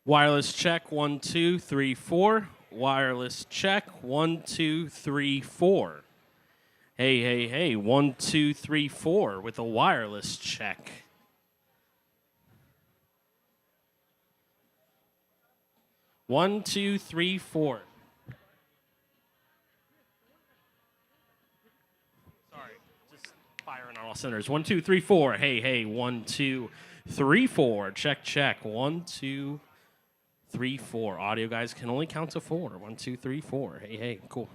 Wireless check, 1, 2, 3, 4. Wireless check, 1, 2, 3, 4. Hey, hey, hey, 1, 2, 3, 4 with a wireless check. One, two, three, four. Sorry, just firing on all cylinders. 1, 2, 3, 4. Hey, hey, 1, 2, 3, 4. Check, check. 1, 2, 3, 4. Audio guys can only count to 4. 1, 2, 3, 4. Hey, hey, cool.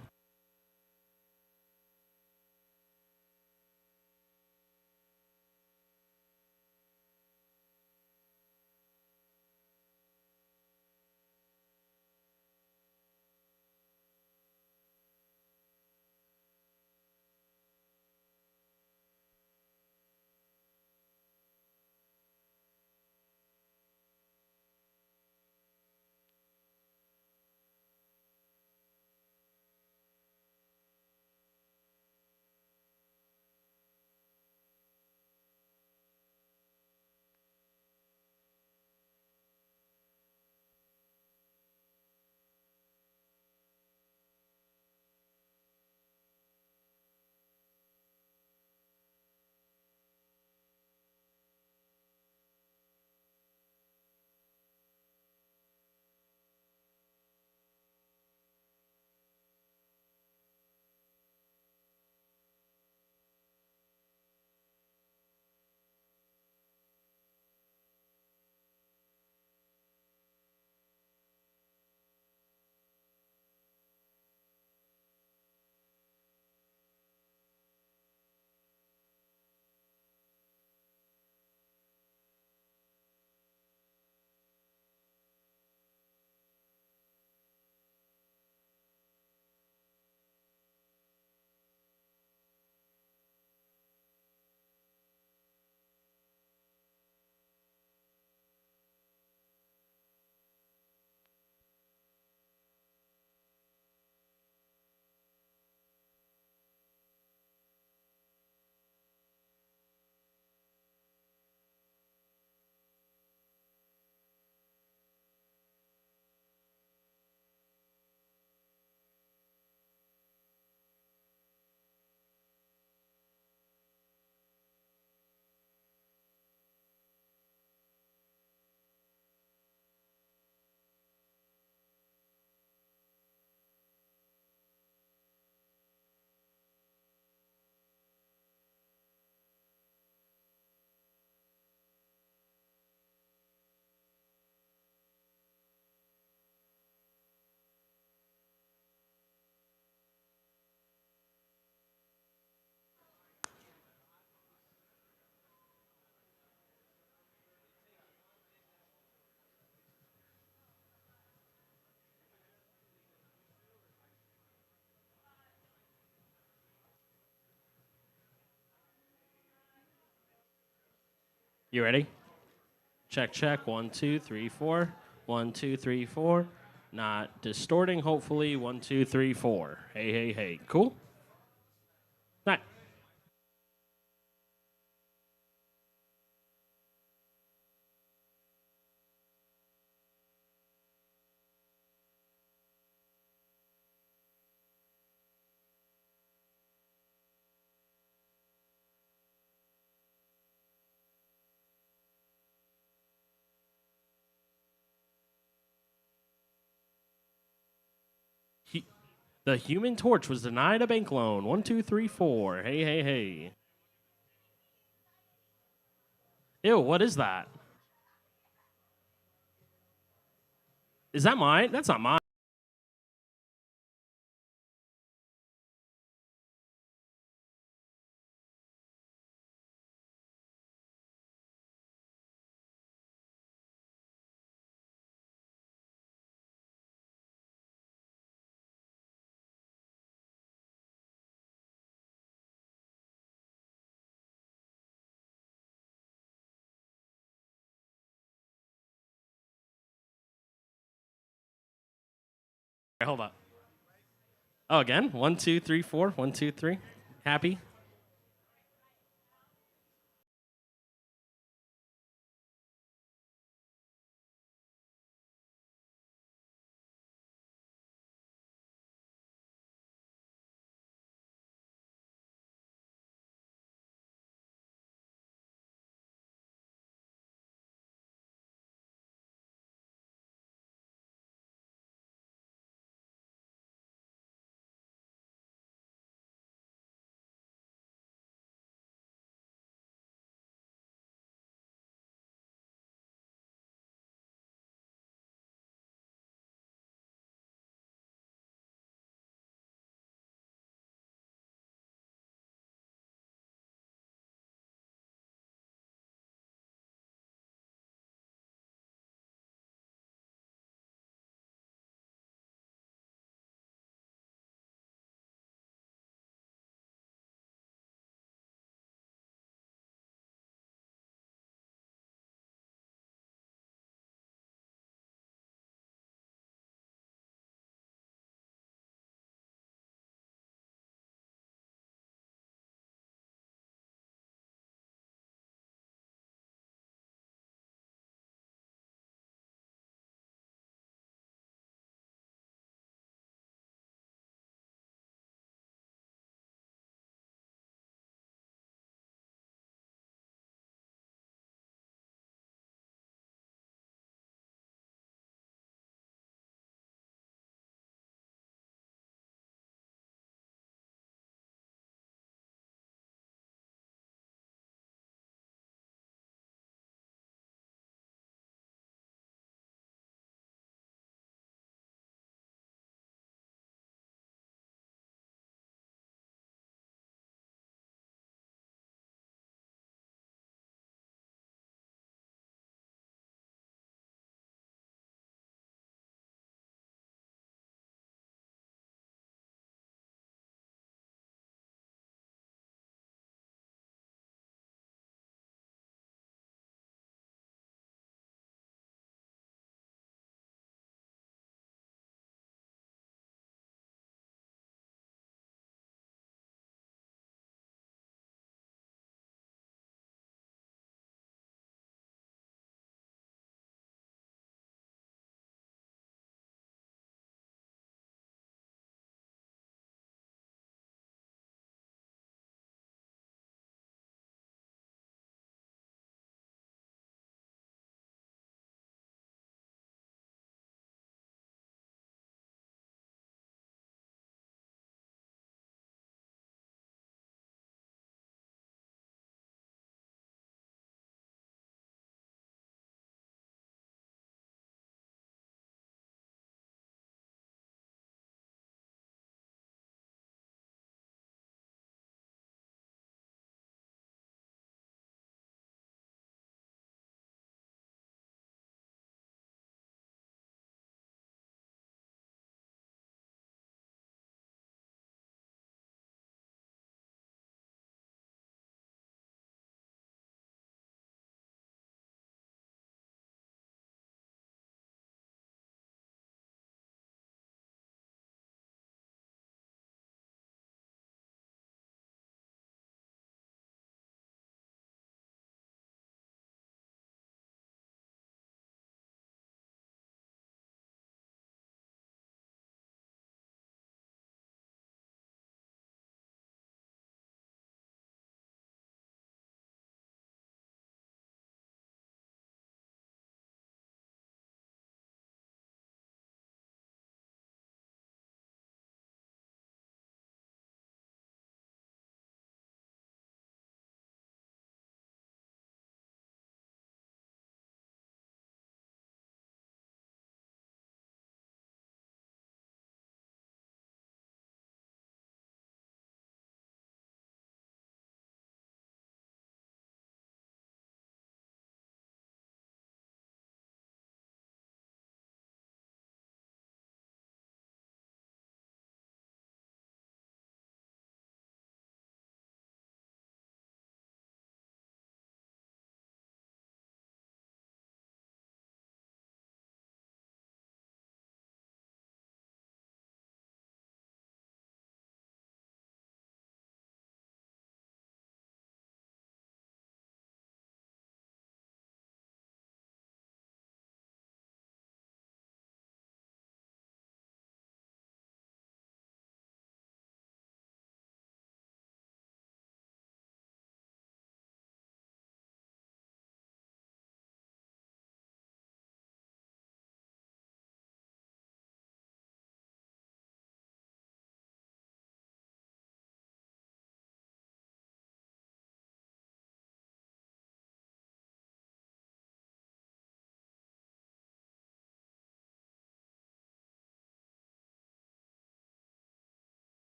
You ready? Check, check. 1, 2, 3, 4. 1, 2, 3, 4. Not distorting, hopefully. 1, 2, 3, 4. Hey, hey, hey. Cool? Nice. The Human Torch was denied a bank loan. 1, 2, 3, 4. Hey, hey, hey. Ew, what is that? Is that mine? That's not mine. Hold on. Oh, again? 1, 2, 3, 4. 1, 2, 3. Happy?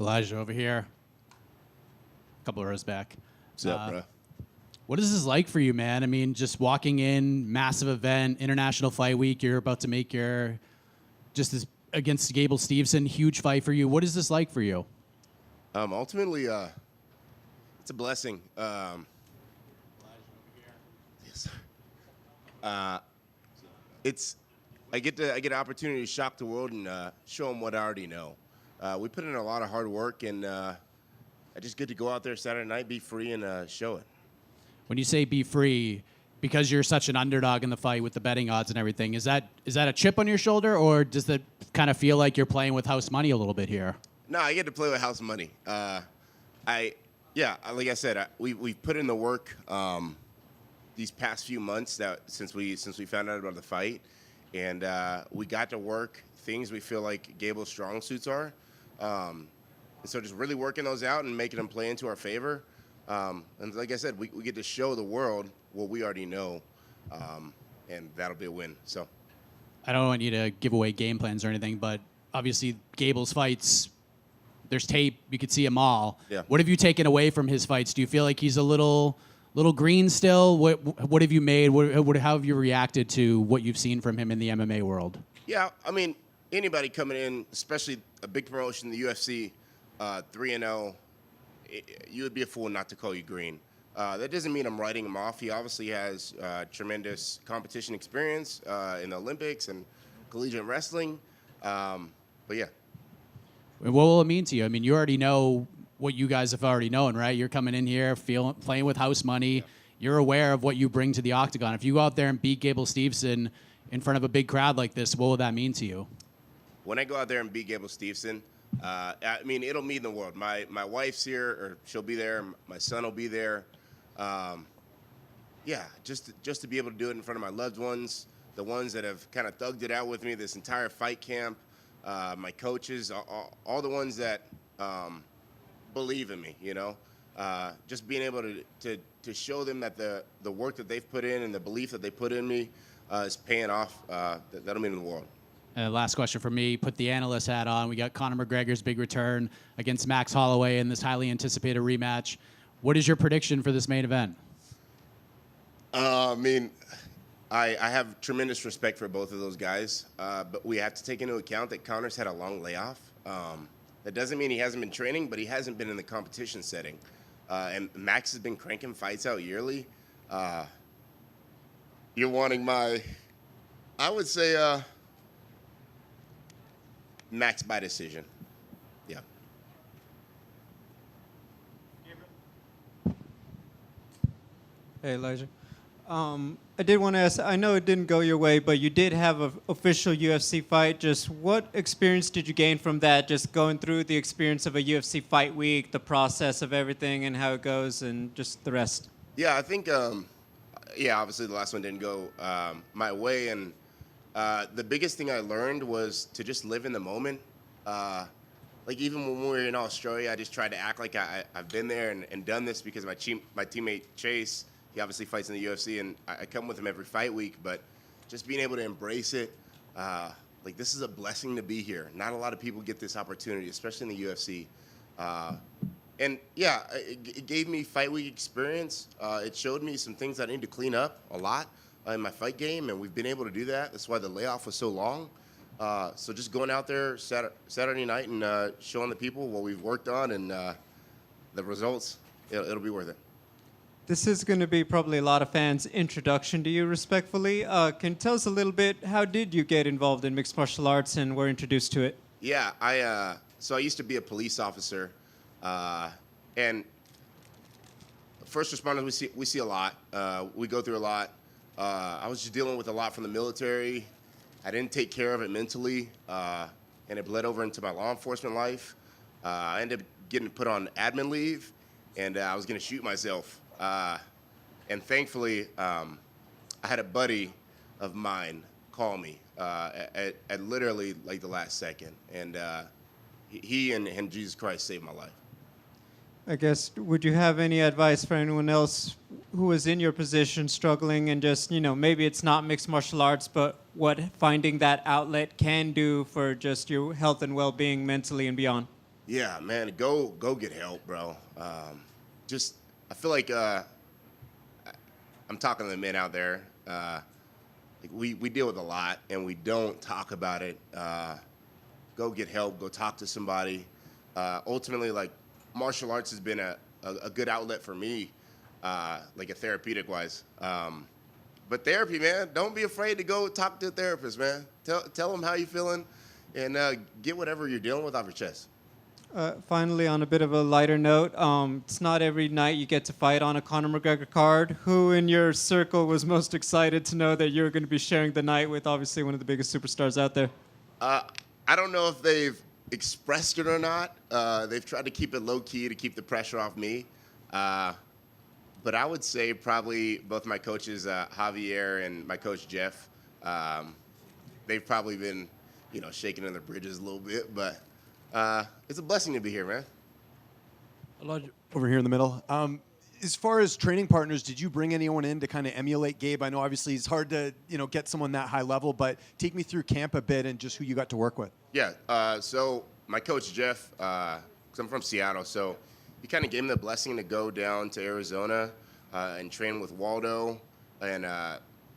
Elijah over here. A couple of rows back. What's up, bro? What is this like for you, man? I mean, just walking in, massive event, International Fight Week. You're about to make your, just this against Gable Steveson, huge fight for you. What is this like for you? Ultimately, it's a blessing. Yes. I get an opportunity to shock the world and show them what I already know. We put in a lot of hard work, and I just get to go out there Saturday night, be free, and show it. When you say be free, because you're such an underdog in the fight with the betting odds and everything, is that a chip on your shoulder, or does that kind of feel like you're playing with house money a little bit here? No, I get to play with house money. Like I said, we've put in the work these past few months since we found out about the fight, and we got to work things we feel like Gable's strong suits are, and so just really working those out and making them play into our favor. And like I said, we get to show the world what we already know, and that'll be a win. So, I don't want you to give away game plans or anything, but obviously Gable's fights, there's tape, you could see them all. Yeah. What have you taken away from his fights? Do you feel like he's a little green still? What have you made? How have you reacted to what you've seen from him in the MMA world? Yeah, I mean, anybody coming in, especially a big promotion, the UFC, 3-0, you would be a fool not to call you green. That doesn't mean I'm writing him off. He obviously has tremendous competition experience in the Olympics and collegiate wrestling. But yeah. What will it mean to you? I mean, you already know what you guys have already known, right? You're coming in here, playing with house money. Yeah. You're aware of what you bring to the octagon. If you go out there and beat Gable Steveson in front of a big crowd like this, what will that mean to you? When I go out there and beat Gable Steveson, I mean, it'll mean the world. My wife's here, or she'll be there. My son will be there. Yeah, just to be able to do it in front of my loved ones, the ones that have kind of thugged it out with me this entire fight camp, my coaches, all the ones that believe in me, you know. Just being able to show them that the work that they've put in and the belief that they put in me is paying off, that'll mean the world. Last question for me. Put the analyst hat on. We got Conor McGregor's big return against Max Holloway in this highly anticipated rematch. What is your prediction for this main event? I mean, I have tremendous respect for both of those guys, but we have to take into account that Conor's had a long layoff. That doesn't mean he hasn't been training, but he hasn't been in the competition setting. And Max has been cranking fights out yearly. You're wanting I would say, Max by decision. Yeah. Hey, Elijah. I did want to ask, I know it didn't go your way, but you did have an official UFC fight. Just what experience did you gain from that, just going through the experience of a UFC fight week, the process of everything and how it goes, and just the rest? Yeah, I think, obviously the last one didn't go my way, and the biggest thing I learned was to just live in the moment. Like even when we were in Australia, I just tried to act like I've been there and done this because my teammate Chase, he obviously fights in the UFC, and I come with him every fight week. But just being able to embrace it, like this is a blessing to be here. Not a lot of people get this opportunity, especially in the UFC. And yeah, it gave me fight week experience. It showed me some things I need to clean up a lot in my fight game, and we've been able to do that. That's why the layoff was so long. So just going out there Saturday night and showing the people what we've worked on and the results, it'll be worth it. This is going to be probably a lot of fans' introduction to you, respectfully. Can you tell us a little bit, how did you get involved in mixed martial arts and were introduced to it? Yeah, so I used to be a police officer, and first responders we see a lot. We go through a lot. I was just dealing with a lot from the military. I didn't take care of it mentally, and it bled over into my law enforcement life. I ended up getting put on admin leave, and I was going to shoot myself. And thankfully, I had a buddy of mine call me at literally like the last second, and he and Jesus Christ saved my life. I guess, would you have any advice for anyone else who was in your position struggling and just, maybe it's not mixed martial arts, but what finding that outlet can do for just your health and well-being mentally and beyond? Yeah, man, go get help, bro. Just I feel like I'm talking to the men out there. Like we deal with a lot and we don't talk about it. Go get help. Go talk to somebody. Ultimately, like martial arts has been a good outlet for me, like a therapeutic wise. But therapy, man, don't be afraid to go talk to a therapist, man. Tell them how you feeling, and get whatever you're dealing with off your chest. Finally, on a bit of a lighter note, it's not every night you get to fight on a Conor McGregor card. Who in your circle was most excited to know that you're going to be sharing the night with obviously one of the biggest superstars out there? I don't know if they've expressed it or not. They've tried to keep it low key to keep the pressure off me. But I would say probably both my coaches, Javier and my coach Jeff, they've probably been, shaking in their bridges a little bit. But it's a blessing to be here, man. Over here in the middle. As far as training partners, did you bring anyone in to kind of emulate Gabe? I know obviously it's hard to get someone that high level, but take me through camp a bit and just who you got to work with. Yeah. So my coach Jeff, because I'm from Seattle, so he kind of gave me the blessing to go down to Arizona and train with Waldo, and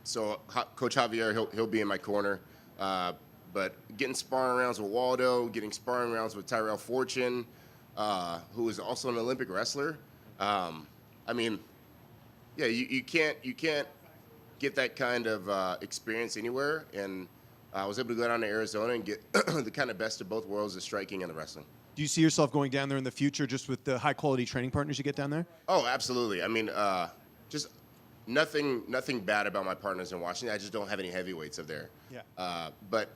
so Coach Javier he'll be in my corner. But getting sparring rounds with Waldo, getting sparring rounds with Tyrell Fortune, who is also an Olympic wrestler. I mean, yeah, you can't get that kind of experience anywhere, and I was able to go down to Arizona and get the kind of best of both worlds, the striking and the wrestling. Do you see yourself going down there in the future just with the high-quality training partners you get down there? Oh, absolutely. I mean, just nothing bad about my partners in Washington. I just don't have any heavyweights up there. Yeah. But,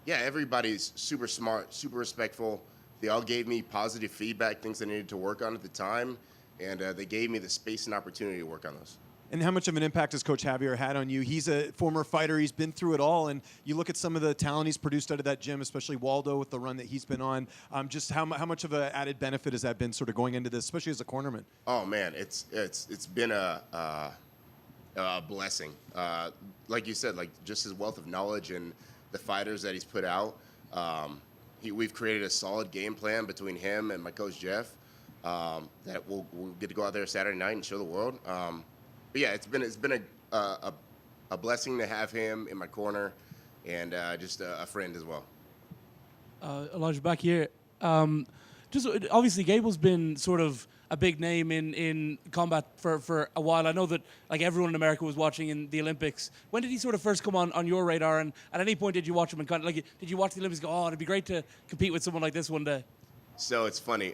yeah, everybody's super smart, super respectful. They all gave me positive feedback, things I needed to work on at the time, and they gave me the space and opportunity to work on those. And how much of an impact has Coach Javier had on you? He's a former fighter. He's been through it all. And you look at some of the talent he's produced out of that gym, especially Waldo with the run that he's been on. Just how much of an added benefit has that been sort of going into this, especially as a cornerman? Oh, man, it's been a blessing. Like you said, like just his wealth of knowledge and the fighters that he's put out. We've created a solid game plan between him and my coach Jeff that we'll get to go out there Saturday night and show the world. But yeah, it's been a blessing to have him in my corner, and just a friend as well. Elijah, back here. Just obviously, Gable's been sort of a big name in combat for a while. I know that like everyone in America was watching in the Olympics. When did he sort of first come on your radar? And at any point did you watch him and kind of like did you watch the Olympics? And go, it'd be great to compete with someone like this one day. So it's funny.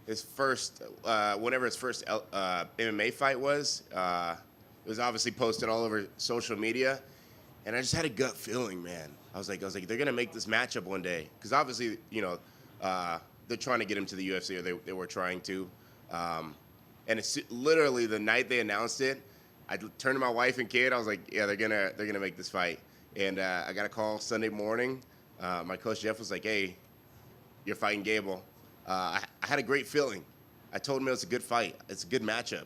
His first, whenever his first MMA fight was, it was obviously posted all over social media, and I just had a gut feeling, man. I was like, they're gonna make this matchup one day, because obviously, they're trying to get him to the UFC, or they were trying to, and it's literally the night they announced it. I turned to my wife and kid. I was like, yeah, they're gonna make this fight, and I got a call Sunday morning. My coach Jeff was like, hey, you're fighting Gable. I had a great feeling. I told him it was a good fight. It's a good matchup.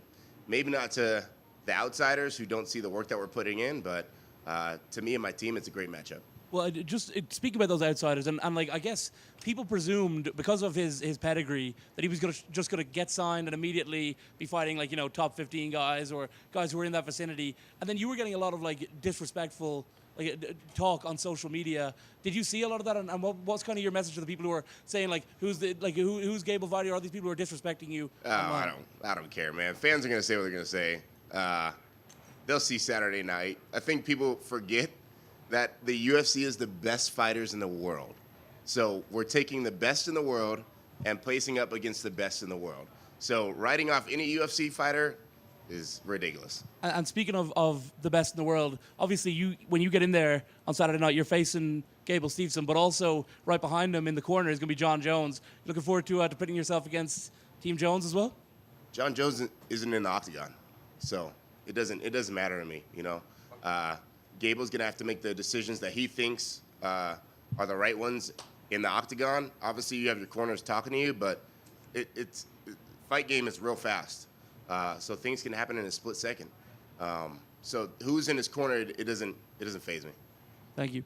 Maybe not to the outsiders who don't see the work that we're putting in, but to me and my team, it's a great matchup. Well, speaking about those outsiders, and like I guess people presumed because of his pedigree that he was just gonna get signed and immediately be fighting like top 15 guys or guys who were in that vicinity, and then you were getting a lot of like disrespectful talk on social media. Did you see a lot of that? And what's kind of your message to the people who are saying who's Gable fighting? Or are these people who are disrespecting you? Oh, I don't care, man. Fans are gonna say what they're gonna say. They'll see Saturday night. I think people forget that the UFC is the best fighters in the world. So we're taking the best in the world and placing up against the best in the world. So writing off any UFC fighter is ridiculous. And speaking of the best in the world, obviously when you get in there on Saturday night, you're facing Gable Steveson, but also right behind him in the corner is going to be John Jones. Looking forward to putting yourself against Team Jones as well? John Jones isn't in the octagon, so it doesn't matter to me. Gable's going to have to make the decisions that he thinks are the right ones in the octagon. Obviously, you have your corners talking to you, but fight game is real fast. So things can happen in a split second. So who's in his corner, it doesn't faze me. Thank you.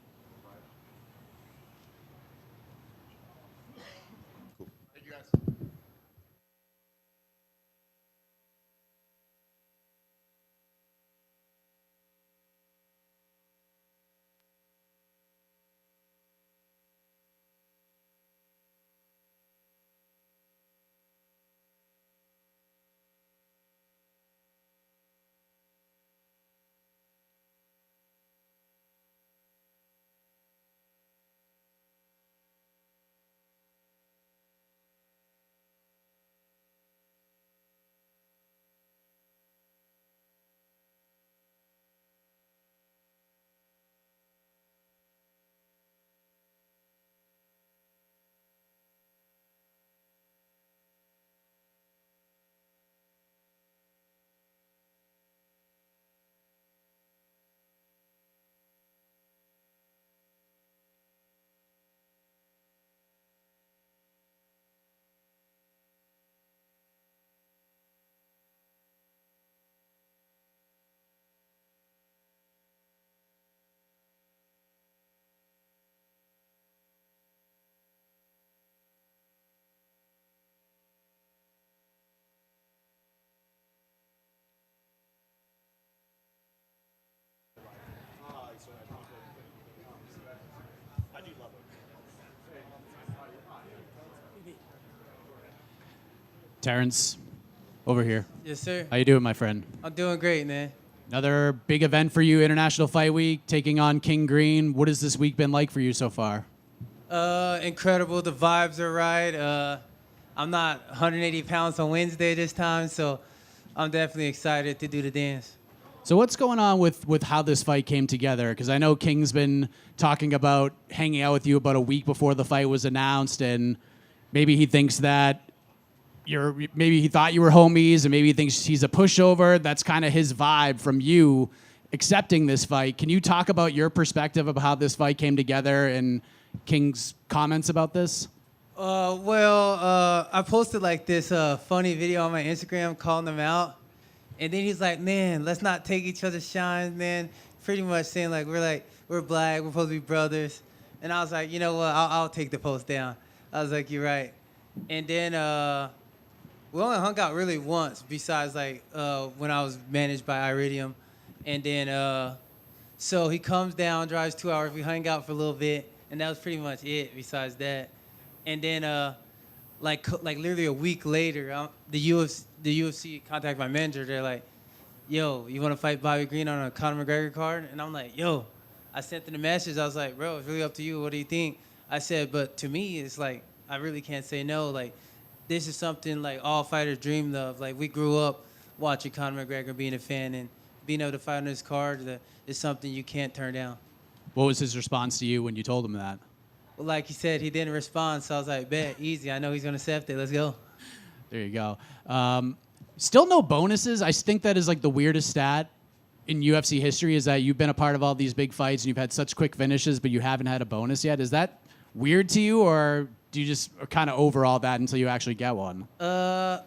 Terrance, over here. Yes, sir. How you doing, my friend? I'm doing great, man. Another big event for you, International Fight Week, taking on King Green. What has this week been like for you so far? Incredible. The vibes are right. I'm not 180 pounds on Wednesday this time, so I'm definitely excited to do the dance. So what's going on with how this fight came together? Because I know King's been talking about hanging out with you about a week before the fight was announced, and maybe he thinks that maybe he thought you were homies, and maybe he thinks he's a pushover. That's kind of his vibe from you accepting this fight. Can you talk about your perspective of how this fight came together and King's comments about this? I posted like this funny video on my Instagram calling him out, and then he's like, "Man, let's not take each other's shines, man." Pretty much saying like we're black, we're supposed to be brothers, and I was like, you know what, I'll take the post down. I was like, you're right, and then we only hung out really once, besides like when I was managed by Iridium, and then so he comes down, drives 2 hours, we hung out for a little bit, and that was pretty much it. Besides that. And then, like literally a week later, the UFC contacted my manager. They're like, "Yo, you want to fight Bobby Green on a Conor McGregor card?" And I'm like, "Yo," I sent them the message. I was like, "Bro, it's really up to you. What do you think?" I said, "But to me, it's like I really can't say no. Like, this is something like all fighters dreamed of. Like, we grew up watching Conor McGregor, being a fan, and being able to fight on his card is something you can't turn down." What was his response to you when you told him that? Well, like he said, he didn't respond, so I was like, bet, easy. I know he's going to accept it. Let's go. There you go. Still no bonuses. I think that is like the weirdest stat in UFC history is that you've been a part of all these big fights and you've had such quick finishes, but you haven't had a bonus yet. Is that weird to you, or do you just kind of over all that until you actually get one? I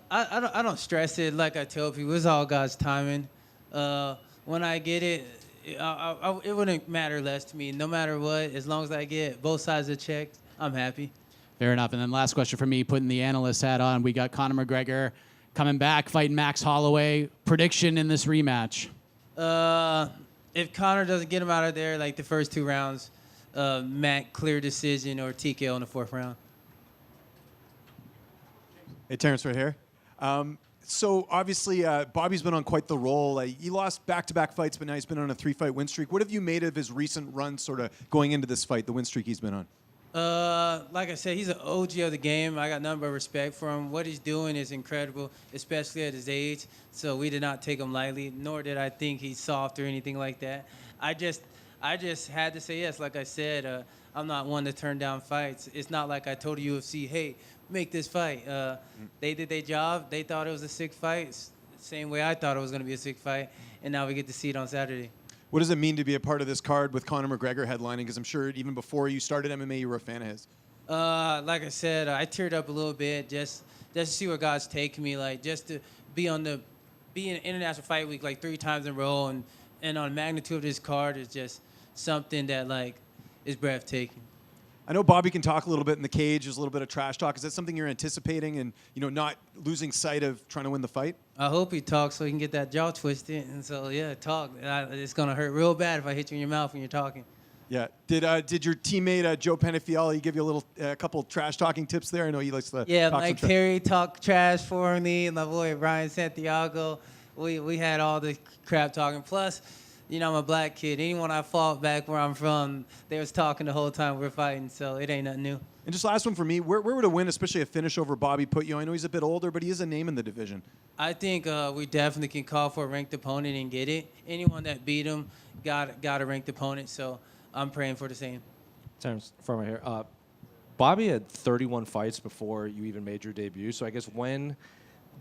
don't stress it. Like I tell people, it's all God's timing. When I get it, it wouldn't matter less to me. No matter what, as long as I get both sides of the check, I'm happy. Fair enough. And then last question for me, putting the analyst hat on. We got Conor McGregor coming back, fighting Max Holloway. Prediction in this rematch? If Conor doesn't get him out of there like the first 2 rounds, Mac clear decision or TKO in the 4th round. Hey, Terrance, right here. So obviously, Bobby's been on quite the roll. He lost back-to-back fights, but now he's been on a 3-fight win streak. What have you made of his recent run, sort of going into this fight, the win streak he's been on? Like I said, he's an OG of the game. I got nothing but respect for him. What he's doing is incredible, especially at his age. So we did not take him lightly, nor did I think he's soft or anything like that. I just had to say yes. Like I said, I'm not one to turn down fights. It's not like I told the UFC, hey, make this fight. They did their job. They thought it was a sick fight, same way I thought it was going to be a sick fight, and now we get to see it on Saturday. What does it mean to be a part of this card with Conor McGregor headlining? Because I'm sure even before you started MMA, you were a fan of his. Like I said, I teared up a little bit just to see where God's taking me, like just to be in International Fight Week like 3 times in a row, and on the magnitude of this card is just something that like is breathtaking. I know Bobby can talk a little bit in the cage. There's a little bit of trash talk. Is that something you're anticipating and, not losing sight of trying to win the fight? I hope he talks so he can get that jaw twisted. And so, yeah, talk. It's going to hurt real bad if I hit you in your mouth when you're talking. Yeah. Did your teammate, Joe Penefiel, give you a couple trash talking tips there? I know he likes to Yeah, talk Mike Perry talked trash for me, and my boy Brian Santiago. We had all the crap talking. Plus, I'm a black kid. Anyone I fought back where I'm from, they was talking the whole time we were fighting, so it ain't nothing new. And just last one for me, where would a win, especially a finish over Bobby, put you? I know he's a bit older, but he is a name in the division. I think we definitely can call for a ranked opponent and get it. Anyone that beat him got a ranked opponent, so I'm praying for the same. Terrance, from right here. Bobby had 31 fights before you even made your debut, so I guess when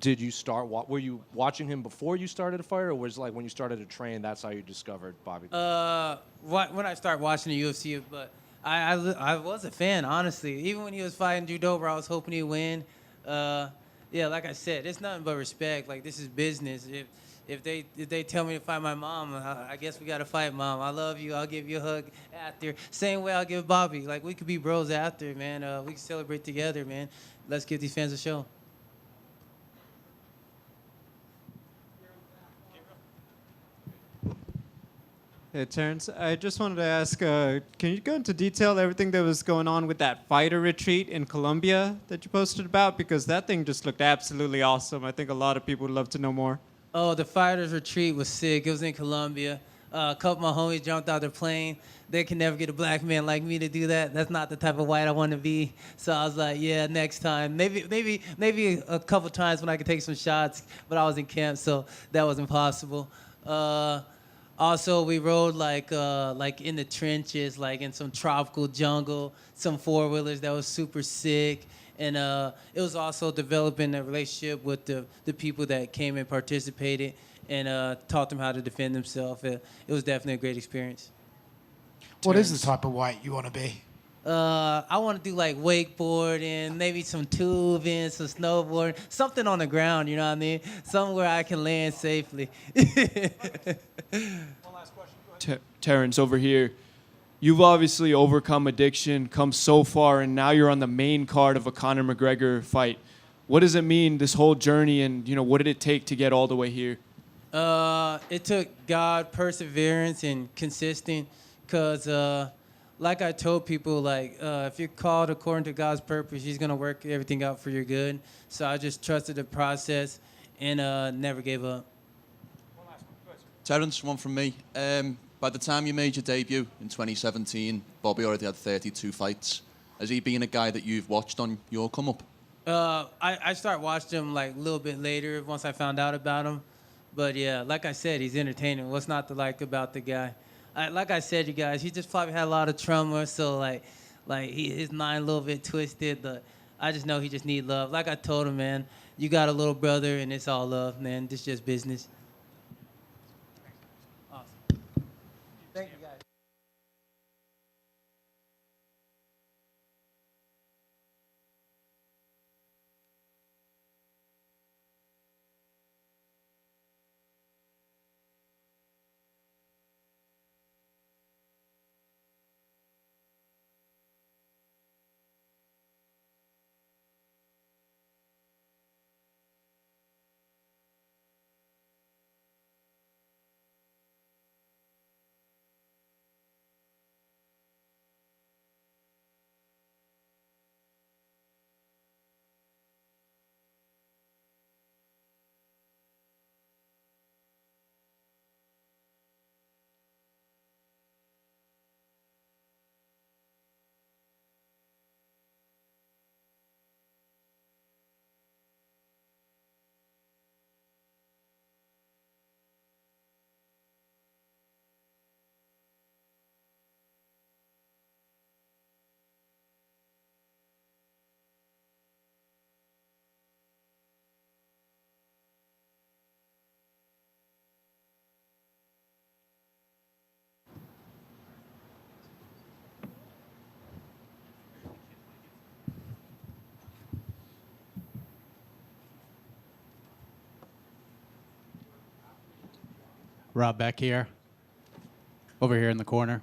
did you start? Were you watching him before you started to fight, or was it like when you started to train, that's how you discovered Bobby? When I started watching the UFC, but I was a fan, honestly. Even when he was fighting Judo, I was hoping he'd win. Yeah, like I said, it's nothing but respect. Like, this is business. If they tell me to fight my mom, I guess we got to fight, Mom. I love you. I'll give you a hug after. Same way I'll give Bobby. Like, we could be bros after, man. We can celebrate together, man. Let's give these fans a show. Hey, Terrance, I just wanted to ask, can you go into detail everything that was going on with that fighter retreat in Colombia that you posted about? Because that thing just looked absolutely awesome. I think a lot of people would love to know more. Oh, the fighters retreat was sick. It was in Colombia. A couple of my homies jumped out their plane. They can never get a black man like me to do that. That's not the type of white I want to be. So I was like, yeah, next time. Maybe a couple times when I could take some shots, but I was in camp, so that wasn't possible. Also, we rode like in the trenches, like in some tropical jungle, some four-wheelers that was super sick. And it was also developing a relationship with the people that came and participated and taught them how to defend themselves. It was definitely a great experience. What is the type of weight you want to be? I want to do like wakeboarding, maybe some tubing, some snowboarding, something on the ground, you know what I mean? Somewhere I can land safely. Terrance, over here. You've obviously overcome addiction, come so far, and now you're on the main card of a Conor McGregor fight. What does it mean, this whole journey, and what did it take to get all the way here? It took God, perseverance, and consistent, because like I told people, if you're called according to God's purpose, He's going to work everything out for your good. So I just trusted the process and never gave up. Terrance, one from me. By the time you made your debut in 2017, Bobby already had 32 fights. Has he been a guy that you've watched on your come up? I started watching him like a little bit later once I found out about him. But yeah, like I said, he's entertaining. What's not to like about the guy? Like I said, you guys, he just probably had a lot of trauma, so his mind a little bit twisted. But I just know he just need love. Like I told him, man, you got a little brother, and it's all love, man. This is just business. Awesome. Thank you, guys. Rob Beck here. Over here in the corner.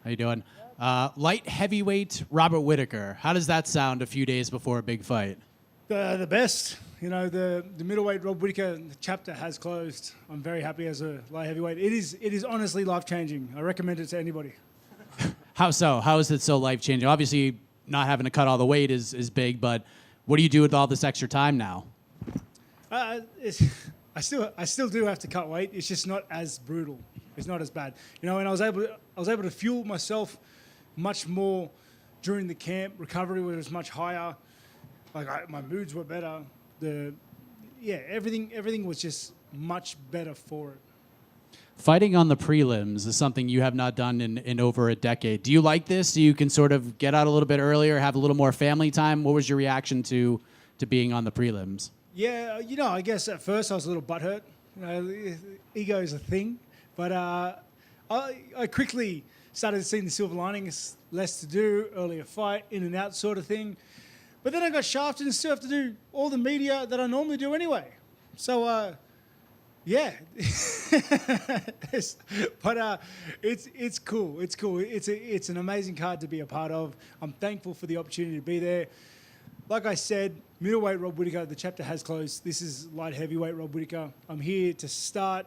How you doing? Light heavyweight Robert Whittaker. How does that sound a few days before a big fight? The best. The middleweight Rob Whittaker chapter has closed. I'm very happy as a light heavyweight. It is honestly life-changing. I recommend it to anybody. How so? How is it so life-changing? Obviously, not having to cut all the weight is big, but what do you do with all this extra time now? I still do have to cut weight. It's just not as brutal. It's not as bad. And I was able to fuel myself much more during the camp. Recovery was much higher. My moods were better. Everything was just much better for it. Fighting on the prelims is something you have not done in over a decade. Do you like this? So you can sort of get out a little bit earlier, have a little more family time? What was your reaction to being on the prelims? Yeah, I guess at first I was a little butthurt. Ego is a thing. But I quickly started seeing the silver lining. It's less to do, earlier fight, in and out sort of thing. But then I got shafted and still have to do all the media that I normally do anyway. So, yeah. But it's cool. It's cool. It's an amazing card to be a part of. I'm thankful for the opportunity to be there. Like I said, middleweight Rob Whittaker, the chapter has closed. This is light heavyweight Rob Whittaker. I'm here to start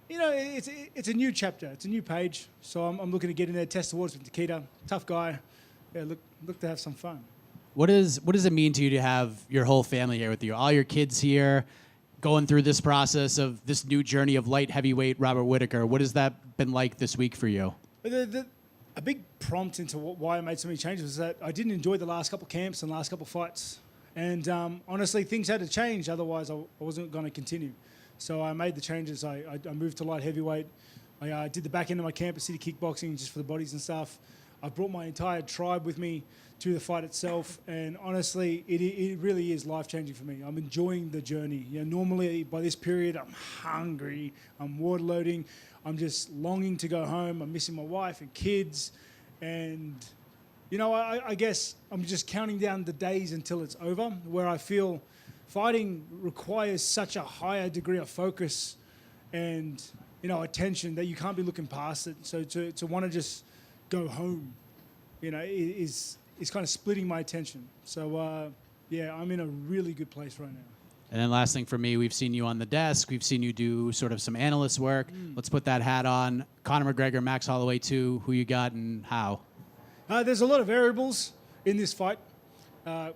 it's a new chapter. It's a new page. So I'm looking to get in there, test the waters with Nikita. Tough guy. Yeah, look to have some fun. What does it mean to you to have your whole family here with you? All your kids here, going through this process of this new journey of light heavyweight Robert Whittaker. What has that been like this week for you? A big prompt into why I made so many changes was that I didn't enjoy the last couple camps and last couple fights. And honestly, things had to change. Otherwise, I wasn't going to continue. So I made the changes. I moved to light heavyweight. I did the back end of my camp at City Kickboxing just for the bodies and stuff. I brought my entire tribe with me to the fight itself. And honestly, it really is life-changing for me. I'm enjoying the journey. Normally, by this period, I'm hungry. I'm waterloading. I'm just longing to go home. I'm missing my wife and kids. And, I guess I'm just counting down the days until it's over, where I feel fighting requires such a higher degree of focus and, attention that you can't be looking past it. So to want to just go home, is kind of splitting my attention. So, I'm in a really good place right now. And then last thing for me, we've seen you on the desk. We've seen you do sort of some analyst work. Let's put that hat on. Conor McGregor, Max Holloway 2, who you got and how? There's a lot of variables in this fight. I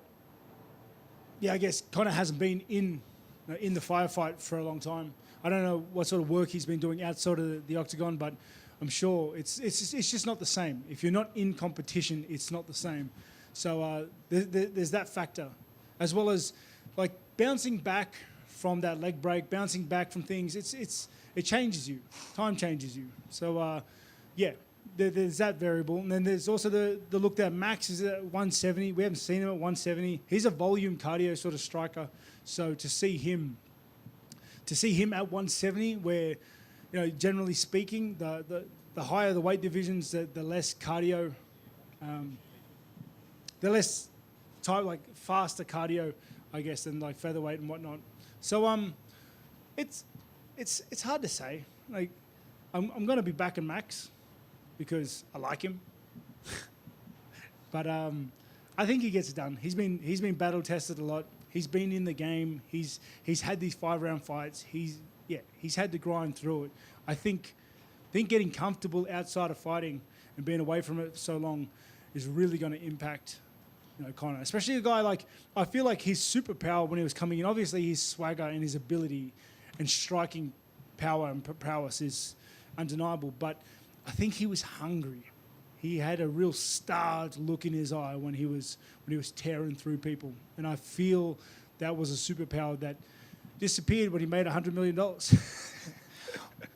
guess Conor hasn't been in the firefight for a long time. I don't know what sort of work he's been doing outside of the octagon, but I'm sure it's just not the same. If you're not in competition, it's not the same. So there's that factor, as well as like bouncing back from that leg break, bouncing back from things. It changes you. Time changes you. So there's that variable, and then there's also the look that Max is at 170. We haven't seen him at 170. He's a volume cardio sort of striker. So to see him at 170, where generally speaking, the higher the weight divisions, the less cardio, the less type like faster cardio, I guess, than like featherweight and whatnot. So it's hard to say. Like I'm going to be backing Max because I like him, but I think he gets it done. He's been battle tested a lot. He's been in the game. He's had these 5-round fights. He's had to grind through it. I think getting comfortable outside of fighting and being away from it so long is really going to impact Conor. Especially a guy like, I feel like his superpower when he was coming in, obviously his swagger and his ability and striking power and prowess is undeniable, but I think he was hungry. He had a real starved look in his eye when he was tearing through people. And I feel that was a superpower that disappeared when he made $100 million.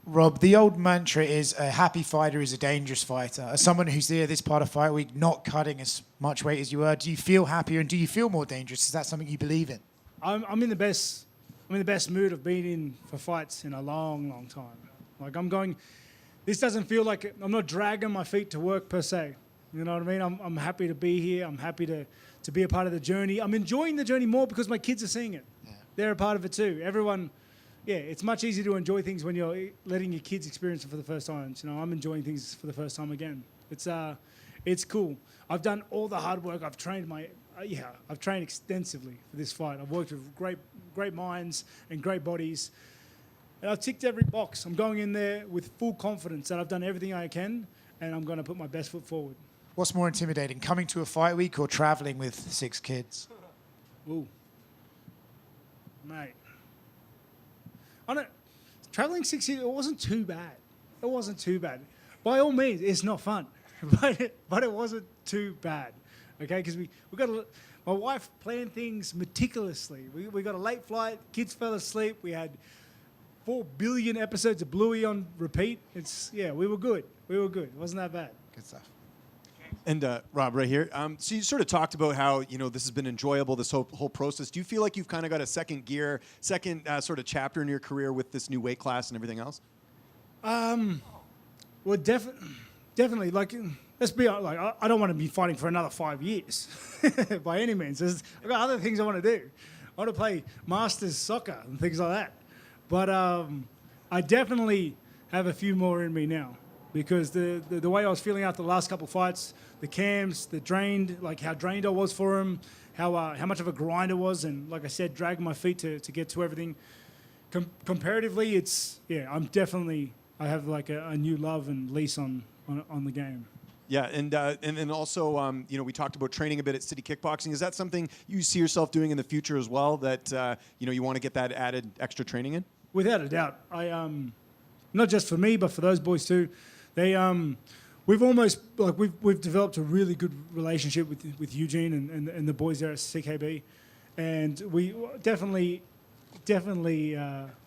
Rob, the old mantra is a happy fighter is a dangerous fighter. As someone who's there this part of fight week, not cutting as much weight as you were, do you feel happier and do you feel more dangerous? Is that something you believe in? I'm in the best mood I've been in for fights in a long, long time. Like this doesn't feel like I'm not dragging my feet to work per se. You know what I mean? I'm happy to be here. I'm happy to be a part of the journey. I'm enjoying the journey more because my kids are seeing it. Yeah. They're a part of it too. Everyone, it's much easier to enjoy things when you're letting your kids experience it for the first time. I'm enjoying things for the first time again. It's cool. I've done all the hard work. I've trained I've trained extensively for this fight. I've worked with great minds and great bodies. And I've ticked every box. I'm going in there with full confidence that I've done everything I can, and I'm going to put my best foot forward. What's more intimidating, coming to a fight week or traveling with 6 kids? Ooh. Mate. Traveling 6 years, it wasn't too bad. It wasn't too bad. By all means, it's not fun, but it wasn't too bad. Okay, because we got my wife planned things meticulously. We got a late flight, kids fell asleep, we had 4 billion episodes of Bluey on repeat. We were good. It wasn't that bad. Good stuff. And Rob, right here. So you sort of talked about how this has been enjoyable, this whole process. Do you feel like you've kind of got a second sort of chapter in your career with this new weight class and everything else? Well, definitely. Like, let's be honest. Like, I don't want to be fighting for another 5 years by any means. I've got other things I want to do. I want to play Masters soccer and things like that. But I definitely have a few more in me now because the way I was feeling after the last couple of fights, the cams, the drained, like how drained I was for him, how much of a grind it was, and like I said, dragging my feet to get to everything. comparatively, I have like a new love and lease on the game. Yeah, and then also, we talked about training a bit at City Kickboxing. Is that something you see yourself doing in the future as well? That you want to get that added extra training in? Without a doubt, not just for me, but for those boys too. We've almost we've developed a really good relationship with Eugene and the boys there at CKB, and we definitely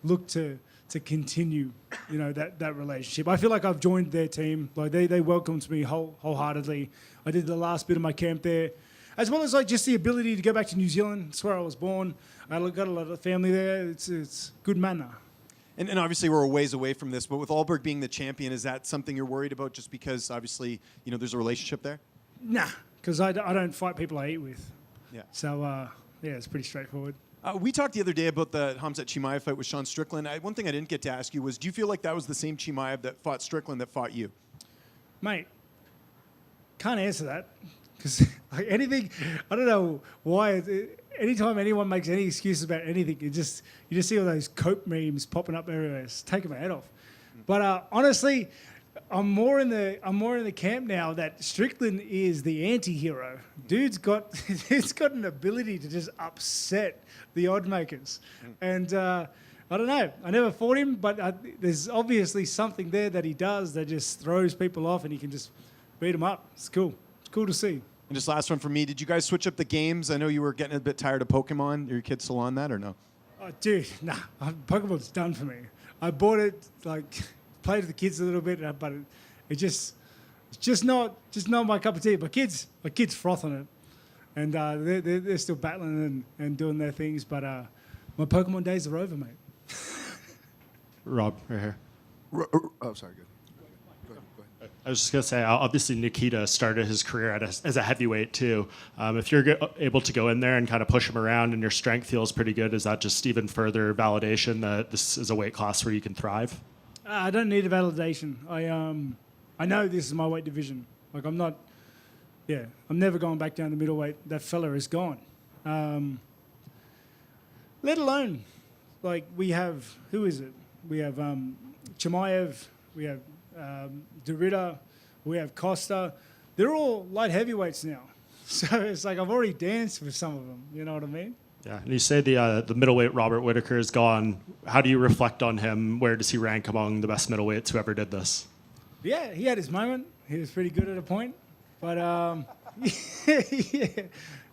look to continue, that relationship. I feel like I've joined their team. Like they welcomed me wholeheartedly. I did the last bit of my camp there, as well as like just the ability to go back to New Zealand. It's where I was born. I got a lot of family there. It's good manner. And obviously we're a ways away from this, but with Alberg being the champion, is that something you're worried about? Just because obviously there's a relationship there. Nah, because I don't fight people I eat with. Yeah. So it's pretty straightforward. We talked the other day about the Khamzat Chimaev fight with Sean Strickland. One thing I didn't get to ask you was, do you feel like that was the same Chimaev that fought Strickland that fought you? Mate, can't answer that. Because anything, I don't know why. Anytime anyone makes any excuses about anything, you just see all those cope memes popping up everywhere. It's taking my head off. But honestly, I'm more in the camp now that Strickland is the anti-hero. Dude's got an ability to just upset the odd makers, and I don't know. I never fought him, but there's obviously something there that he does that just throws people off, and he can just beat them up. It's cool. It's cool to see. And just last one for me. Did you guys switch up the games? I know you were getting a bit tired of Pokemon. Are your kids still on that or no? Oh, dude, nah. Pokemon's done for me. I bought it, played with the kids a little bit, but it's just not my cup of tea. My kids froth on it, and they're still battling and doing their things. But my Pokemon days are over, mate. Rob, right here. Oh, sorry. Good. I was just going to say, obviously Nikita started his career as a heavyweight too. If you're able to go in there and kind of push him around and your strength feels pretty good, is that just even further validation that this is a weight class where you can thrive? I don't need a validation. I know this is my weight division. I'm never going back down to middleweight. That fella is gone. Let alone, we have, who is it? We have Chimaev, we have Derrida, we have Costa. They're all light heavyweights now. So it's like I've already danced with some of them. You know what I mean? Yeah, and you say the middleweight Robert Whittaker is gone. How do you reflect on him? Where does he rank among the best middleweights who ever did this? Yeah, he had his moment. He was pretty good at a point. But, yeah,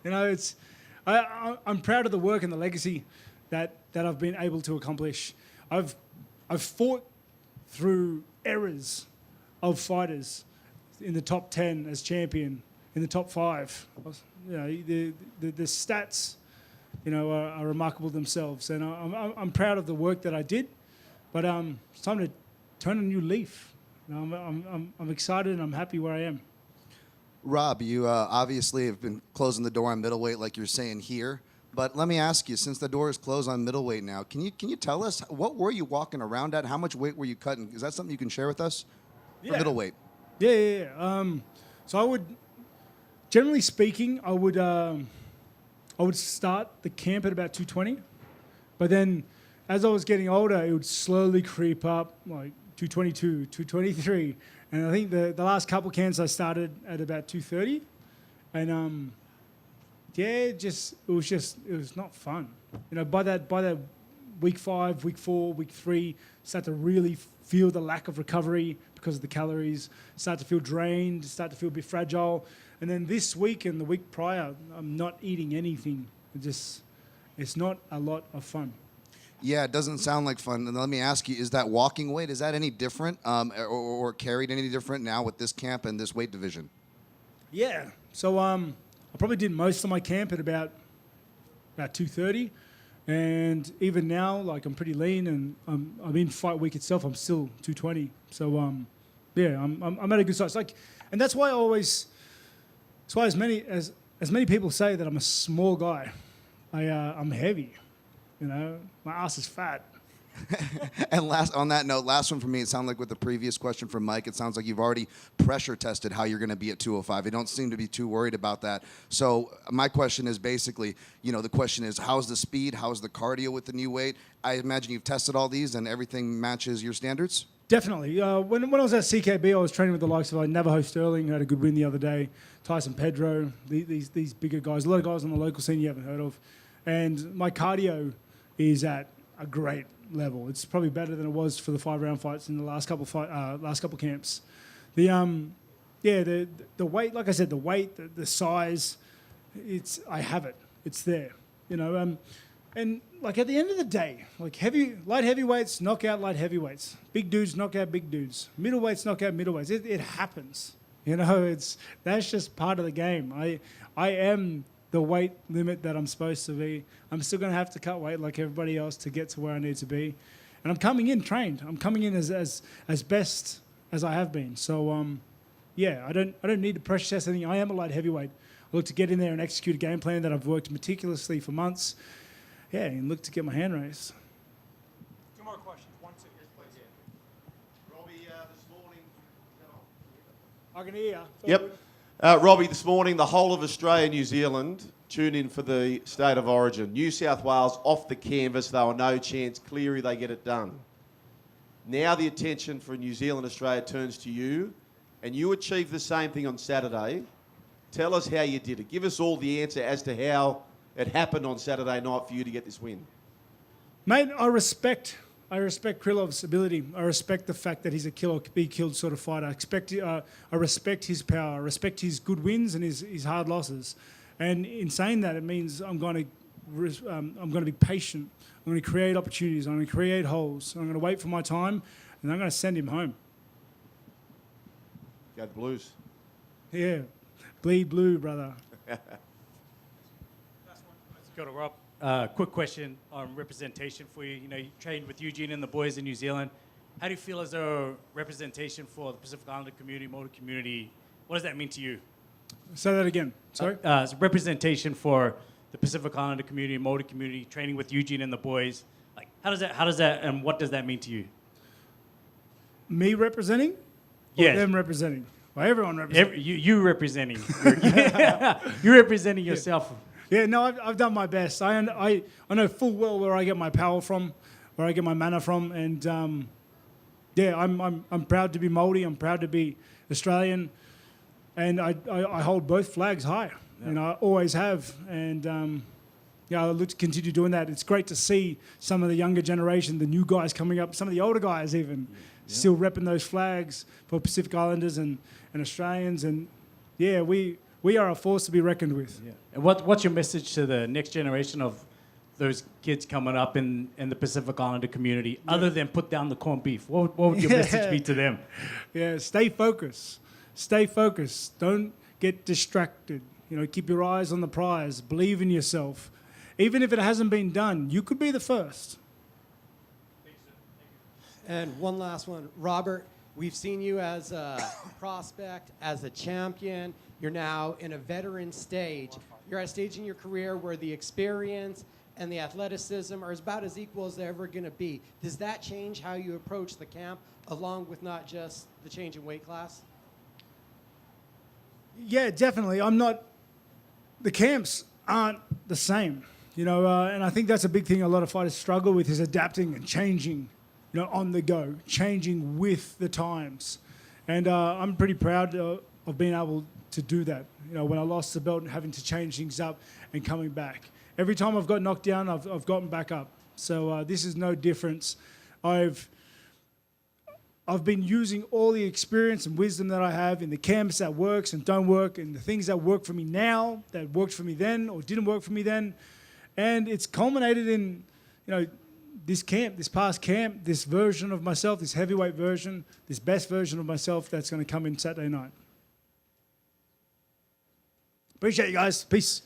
I'm proud of the work and the legacy that I've been able to accomplish. I've fought through eras of fighters in the top 10 as champion, in the top 5. The stats, are remarkable themselves, and I'm proud of the work that I did. But it's time to turn a new leaf. I'm excited and I'm happy where I am. Rob, you obviously have been closing the door on middleweight, like you're saying here. But let me ask you, since the door is closed on middleweight now, can you tell us what were you walking around at? How much weight were you cutting? Is that something you can share with us? For middleweight. Yeah. So I would, generally speaking, I would start the camp at about 220, but then as I was getting older, it would slowly creep up, like 222, 223, and I think the last couple camps I started at about 230, and it was not fun. By that week 5, week 4, week 3, start to really feel the lack of recovery because of the calories, start to feel drained, start to feel a bit fragile. And then this week and the week prior, I'm not eating anything. It's not a lot of fun. Yeah, it doesn't sound like fun. And let me ask you, is that walking weight, is that any different or carried any different now with this camp and this weight division? Yeah. So I probably did most of my camp at about 230. And even now, I'm pretty lean, and I'm in fight week itself. I'm still 220. So I'm at a good size. And that's why as many people say that I'm a small guy, I'm heavy. My ass is fat. And on that note, last one for me. It sounded like with the previous question from Mike, it sounds like you've already pressure tested how you're going to be at 205. You don't seem to be too worried about that. So my question is basically, the question is, how's the speed? How's the cardio with the new weight? I imagine you've tested all these and everything matches your standards? Definitely. When I was at CKB, I was training with the likes of Navajo Sterling, who had a good win the other day, Tyson Pedro, these bigger guys, a lot of guys on the local scene you haven't heard of. And my cardio is at a great level. It's probably better than it was for the 5-round fights in the last couple camps. The weight, like I said, the weight, the size, I have it. It's there. And like at the end of the day, like light heavyweights knock out light heavyweights. Big dudes knock out big dudes. Middleweights knock out middleweights. It happens. That's just part of the game. I am the weight limit that I'm supposed to be. I'm still going to have to cut weight like everybody else to get to where I need to be. And I'm coming in trained. I'm coming in as best as I have been. So I don't need to pressure test anything. I am a light heavyweight. I look to get in there and execute a game plan that I've worked meticulously for months. Yeah, and look to get my hand raised. Two more questions. One, two. Yes, please. Robbie, this morning. I can hear you. Yep. Robbie, this morning, the whole of Australia and New Zealand tuned in for the State of Origin. New South Wales off the canvas. They were no chance. Cleary, they get it done. Now the attention for New Zealand, Australia turns to you, and you achieved the same thing on Saturday. Tell us how you did it. Give us all the answer as to how it happened on Saturday night for you to get this win. Mate, I respect Krylov's ability. I respect the fact that he's a kill or be killed sort of fighter. I respect his power. I respect his good wins and his hard losses. And in saying that, it means I'm going to be patient. I'm going to create opportunities. I'm going to create holes. I'm going to wait for my time, and I'm going to send him home. Go the Blues. Yeah, bleed blue, brother. Go to Rob. Quick question on representation for you. You trained with Eugene and the boys in New Zealand. How do you feel as a representation for the Pacific Islander community, motor community? What does that mean to you? Say that again. Sorry? As a representation for the Pacific Islander community, motor community, training with Eugene and the boys. Like, how does that, and what does that mean to you? Me representing? Yes. Or them representing? Well, everyone representing. You representing. You're representing yourself. Yeah, no, I've done my best. I know full well where I get my power from, where I get my mana from, and I'm proud to be Māori. I'm proud to be Australian, and I hold both flags high, and I always have. And I look to continue doing that. It's great to see some of the younger generation, the new guys coming up, some of the older guys even, still repping those flags for Pacific Islanders and Australians, and we are a force to be reckoned with. Yeah. And what's your message to the next generation of those kids coming up in the Pacific Islander community, other than put down the corned beef? What would your message be to them? Yeah, stay focused. Stay focused. Don't get distracted. Keep your eyes on the prize. Believe in yourself. Even if it hasn't been done, you could be the first. And one last one. Robert, we've seen you as a prospect, as a champion. You're now in a veteran stage. You're at a stage in your career where the experience and the athleticism are about as equal as they're ever going to be. Does that change how you approach the camp, along with not just the change in weight class? Yeah, definitely. The camps aren't the same, and I think that's a big thing a lot of fighters struggle with is adapting and changing, on the go, changing with the times. And I'm pretty proud of being able to do that. When I lost the belt and having to change things up and coming back. Every time I've got knocked down, I've gotten back up. So this is no difference. I've been using all the experience and wisdom that I have in the camps that works and don't work, and the things that work for me now that worked for me then or didn't work for me then. And it's culminated in, this camp, this past camp, this version of myself, this heavyweight version, this best version of myself that's going to come in Saturday night. Appreciate you guys. Peace.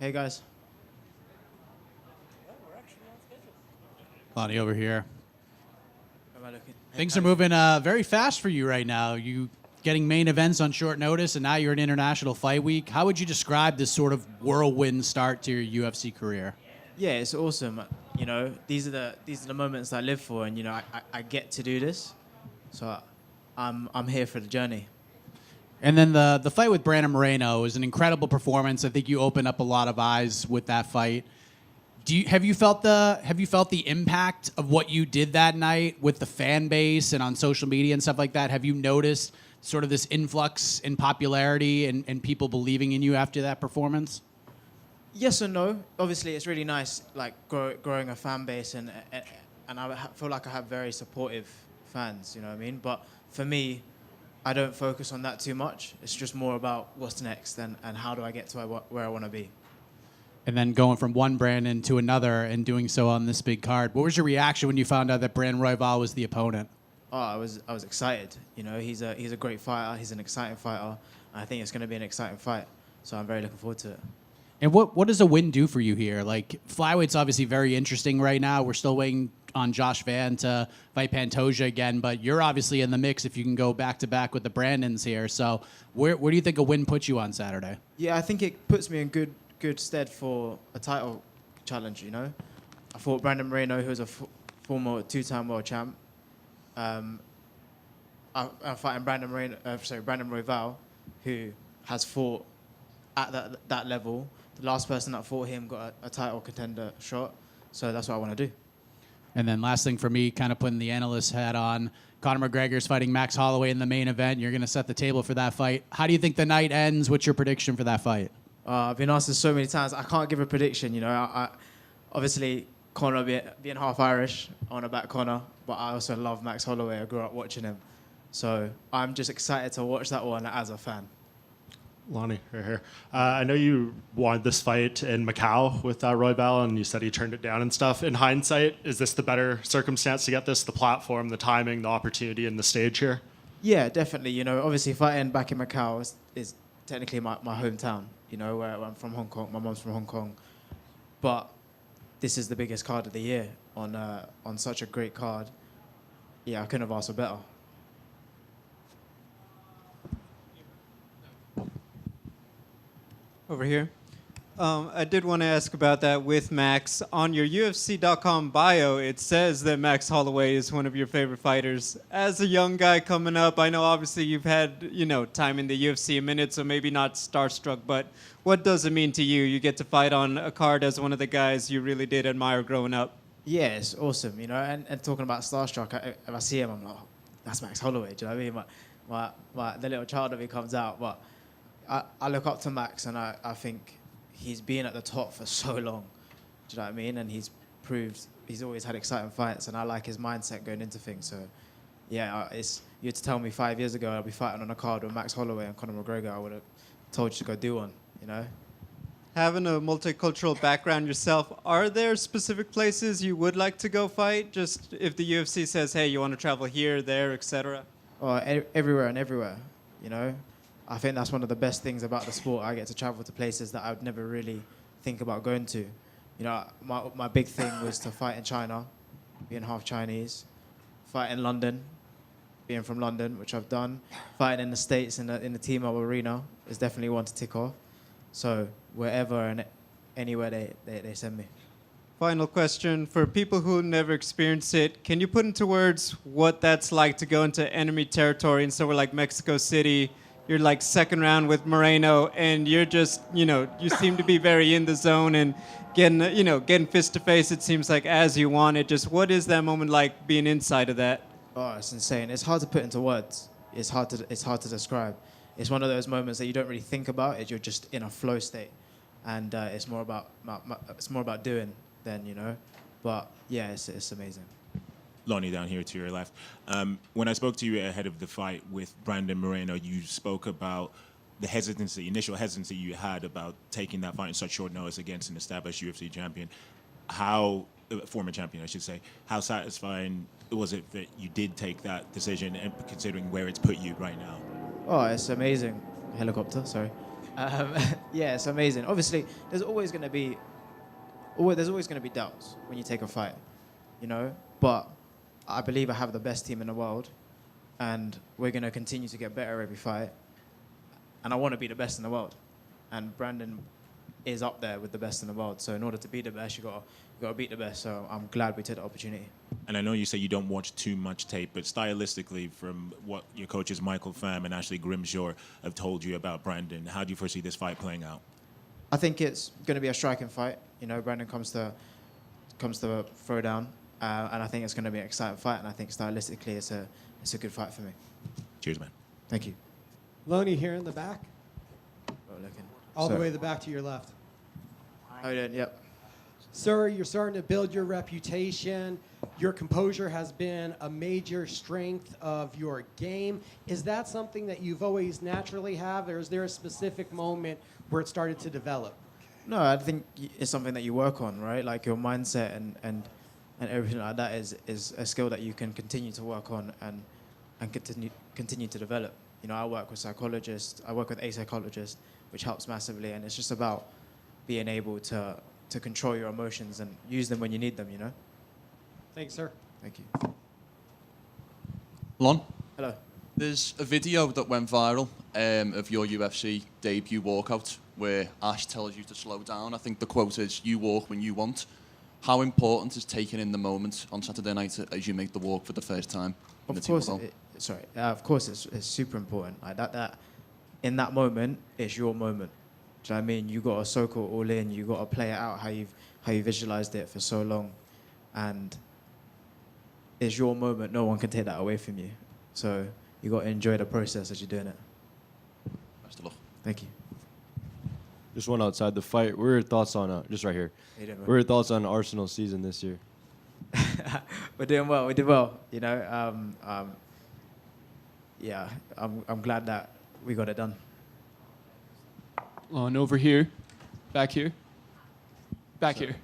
Hey guys. Lonnie over here. Am I looking? Things are moving very fast for you right now. You getting main events on short notice, and now you're in International Fight Week. How would you describe this sort of whirlwind start to your UFC career? Yeah, it's awesome. You know, these are the moments I live for, and you know, I get to do this, so I'm here for the journey. And then the fight with Brandon Moreno was an incredible performance. I think you opened up a lot of eyes with that fight. Have you felt the impact of what you did that night with the fan base and on social media and stuff like that? Have you noticed sort of this influx in popularity and people believing in you after that performance? Yes and no. Obviously, it's really nice, like growing a fan base, and I feel like I have very supportive fans. You know what I mean? But for me, I don't focus on that too much. It's just more about what's next and how do I get to where I want to be. And then going from one Brandon to another and doing so on this big card. What was your reaction when you found out that Brandon Royval was the opponent? Oh, I was excited. You know, he's a great fighter. He's an exciting fighter. I think it's going to be an exciting fight. So I'm very looking forward to it. And what does a win do for you here? Like, flyweight's obviously very interesting right now. We're still waiting on Josh Van to fight Pantoja again, but you're obviously in the mix if you can go back-to-back with the Brandons here. So where do you think a win puts you on Saturday? Yeah, I think it puts me in good stead for a title challenge, you know. I fought Brandon Moreno, who's a former two-time world champ. I'm fighting Brandon Royval, who has fought at that level. The last person that fought him got a title contender shot, so that's what I want to do. And then last thing for me, kind of putting the analyst hat on, Conor McGregor's fighting Max Holloway in the main event. You're going to set the table for that fight. How do you think the night ends? What's your prediction for that fight? I've been asked this so many times. I can't give a prediction, you know. I obviously, Conor being half Irish, I want to back Conor, but I also love Max Holloway. I grew up watching him. So I'm just excited to watch that one as a fan. Lonnie, right here. I know you wanted this fight in Macau with Royval, and you said he turned it down and stuff. In hindsight, is this the better circumstance to get this? The platform, the timing, the opportunity, and the stage here? Yeah, definitely. You know, obviously fighting back in Macau is technically my hometown, you know, where I'm from Hong Kong. My mom's from Hong Kong. But this is the biggest card of the year on such a great card. Yeah, I couldn't have asked for better. Over here. I did want to ask about that with Max. On your UFC.com bio, it says that Max Holloway is one of your favorite fighters. As a young guy coming up, I know obviously you've had, you know, time in the UFC a minute, so maybe not starstruck, but what does it mean to you? You get to fight on a card as one of the guys you really did admire growing up. Yeah, it's awesome, you know, and talking about starstruck, if I see him, I'm like, oh, that's Max Holloway, do you know what I mean? The little child of me comes out, but I look up to Max, and I think he's been at the top for so long. Do you know what I mean? And he's always had exciting fights, and I like his mindset going into things. So, yeah, you had to tell me 5 years ago I'll be fighting on a card with Max Holloway and Conor McGregor, I would have told you to go do one, you know? Having a multicultural background yourself, are there specific places you would like to go fight? Just if the UFC says, hey, you want to travel here, there, etc.? Oh, everywhere and everywhere, you know? I think that's one of the best things about the sport. I get to travel to places that I would never really think about going to. You know, my big thing was to fight in China, being half Chinese, fight in London, being from London, which I've done, fighting in the States in the T-Mobile Arena is definitely one to tick off. So wherever and anywhere they send me. Final question. For people who never experienced it, can you put into words what that's like to go into enemy territory in somewhere like Mexico City? You're like second round with Moreno, and you're just, you know, you seem to be very in the zone and getting fist to face, it seems like, as you want it. Just what is that moment like being inside of that? Oh, it's insane. It's hard to put into words. It's hard to describe. It's one of those moments that you don't really think about. You're just in a flow state, and it's more about doing than, you know. But yeah, it's amazing. Lonnie down here to your left. When I spoke to you ahead of the fight with Brandon Moreno, you spoke about the initial hesitancy you had about taking that fight in such short notice against an established UFC champion. Former champion, I should say. How satisfying was it that you did take that decision, and considering where it's put you right now? Oh, it's amazing. Helicopter, sorry. Yeah, it's amazing. Obviously, there's always going to be doubts when you take a fight, you know. But I believe I have the best team in the world, and we're going to continue to get better every fight. And I want to be the best in the world, and Brandon is up there with the best in the world. So in order to be the best, you got to beat the best. So I'm glad we took the opportunity. And I know you say you don't watch too much tape, but stylistically, from what your coaches Michael Pham and Ashley Grimshaw have told you about Brandon, how do you foresee this fight playing out? I think it's going to be a striking fight. You know, Brandon comes to throw down, and I think it's going to be an exciting fight. And I think stylistically, it's a good fight for me. Cheers, man. Thank you. Loney here in the back. All the So- way to the back to your left. Oh, yeah, yep. Sir, you're starting to build your reputation. Your composure has been a major strength of your game. Is that something that you've always naturally have, or is there a specific moment where it started to develop? No, I think it's something that you work on, right? Like your mindset and everything like that is a skill that you can continue to work on and continue to develop. You know, I work with psychologists. I work with a psychologist, which helps massively, and it's just about being able to control your emotions and use them when you need them, you know? Thanks, sir. Thank you. Lon? Hello. There's a video that went viral of your UFC debut walkout where Ash tells you to slow down. I think the quote is, "You walk when you want." How important is taking in the moment on Saturday night as you make the walk for the first time? in the Of team course, goal? of course, it's super important. Like that, in that moment, it's your moment. Do you know what I mean? You got to soak it all in. You got to play it out how you visualized it for so long, and it's your moment. No one can take that away from you. So you got to enjoy the process as you're doing it. Best of luck. Thank you. Just one outside the fight. What are your thoughts on just right here? How you doing, What are your thoughts on Arsenal's season this year? We're doing well. We did well. You know, yeah. I'm glad that we got it done. On over here, back here, back here.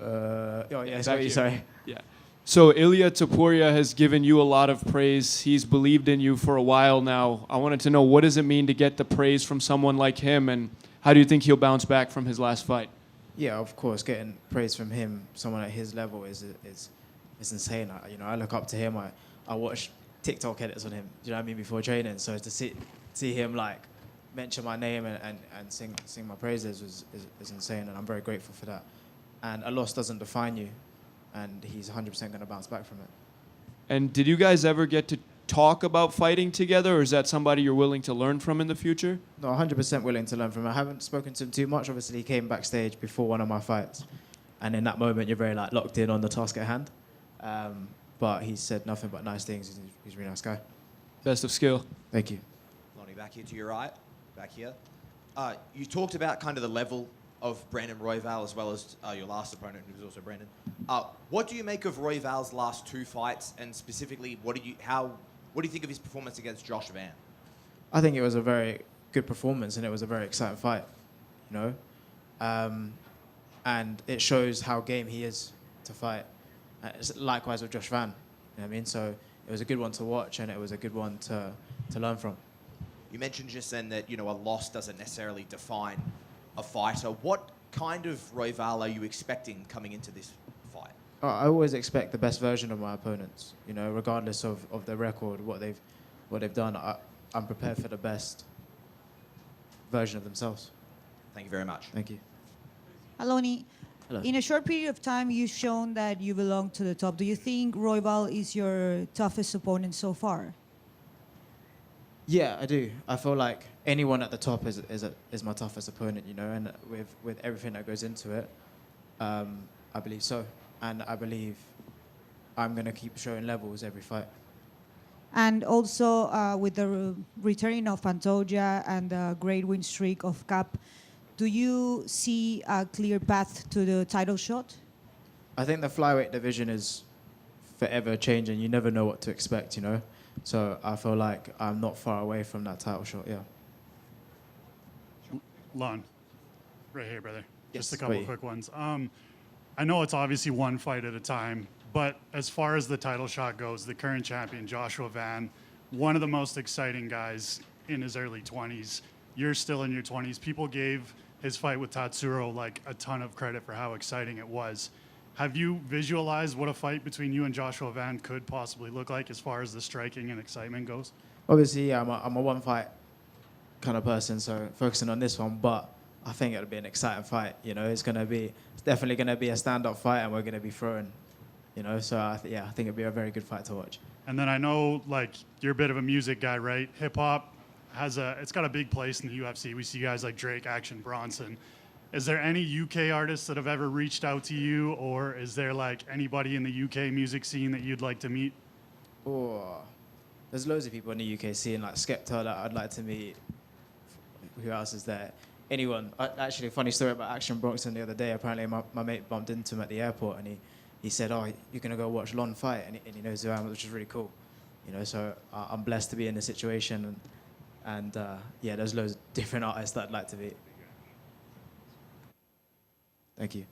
Oh yeah, Back sorry. here. Sorry. Yeah. So Ilya Topuria has given you a lot of praise. He's believed in you for a while now. I wanted to know, what does it mean to get the praise from someone like him, and how do you think he'll bounce back from his last fight? Yeah, of course, getting praise from him, someone at his level, is insane. I look up to him. I watch TikTok edits on him. Do you know what I mean? Before training, so to see him like mention my name and sing my praises is insane, and I'm very grateful for that. And a loss doesn't define you, and he's 100% going to bounce back from it. And did you guys ever get to talk about fighting together, or is that somebody you're willing to learn from in the future? No, 100% willing to learn from him. I haven't spoken to him too much. Obviously, he came backstage before one of my fights, and in that moment, you're very like locked in on the task at hand. But he said nothing but nice things. He's a really nice guy. Best of skill. Thank you. Lonnie, back here to your right, back here. You talked about kind of the level of Brandon Royval as well as your last opponent, who was also Brandon. What do you make of Royval's last two fights, and specifically, what do you think of his performance against Josh Van? I think it was a very good performance, and it was a very exciting fight, you know. And it shows how game he is to fight. It's likewise with Josh Van, you know what I mean? So it was a good one to watch, and it was a good one to learn from. You mentioned just then that, a loss doesn't necessarily define a fighter. What kind of Royval are you expecting coming into this fight? I always expect the best version of my opponents, you know, regardless of their record, what they've done. I'm prepared for the best version of themselves. Thank you very much. Thank you. Aloni, Hello. in a short period of time, you've shown that you belong to the top. Do you think Royval is your toughest opponent so far? Yeah, I do. I feel like anyone at the top is my toughest opponent, you know, and with everything that goes into it, I believe so. And I believe I'm going to keep showing levels every fight. And also with the returning of Pantoja and the great win streak of Cap, do you see a clear path to the title shot? I think the flyweight division is forever changing. You never know what to expect, you know. So I feel like I'm not far away from that title shot, yeah. Lon, right here, brother. Yes, Just a couple wait. quick ones. I know it's obviously one fight at a time, but as far as the title shot goes, the current champion, Joshua Van, one of the most exciting guys in his early 20s. you're still in your 20s. People gave his fight with Tatsuro like a ton of credit for how exciting it was. Have you visualized what a fight between you and Joshua Van could possibly look like as far as the striking and excitement goes? Obviously, yeah, I'm a one fight kind of person, so focusing on this one, but I think it'll be an exciting fight. You know, it's definitely going to be a stand-up fight, and we're going to be throwing, you know, so I think it'll be a very good fight to watch. And then I know, like, you're a bit of a music guy, right? Hip-hop it's got a big place in the UFC. We see guys like Drake, Action Bronson. Is there any UK artists that have ever reached out to you, or is there, like, anybody in the UK music scene that you'd like to meet? Oh, there's loads of people in the UK scene, like Skepta, that I'd like to meet. Who else is there? Anyone. Actually, a funny story about Action Bronson the other day. Apparently, my mate bumped into him at the airport, and he said, "Oh, you're gonna go watch Lon fight," and he knows who I am, which is really cool. You know, so I'm blessed to be in this situation, and yeah, there's loads of different artists that I'd like to meet. Thank you.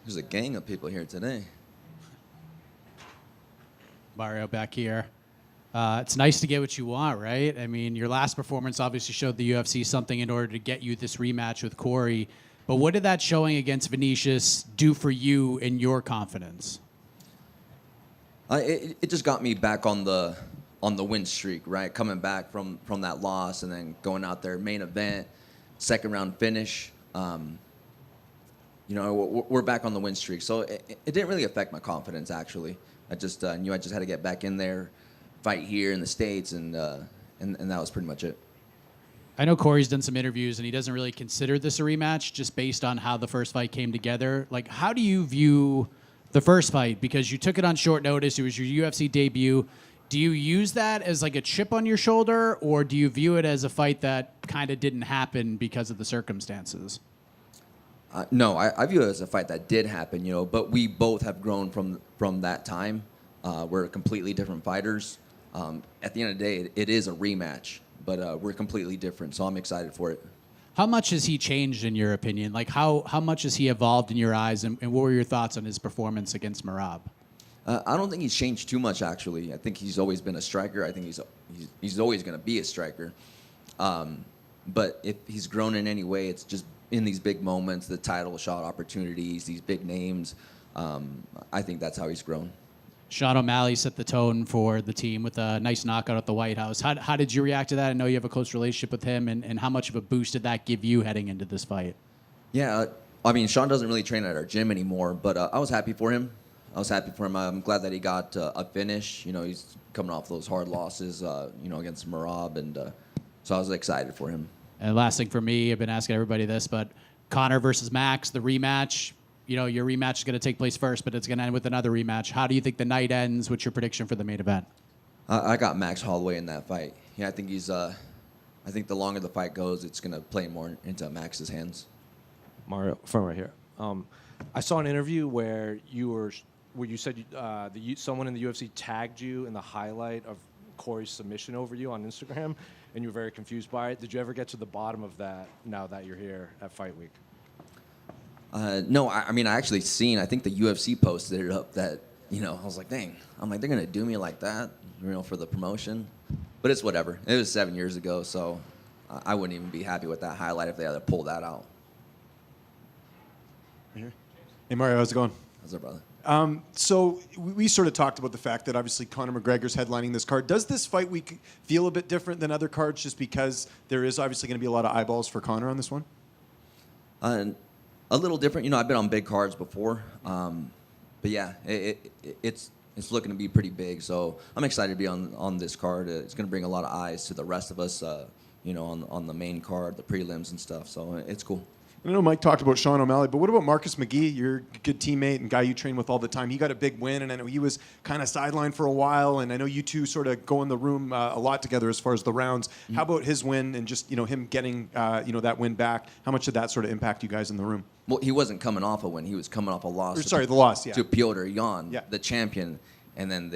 There's a gang of people here today. Mario back here. It's nice to get what you want, right? I mean, your last performance obviously showed the UFC something in order to get you this rematch with Cory. But what did that showing against Vinicius do for you and your confidence? It just got me back on the win streak, right? Coming back from that loss and then going out there, main event, second round finish. You know, we're back on the win streak. So it didn't really affect my confidence, actually. I just knew I just had to get back in there, fight here in the States, and that was pretty much it. I know Cory's done some interviews, and he doesn't really consider this a rematch just based on how the first fight came together. Like, how do you view the first fight? Because you took it on short notice. It was your UFC debut. Do you use that as like a chip on your shoulder, or do you view it as a fight that kind of didn't happen because of the circumstances? No, I view it as a fight that did happen, you know, but we both have grown from that time. We're completely different fighters. At the end of the day, it is a rematch, but we're completely different, so I'm excited for it. How much has he changed in your opinion? Like how much has he evolved in your eyes, and what were your thoughts on his performance against Merab? I don't think he's changed too much, actually. I think he's always been a striker. I think he's always going to be a striker. But if he's grown in any way, it's just in these big moments, the title shot opportunities, these big names. I think that's how he's grown. Sean O'Malley set the tone for the team with a nice knockout at the White House. How did you react to that? I know you have a close relationship with him, and how much of a boost did that give you heading into this fight? Yeah, I mean, Sean doesn't really train at our gym anymore, but I was happy for him. I'm glad that he got a finish. You know, he's coming off those hard losses, you know, against Merab, and so I was excited for him. And last thing for me, I've been asking everybody this, but Conor versus Max, the rematch. You know, your rematch is going to take place first, but it's going to end with another rematch. How do you think the night ends? What's your prediction for the main event? I got Max Holloway in that fight. Yeah, I think I think the longer the fight goes, it's going to play more into Max's hands. Mario, from right here. I saw an interview where you were where you said someone in the UFC tagged you in the highlight of Cory's submission over you on Instagram, and you were very confused by it. Did you ever get to the bottom of that now that you're here at Fight Week? No, I mean, I actually seen, I think the UFC posted it up that, I was like, dang, I'm like, they're going to do me like that, for the promotion. But it's whatever. It was 7 years ago, so I wouldn't even be happy with that highlight if they had to pull that out. Hey, Mario, how's it going? How's it, brother? So we sort of talked about the fact that obviously Conor McGregor's headlining this card. Does this fight week feel a bit different than other cards just because there is obviously going to be a lot of eyeballs for Conor on this one? A little different. I've been on big cards before. But yeah, it's looking to be pretty big. So I'm excited to be on this card. It's going to bring a lot of eyes to the rest of us, on the main card, the prelims and stuff. So it's cool. I know Mike talked about Sean O'Malley, but what about Marcus McGee, your good teammate and guy you train with all the time? He got a big win, and I know he was kind of sidelined for a while, and I know you two sort of go in the room a lot together as far as the rounds. Mm-hmm. How about his win and just him getting that win back? How much did that sort of impact you guys in the room? Well, he wasn't coming off a win. He was coming off a loss. The loss, yeah. To Piotr Jan, the champion. And then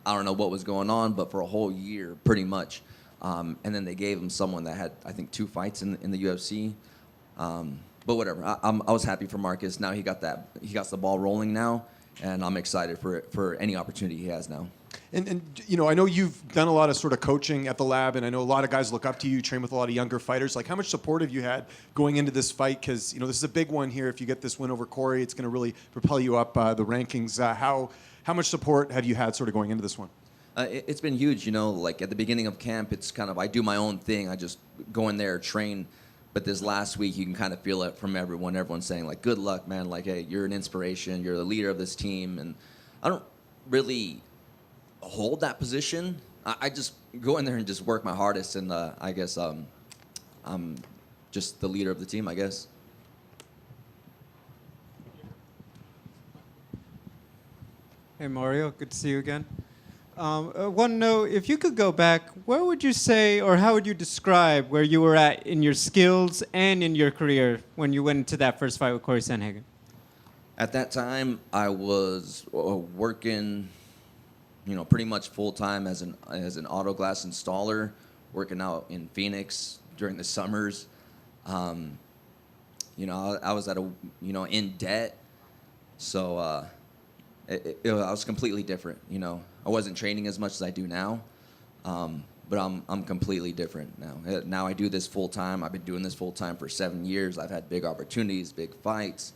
I don't know what was going on, but for a whole year, pretty much. And then they gave him someone that had, I think, 2 fights in the UFC. But whatever, I was happy for Marcus. Now he got the ball rolling now, and I'm excited for any opportunity he has now. And I know you've done a lot of sort of coaching at the lab, and I know a lot of guys look up to you. You train with a lot of younger fighters. Like, how much support have you had going into this fight? Because this is a big one here. If you get this win over Cory, it's going to really propel you up the rankings. How much support have you had sort of going into this one? It's been huge. Like at the beginning of camp, it's kind of I do my own thing. I just go in there, train. But this last week, you can kind of feel it from everyone. Everyone's saying, like, good luck, man. Like, hey, you're an inspiration. You're the leader of this team. And I don't really hold that position. I just go in there and just work my hardest. And I guess I'm just the leader of the team, I guess. Hey, Mario. Good to see you again. One note, if you could go back, where would you say or how would you describe where you were at in your skills and in your career when you went into that first fight with Cory Sandhagen? At that time, I was working, pretty much full-time as an auto glass installer, working out in Phoenix during the summers. I was in debt, so I was completely different, I wasn't training as much as I do now, but I'm completely different now. Now I do this full time. I've been doing this full time for 7 years. I've had big opportunities, big fights.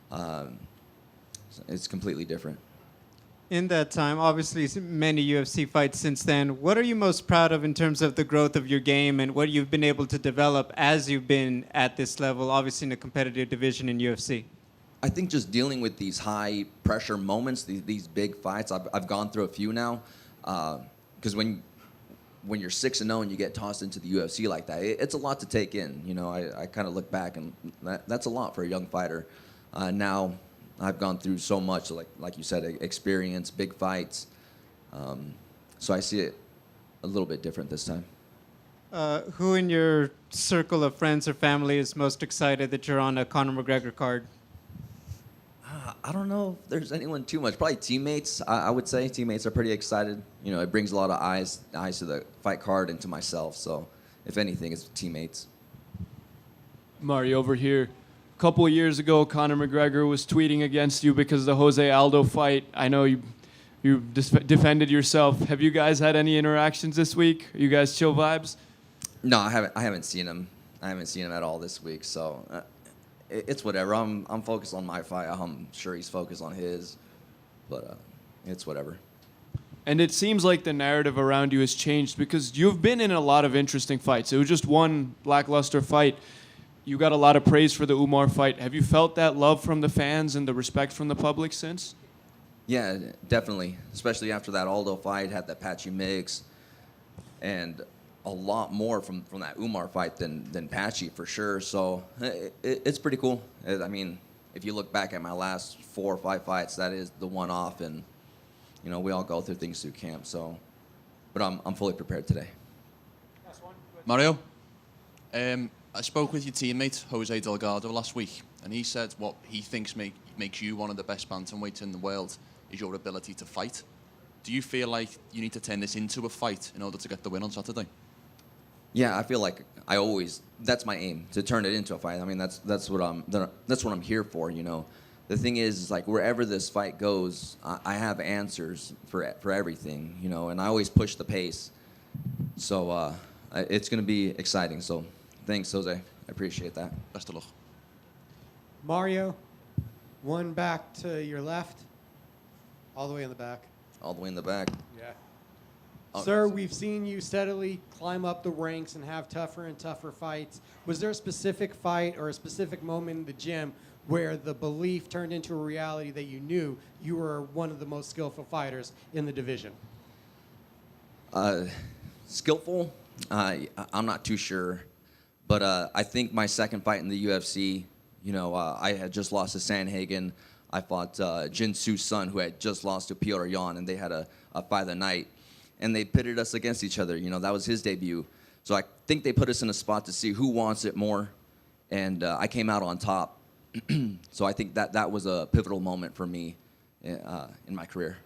So it's completely different. In that time, obviously many UFC fights since then. What are you most proud of in terms of the growth of your game and what you've been able to develop as you've been at this level, obviously in a competitive division in UFC? I think just dealing with these high pressure moments, these big fights, I've gone through a few now. Because when you're 6-0 and you get tossed into the UFC like that, it's a lot to take in. I kind of look back and that's a lot for a young fighter. Now I've gone through so much, like you said, experience, big fights. So I see it a little bit different this time. Who in your circle of friends or family is most excited that you're on a Conor McGregor card? I don't know if there's anyone too much. Probably teammates, I would say. Teammates are pretty excited. It brings a lot of eyes to the fight card and to myself. So, if anything, it's teammates. Mario, over here. A couple of years ago, Conor McGregor was tweeting against you because of the Jose Aldo fight. I know you defended yourself. Have you guys had any interactions this week? Are you guys chill vibes? No, I haven't seen him. I haven't seen him at all this week. So. It's whatever. I'm focused on my fight. I'm sure he's focused on his, but it's whatever. And it seems like the narrative around you has changed because you've been in a lot of interesting fights. It was just one lackluster fight. You got a lot of praise for the Umar fight. Have you felt that love from the fans and the respect from the public since? Yeah, definitely. Especially after that Aldo fight, had that patchy mix, and a lot more from that Umar fight than Patchy for sure. So it's pretty cool. I mean, if you look back at my last 4 or 5 fights, that is the one off, and we all go through things through camp. So, but I'm fully prepared today. Mario, I spoke with your teammate Jose Delgado last week, and he said what he thinks makes you one of the best bantamweights in the world. is your ability to fight. Do you feel like you need to turn this into a fight in order to get the win on Saturday? Yeah, I feel like that's my aim, to turn it into a fight. I mean, that's what I'm here for, you know. The thing is like wherever this fight goes, I have answers for everything, you know, and I always push the pace. So it's going to be exciting. So thanks, Jose. I appreciate that. Best of luck. Mario, one back to your left. All the way in the back. All the way in the back. Yeah. Oh. Sir, we've seen you steadily climb up the ranks and have tougher and tougher fights. Was there a specific fight or a specific moment in the gym where the belief turned into a reality that you knew you were one of the most skillful fighters in the division? Skillful? I'm not too sure. But I think my second fight in the UFC, you know, I had just lost to Sandhagen. I fought Jin Soo's son, who had just lost to Piotr Jan, and they had a fight of the night. And they pitted us against each other. You know, that was his debut. So I think they put us in a spot to see who wants it more. And I came out on top. So I think that was a pivotal moment for me in my career.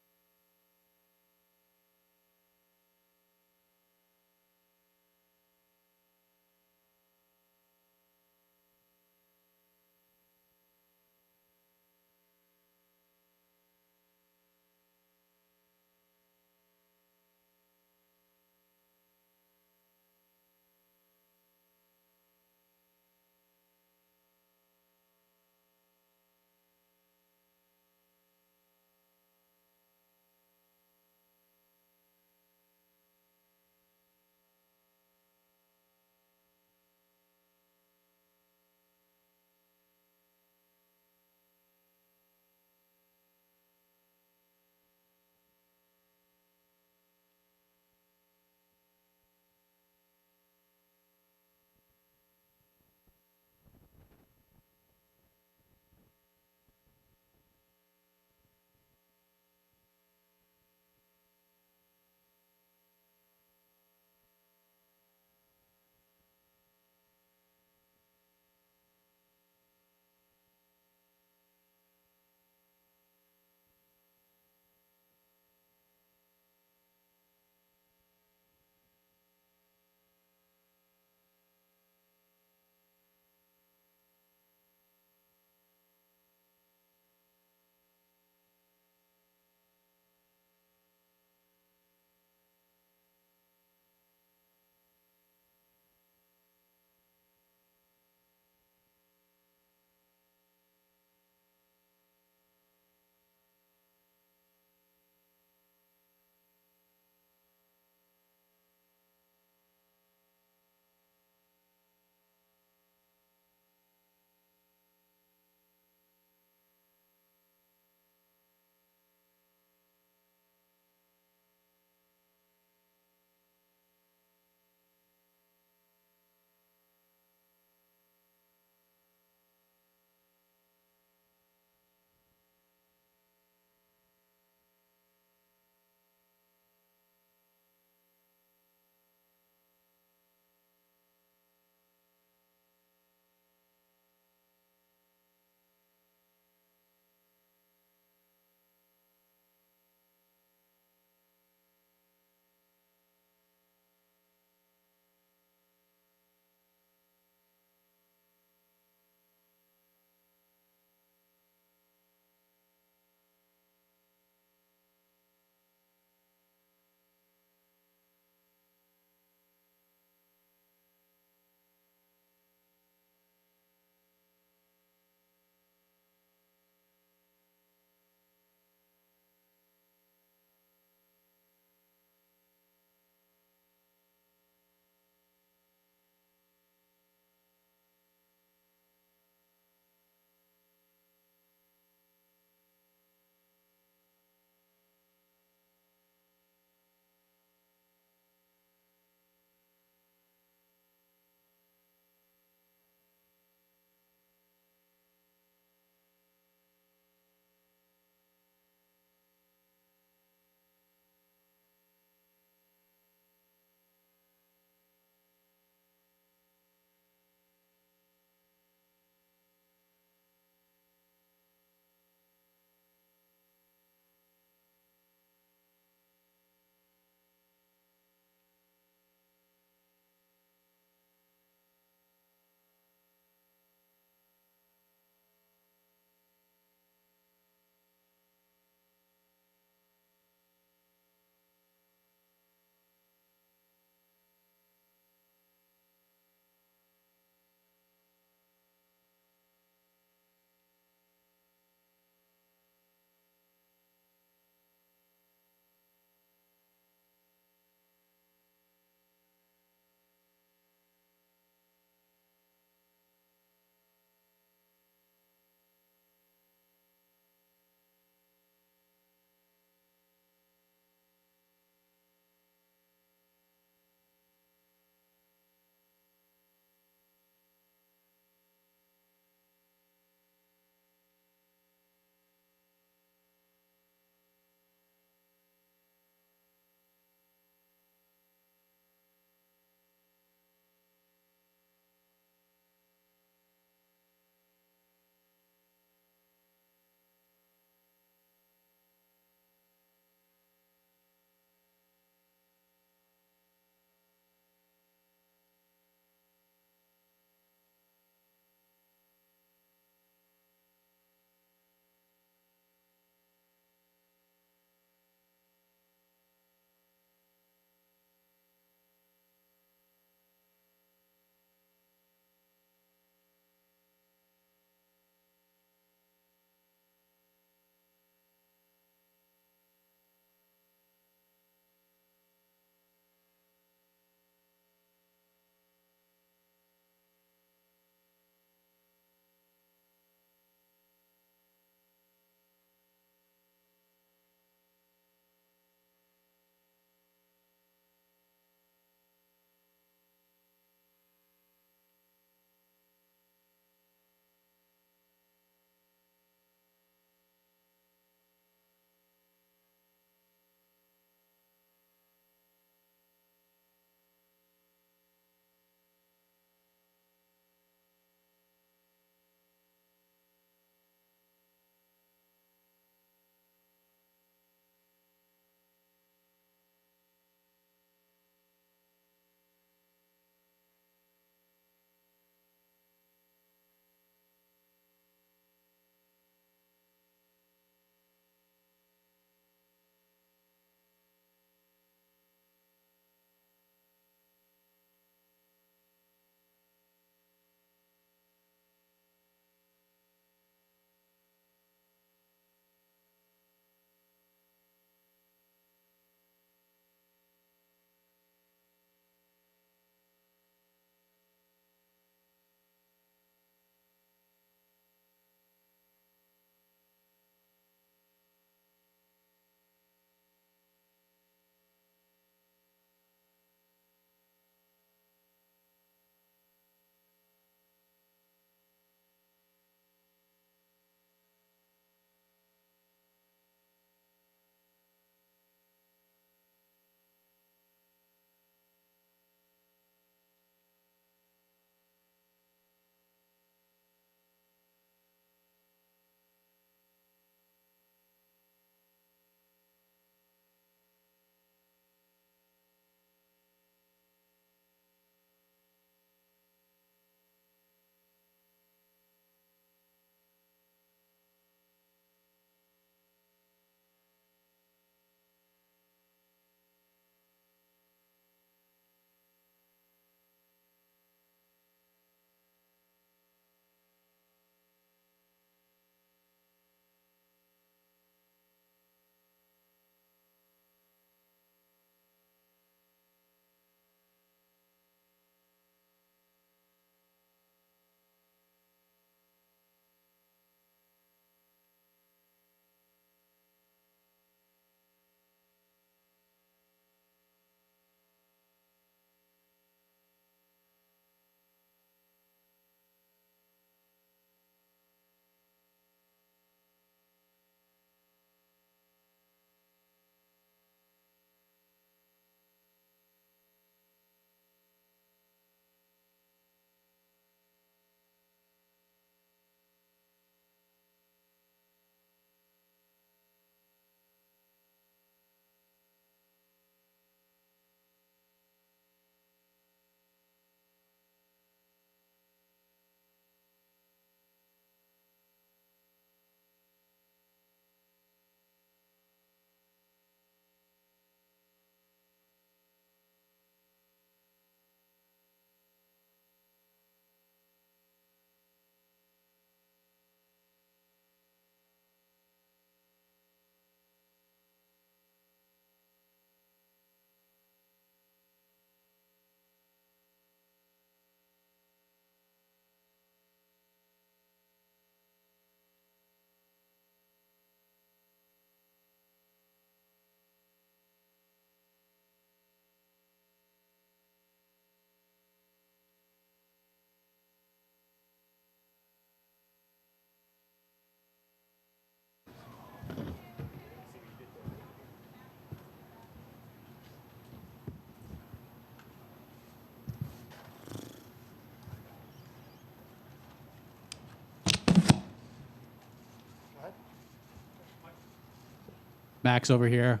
Max over here,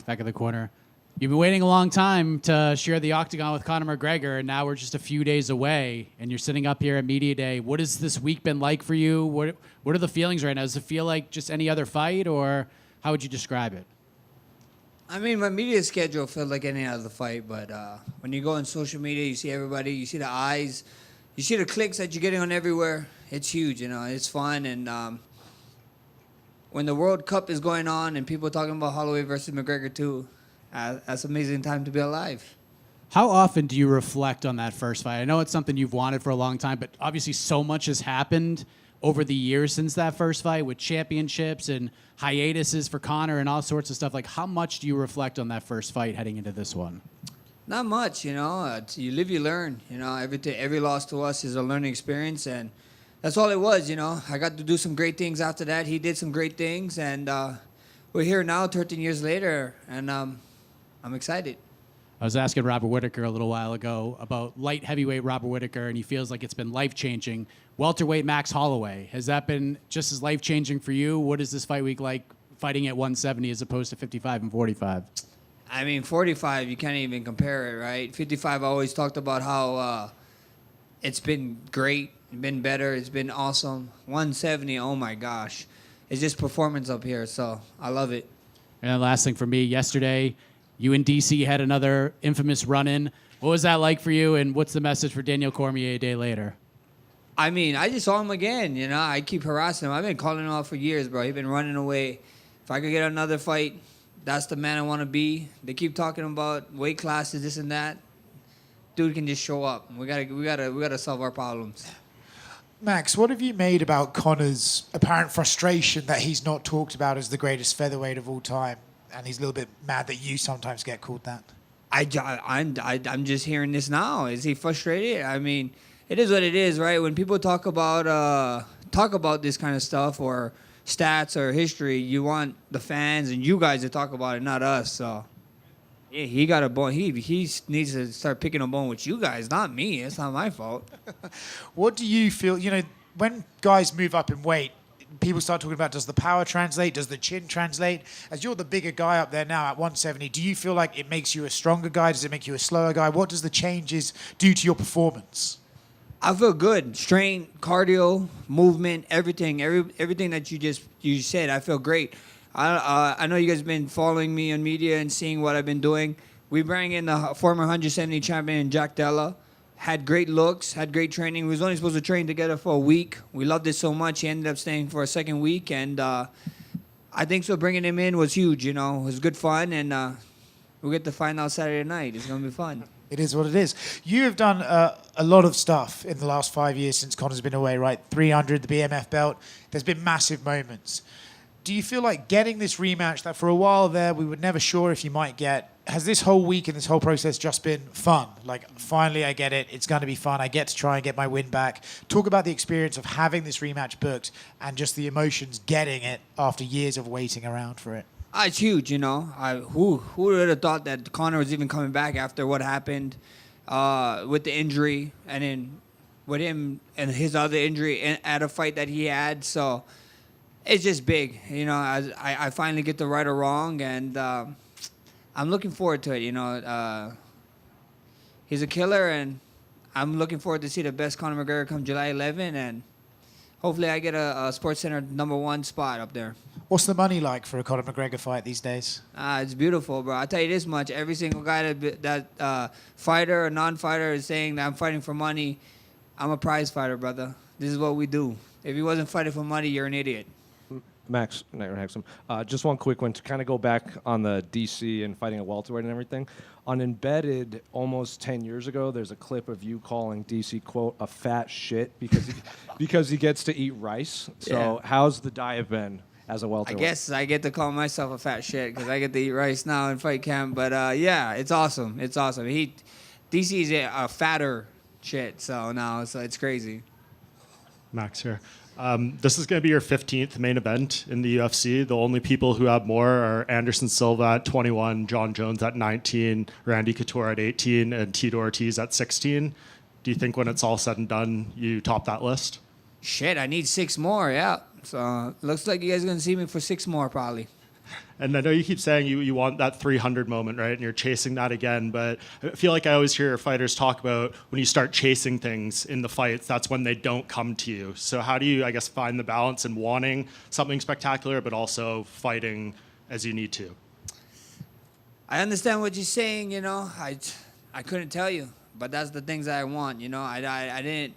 back of the corner. You've been waiting a long time to share the octagon with Conor McGregor, and now we're just a few days away, and you're sitting up here at Media Day. What has this week been like for you? What are the feelings right now? Does it feel like just any other fight, or how would you describe it? I mean, my media schedule felt like any other fight, but when you go on social media, you see everybody, you see the eyes, you see the clicks that you're getting on everywhere. It's huge, you know. It's fun, and when the World Cup is going on and people are talking about Holloway versus McGregor too, that's an amazing time to be alive. How often do you reflect on that first fight? I know it's something you've wanted for a long time, but obviously so much has happened over the years since that first fight with championships and hiatuses for Conor and all sorts of stuff. Like, how much do you reflect on that first fight heading into this one? Not much, you know. You live, you learn. You know, every loss to us is a learning experience, and that's all it was, you know. I got to do some great things after that. He did some great things, and we're here now 13 years later, and I'm excited. I was asking Robert Whittaker a little while ago about light heavyweight Robert Whittaker, and he feels like it's been life-changing. Welterweight Max Holloway, has that been just as life-changing for you? What is this fight week like fighting at 170 as opposed to 55 and 45? I mean, 45, you can't even compare it, right? 55, I always talked about how it's been great, been better, it's been awesome. 170, oh my gosh. It's just performance up here, so I love it. And then last thing for me, yesterday, you and DC had another infamous run-in. What was that like for you, and what's the message for Daniel Cormier a day later? I mean, I just saw him again, you know. I keep harassing him. I've been calling him out for years, bro. He's been running away. If I could get another fight, that's the man I want to be. They keep talking about weight classes, this and that. Dude can just show up. We gotta solve our problems. Max, what have you made about Conor's apparent frustration that he's not talked about as the greatest featherweight of all time? And he's a little bit mad that you sometimes get called that. I'm just hearing this now. Is he frustrated? I mean, it is what it is, right? When people talk about this kind of stuff or stats or history, you want the fans and you guys to talk about it, not us. So, yeah, he got a bone. He needs to start picking a bone with you guys, not me. It's not my fault. What do you feel? You know, when guys move up in weight, people start talking about, does the power translate? Does the chin translate? As you're the bigger guy up there now at 170, do you feel like it makes you a stronger guy? Does it make you a slower guy? What does the changes do to your performance? I feel good. Strength, cardio, movement, everything that you said. I feel great. I know you guys have been following me on media and seeing what I've been doing. We bring in the former 170 champion Jack Della. Had great looks, had great training. We was only supposed to train together for a week. We loved it so much. He ended up staying for a second week, and I think so. Bringing him in was huge. You know, it was good fun, and we'll get to find out Saturday night. It's gonna be fun. It is what it is. You have done a lot of stuff in the last 5 years since Conor's been away, right? 300, the BMF belt. There's been massive moments. Do you feel like getting this rematch that for a while there we were never sure if you might get, has this whole week and this whole process just been fun? Like, finally I get it. It's going to be fun. I get to try and get my win back. Talk about the experience of having this rematch booked and just the emotions getting it after years of waiting around for it. It's huge, you know. Who would have thought that Conor was even coming back after what happened with the injury, and then with him and his other injury at a fight that he had. So it's just big, you know. I finally get to right or wrong, and I'm looking forward to it. You know, he's a killer, and I'm looking forward to see the best Conor McGregor come July 11, and hopefully I get a SportsCenter #1 spot up there. What's the money like for a Conor McGregor fight these days? It's beautiful, bro. I'll tell you this much. Every single guy that fighter or non-fighter is saying that I'm fighting for money, I'm a prize fighter, brother. This is what we do. If you wasn't fighting for money, you're an idiot. Max, just one quick one to kind of go back on the DC and fighting a welterweight and everything. On Embedded, almost 10 years ago, there's a clip of you calling DC, quote, a fat shit because he gets to eat rice. So Yeah. how's the diet been as a I welterweight? guess I get to call myself a fat shit because I get to eat rice now in fight camp. But yeah, it's awesome. It's awesome. DC's a fatter shit, so no, it's crazy. Max here. This is going to be your 15th main event in the UFC. The only people who have more are Anderson Silva at 21, John Jones at 19, Randy Couture at 18, and Tito Ortiz at 16. Do you think when it's all said and done, you top that list? Shit, I need 6 more, yeah. So looks like you guys are going to see me for 6 more probably. And I know you keep saying you want that 300 moment, right? And you're chasing that again. But I feel like I always hear fighters talk about when you start chasing things in the fights, that's when they don't come to you. So how do you, I guess, find the balance in wanting something spectacular, but also fighting as you need to? I understand what you're saying, you know. I couldn't tell you, but that's the things that I want, you know. I didn't,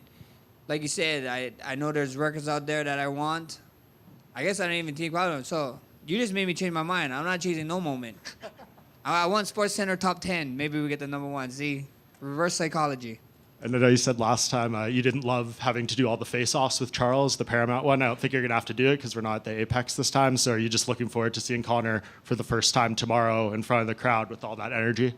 like you said, I know there's records out there that I want. I guess I didn't even think about them. So you just made me change my mind. I'm not chasing no moment. I want Sports Center top 10. Maybe we get the number one. See, reverse psychology. And I know you said last time you didn't love having to do all the face-offs with Charles, the Paramount one. I don't think you're going to have to do it because we're not at the Apex this time. So are you just looking forward to seeing Conor for the first time tomorrow in front of the crowd with all that energy?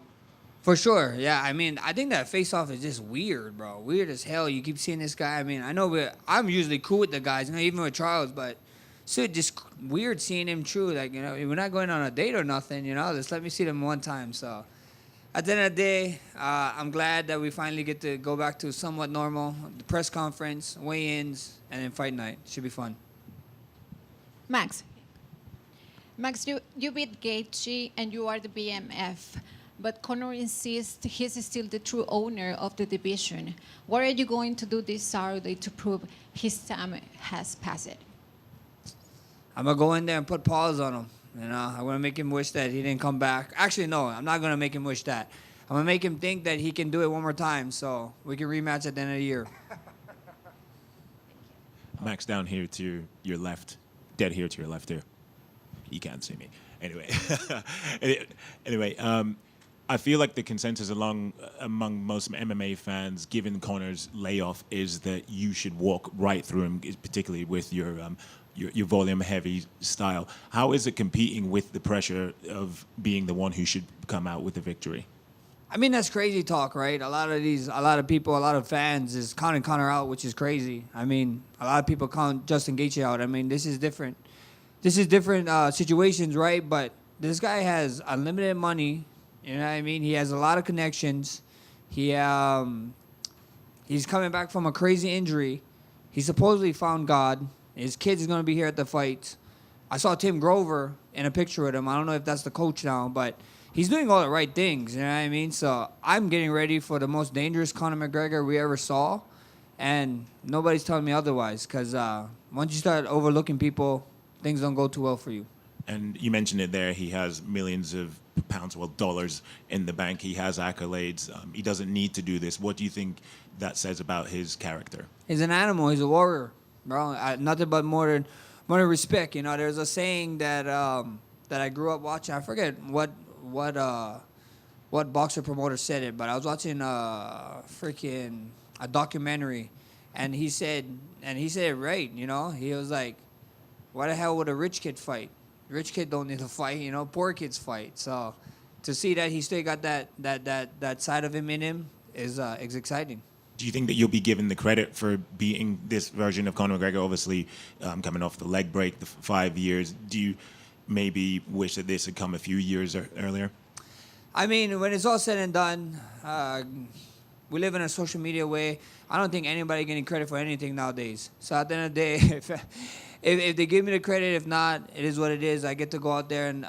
For sure, yeah. I mean, I think that face-off is just weird, bro. Weird as hell. You keep seeing this guy. I mean, I know I'm usually cool with the guys, you know, even with Charles, but it's just weird seeing him true. Like, you know, we're not going on a date or nothing, you know. Just let me see them one time, so... At the end of the day, I'm glad that we finally get to go back to somewhat normal. The press conference, weigh-ins, and then fight night. Should be fun. Max, you beat Gaethje and you are the BMF, but Conor insists he's still the true owner of the division. What are you going to do this Saturday to prove his time has passed? I'm going to go in there and put paws on him. You know, I'm going to make him wish that he didn't come back. Actually, no, I'm not going to make him wish that. I'm going to make him think that he can do it one more time so we can rematch at the end of the year. Max, down here to your left. Dead here to your left here. You can't see me. Anyway. I feel like the consensus among most MMA fans, given Conor's layoff, is that you should walk right through him, particularly with your volume-heavy style. How is it competing with the pressure of being the one who should come out with the victory? I mean, that's crazy talk, right? A lot of people, a lot of fans is counting Conor out, which is crazy. I mean, a lot of people count Justin Gaethje out. I mean, this is different. This is different situations, right? But this guy has unlimited money. You know what I mean? He has a lot of connections. He's coming back from a crazy injury. He supposedly found God. His kids is going to be here at the fight. I saw Tim Grover in a picture with him. I don't know if that's the coach now, but he's doing all the right things. You know what I mean? So I'm getting ready for the most dangerous Conor McGregor we ever saw, and nobody's telling me otherwise. Because once you start overlooking people, things don't go too well for you. And you mentioned it there. He has millions of pounds, well, dollars in the bank. He has accolades. He doesn't need to do this. What do you think that says about his character? He's an animal. He's a warrior, bro. Nothing but more than respect. You know, there's a saying that that I grew up watching. I forget what boxer promoter said it, but I was watching a documentary, and he said it right. You know, he was like, "Why the hell would a rich kid fight? Rich kid don't need to fight. You know, poor kids fight." So to see that he still got that side of him in him is exciting. Do you think that you'll be given the credit for beating this version of Conor McGregor, obviously coming off the leg break, the 5 years? Do you maybe wish that this had come a few years earlier? I mean, when it's all said and done, we live in a social media way. I don't think anybody getting credit for anything nowadays. So at the end of the day, if they give me the credit, if not, it is what it is. I get to go out there and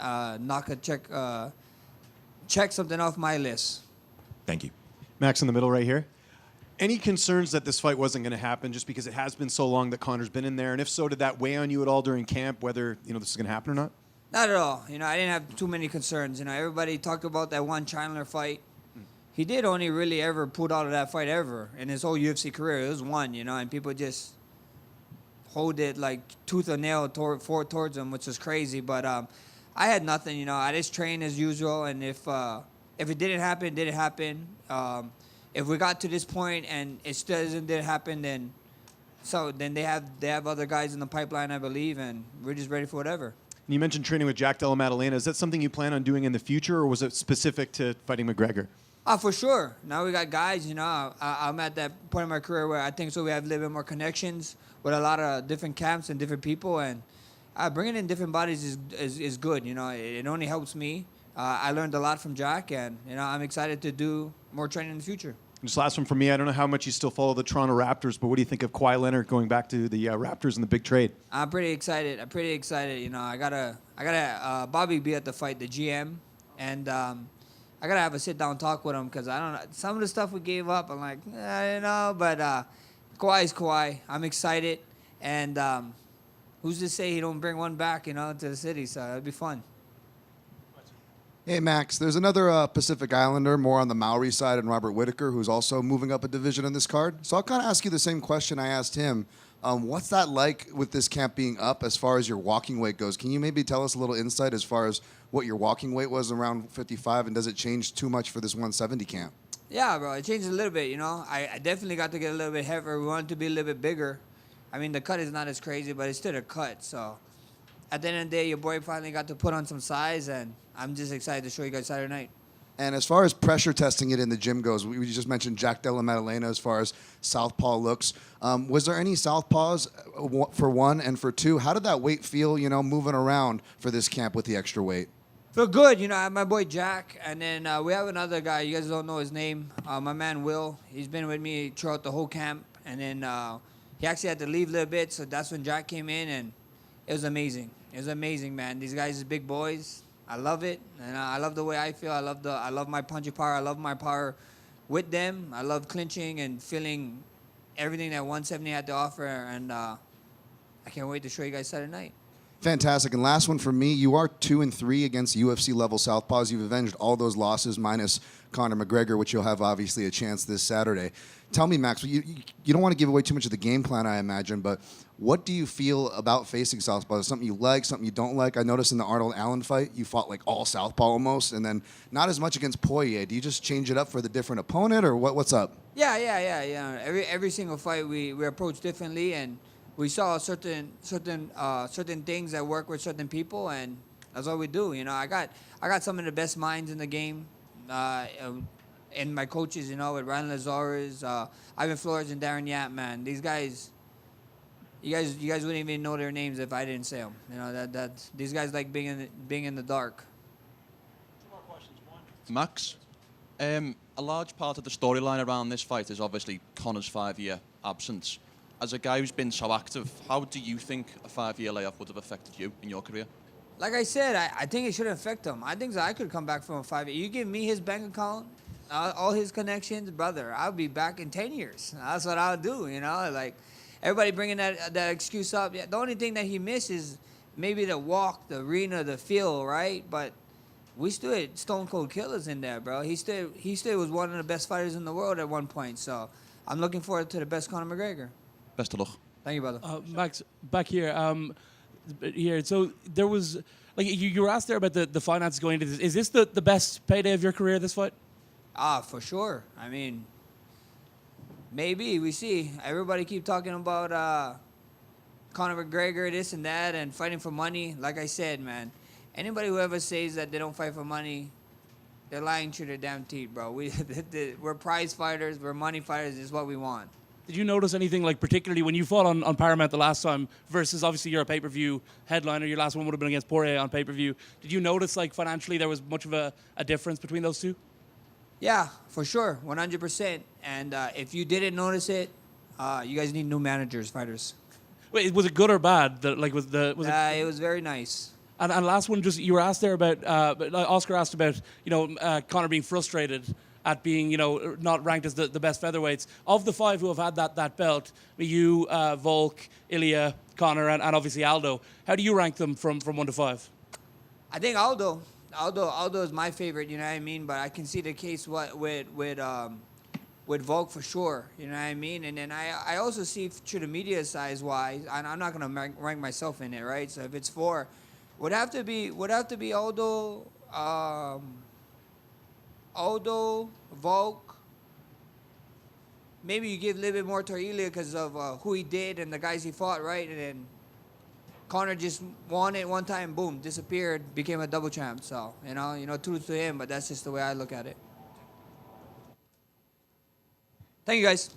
check something off my list. Thank you. Max in the middle right here. Any concerns that this fight wasn't going to happen just because it has been so long that Conor's been in there? And if so, did that weigh on you at all during camp, whether this is going to happen or not? Not at all. You know, I didn't have too many concerns. You know, everybody talked about that one Chandler fight. He did only really ever pull out of that fight ever in his whole UFC career. It was one, you know, and people just hold it like tooth and nail towards him, which is crazy. But I had nothing, you know. I just trained as usual, and if it didn't happen, it didn't happen. If we got to this point and it still didn't happen, then they have other guys in the pipeline, I believe, and we're just ready for whatever. And you mentioned training with Jack Della Maddalena. Is that something you plan on doing in the future, or was it specific to fighting McGregor? For sure. Now we got guys, you know. I'm at that point in my career where I think so we have a little bit more connections with a lot of different camps and different people, and bringing in different bodies is good, you know. It only helps me. I learned a lot from Jack, and, you know, I'm excited to do more training in the future. Just last one from me. I don't know how much you still follow the Toronto Raptors, but what do you think of Kawhi Leonard going back to the Raptors in the big trade? I'm pretty excited. You know, I gotta Bobby be at the fight, the GM, and I gotta have a sit down talk with him because I don't know some of the stuff we gave up. I'm like, you know, but Kawhi's Kawhi. I'm excited, and who's to say he don't bring one back, you know, to the city? So it'd be fun. Hey, Max, there's another Pacific Islander, more on the Maori side, and Robert Whittaker, who's also moving up a division in this card. So I'll kind of ask you the same question I asked him. What's that like with this camp being up as far as your walking weight goes? Can you maybe tell us a little insight as far as what your walking weight was around 55, and does it change too much for this 170 camp? Yeah, bro, it changed a little bit, you know. I definitely got to get a little bit heavier. We wanted to be a little bit bigger. I mean, the cut is not as crazy, but it's still a cut, so... At the end of the day, your boy finally got to put on some size, and I'm just excited to show you guys Saturday night. And as far as pressure testing it in the gym goes, we just mentioned Jack Della Maddalena as far as southpaw looks. Was there any southpaws for one, and for two, how did that weight feel, you know, moving around for this camp with the extra weight? Feel good, you know. I have my boy Jack, and then we have another guy. You guys don't know his name. My man Will. He's been with me throughout the whole camp, and then he actually had to leave a little bit, so that's when Jack came in, and it was amazing. It was amazing, man. These guys are big boys. I love it, and I love the way I feel. I love my punching power. I love my power with them. I love clinching and feeling everything that 170 had to offer, and I can't wait to show you guys Saturday night. Fantastic. And last one for me, you are 2-3 against UFC level southpaws. You've avenged all those losses minus Conor McGregor, which you'll have obviously a chance this Saturday. Tell me, Max, you don't want to give away too much of the game plan, I imagine, but what do you feel about facing southpaws? Something you like, something you don't like? I noticed in the Arnold Allen fight, you fought like all southpaw almost, and then not as much against Poirier. Do you just change it up for the different opponent, or what's up? Yeah. Every single fight we approach differently, and we saw certain things that work with certain people, and that's what we do. You know, I got some of the best minds in the game, and my coaches. You know, with Ryan Lazarus, Ivan Flores, and Darren Yap. Man, these guys. You guys wouldn't even know their names if I didn't say them. You know that these guys like being in the dark. Max, a large part of the storyline around this fight is obviously Conor's 5-year absence. As a guy who's been so active, how do you think a 5-year layoff would have affected you in your career? Like I said, I think it should affect him. I think so. I could come back from a 5-year. You give me his bank account, all his connections, brother, I'll be back in 10 years. That's what I'll do, you know? Like, everybody bringing that excuse up. Yeah, the only thing that he misses maybe the walk, the arena, the feel, right? But we still had stone cold killers in there, bro. He still was one of the best fighters in the world at one point. So I'm looking forward to the best Conor McGregor. Best of luck. Thank you, brother. Max, back here. Here. So there was, like, you were asked there about the finances going into this. Is this the best payday of your career, this fight? For sure. I mean, maybe. We see. Everybody keep talking about Conor McGregor, this and that, and fighting for money. Like I said, man, anybody who ever says that they don't fight for money, they're lying through their damn teeth, bro. We're prize fighters. We're money fighters. This is what we want. Did you notice anything, like, particularly when you fought on Paramount the last time versus obviously you're a pay-per-view headliner, your last one would have been against Poirier on pay-per-view. Did you notice, like, financially there was much of a difference between those two? Yeah, for sure, 100%. And if you didn't notice it, you guys need new managers, fighters. Wait, was it good or bad? It was very nice. And last one, just you were asked there about Oscar asked about Conor being frustrated at being not ranked as the best featherweights. Of the 5 who have had that belt, you, Volk, Ilya, Conor, and obviously Aldo. How do you rank them from 1 to 5? I think Aldo is my favorite. You know what I mean? But I can see the case with Volk for sure. You know what I mean? And then I also see through the media size wise, and I'm not gonna rank myself in it, right? So if it's 4, would have to be Aldo. Aldo, Volk. Maybe you give a little bit more to Ilya because of who he did and the guys he fought, right? And then Conor just won it one time, boom, disappeared, became a double champ. So, kudos to him, but that's just the way I look at it. Thank you, guys.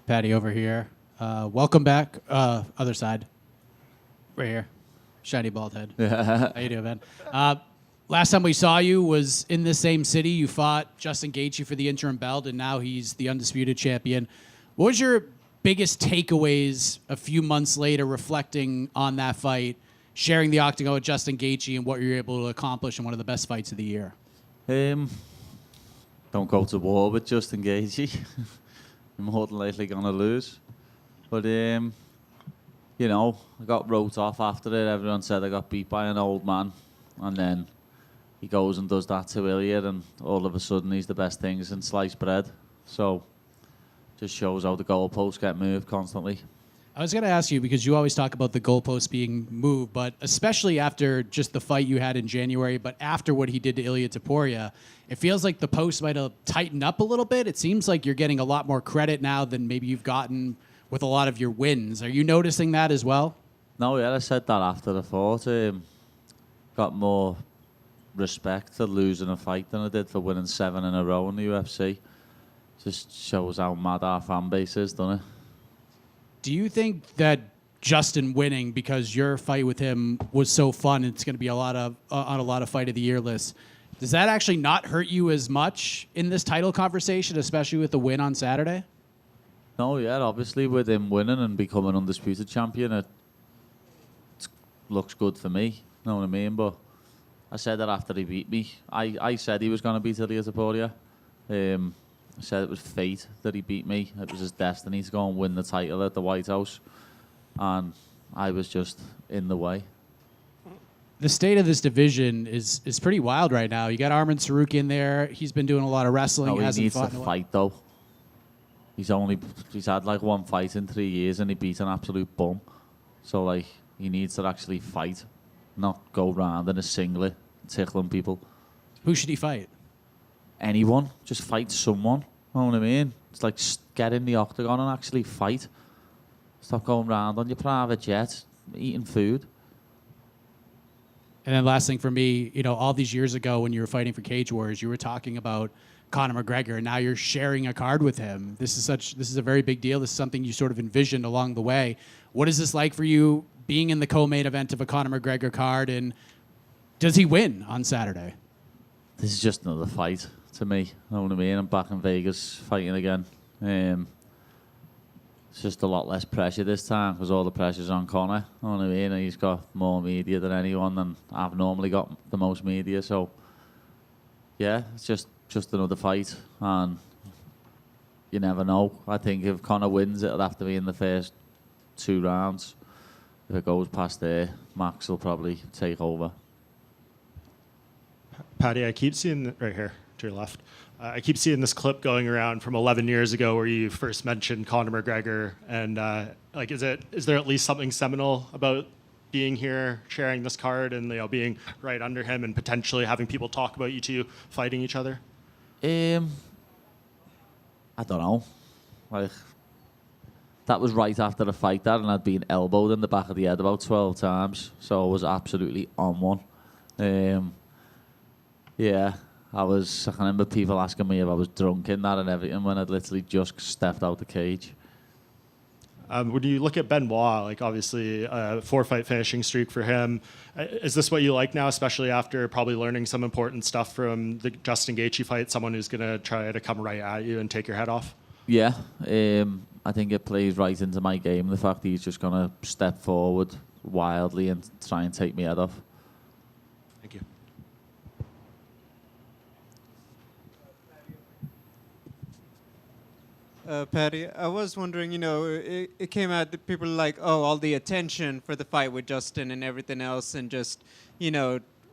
Paddy over here. Welcome back. Other side. Right here. Shiny bald head. How you doing, man? Last time we saw you was in the same city. You fought Justin Gaethje for the interim belt, and now he's the undisputed champion. What was your biggest takeaways a few months later, reflecting on that fight, sharing the octagon with Justin Gaethje, and what you were able to accomplish in one of the best fights of the year? Don't go to war with Justin Gaethje. I'm more than likely going to lose. But, you know, I got wrote off after it. Everyone said I got beat by an old man. And then he goes and does that to Ilya, and all of a sudden he's the best things in sliced bread. So, just shows how the goalposts get moved constantly. I was going to ask you, because you always talk about the goalposts being moved, but especially after just the fight you had in January, but after what he did to Ilia Topuria, it feels like the post might have tightened up a little bit. It seems like you're getting a lot more credit now than maybe you've gotten with a lot of your wins. Are you noticing that as well? No, yeah, I said that after the fight. Got more respect for losing a fight than I did for winning 7 in a row in the UFC. Just shows how mad our fan base is, doesn't it? Do you think that Justin winning, because your fight with him was so fun, and it's going to be a lot of on a lot of fight of the year lists, does that actually not hurt you as much in this title conversation, especially with the win on Saturday? No, yeah, obviously with him winning and becoming undisputed champion, it looks good for me. You know what I mean? But I said that after he beat me. I said he was going to beat Ilia Topuria. I said it was fate that he beat me. It was his destiny to go and win the title at the White House. And I was just in the way. The state of this division is pretty wild right now. You got Arman Saruki in there. He's been doing a lot of wrestling. No, he hasn't needs to fought in a while. fight, though. He's had like 1 fight in 3 years and he beat an absolute bum. So, like, he needs to actually fight, not go round in a singlet, tickling people. Who should he fight? Anyone. Just fight someone. You know what I mean? It's like get in the octagon and actually fight. Stop going round on your private jet, eating food. And then last thing for me, you know, all these years ago when you were fighting for Cage Wars, you were talking about Conor McGregor, and now you're sharing a card with him. This is a very big deal. This is something you sort of envisioned along the way. What is this like for you, being in the co-main event of a Conor McGregor card, and does he win on Saturday? This is just another fight to me. You know what I mean? I'm back in Vegas fighting again. It's just a lot less pressure this time because all the pressure's on Conor. You know what I mean? And he's got more media than anyone, and I've normally got the most media. So, yeah, it's just another fight, and you never know. I think if Conor wins, it'll have to be in the first 2 rounds. If it goes past there, Max will probably take over. Paddy, I keep seeing right here to your left. I keep seeing this clip going around from 11 years ago where you first mentioned Conor McGregor, and like, is there at least something seminal about being here, sharing this card, and being right under him, and potentially having people talk about you two fighting each other? I don't know. Like, that was right after the fight that, and I'd been elbowed in the back of the head about 12 times, so I was absolutely on one. Yeah, I can remember people asking me if I was drunk in that and everything when I'd literally just stepped out the cage. When you look at Benoit, like obviously a 4-fight finishing streak for him, is this what you like now, especially after probably learning some important stuff from the Justin Gaethje fight, someone who's going to try to come right at you and take your head off? Yeah, I think it plays right into my game, the fact that he's just going to step forward wildly and try and take me head off. Thank you. Paddy, I was wondering, it came out that people were like, oh, all the attention for the fight with Justin and everything else, and just,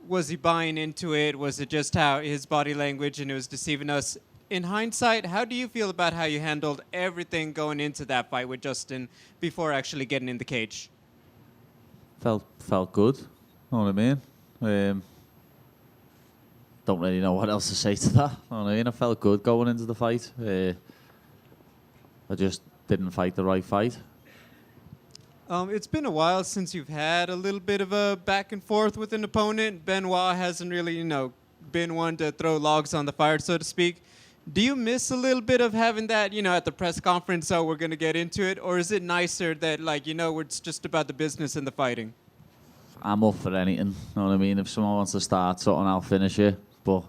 was he buying into it? Was it just how his body language and it was deceiving us? In hindsight, how do you feel about how you handled everything going into that fight with Justin before actually getting in the cage? Felt good, know what I mean? Don't really know what else to say to that. Know what I mean? I felt good going into the fight. I just didn't fight the right fight. It's been a while since you've had a little bit of a back and forth with an opponent. Benoit hasn't really, been one to throw logs on the fire, so to speak. Do you miss a little bit of having that, at the press conference, so we're going to get into it? Or is it nicer that, it's just about the business and the fighting? I'm up for anything, you know what I mean? If someone wants to start something, I'll finish it. But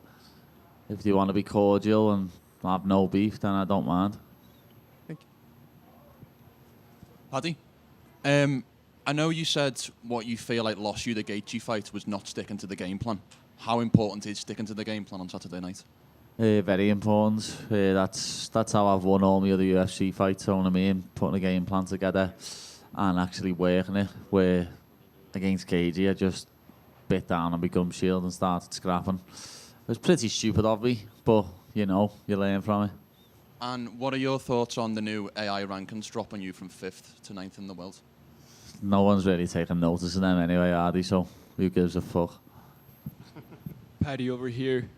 if you want to be cordial and have no beef, then I don't mind. Paddy, I know you said what you feel like lost you the Gaethje fight was not sticking to the game plan. How important is sticking to the game plan on Saturday night? Very important. That's how I've won all my other UFC fights, you know what I mean? Putting a game plan together and actually working it. Where against Gaethje, I just bit down on my gum shield and started scrapping. It was pretty stupid of me, but, you learn from it. And what are your thoughts on the new AI rankings dropping you from 5th to 9th in the world? No one's really taking notice of them anyway, are they? So who gives a fuck? Paddy, over here.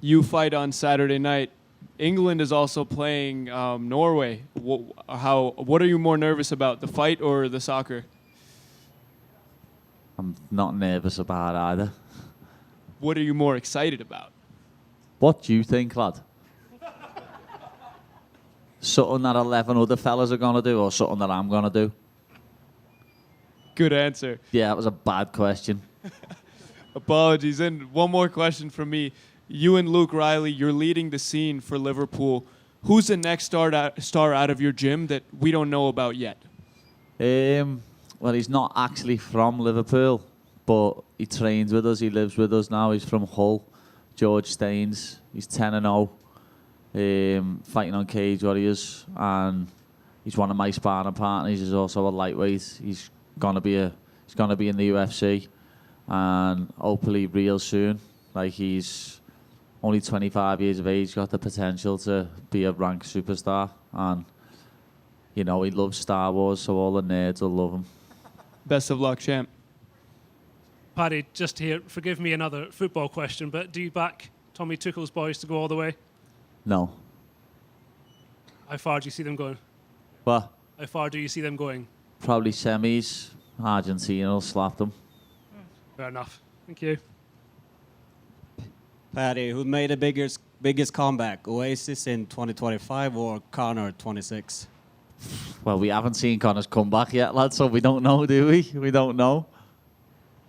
You fight on Saturday night. England is also playing Norway. What are you more nervous about, the fight or the soccer? I'm not nervous about either. What are you more excited about? What do you think, lad? Something that 11 other fellas are going to do or something that I'm going to do? Good answer. Yeah, that was a bad question. Apologies. And one more question from me. You and Luke Riley, you're leading the scene for Liverpool. Who's the next star out of your gym that we don't know about yet? Well, he's not actually from Liverpool, but he trains with us. He lives with us now. He's from Hull. George Staines. He's 10-0, fighting on Cage Warriors, and he's one of my sparring partners. He's also a lightweight. He's gonna be in the UFC, and hopefully real soon. Like, he's only 25 years of age, got the potential to be a ranked superstar, and he loves Star Wars, so all the nerds will love him. Best of luck, champ. Paddy, just here, forgive me another football question, but do you back Tommy Tuchel's boys to go all the way? No. How far do you see them going? What? How far do you see them going? Probably semis. Argentina will slap them. Fair enough. Thank you. Paddy, who made the biggest comeback, Oasis in 2025 or Conor 26? Well, we haven't seen Conor's comeback yet, lad, so we don't know, do we? We don't know.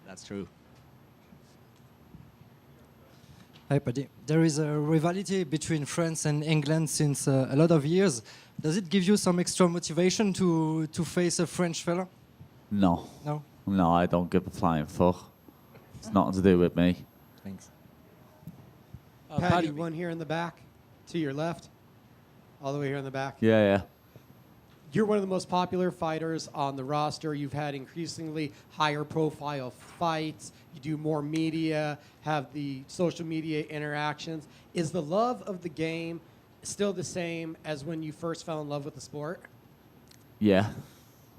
That's true. Hi, Paddy. There is a rivalry between France and England since a lot of years. Does it give you some extra motivation to face a French fella? No. No? No, I don't give a flying fuck. It's nothing to do with me. Thanks. Paddy, one here in the back, to your left, all the way here in the back. Yeah. You're one of the most popular fighters on the roster. You've had increasingly higher profile fights. You do more media, have the social media interactions. Is the love of the game still the same as when you first fell in love with the sport? Yeah.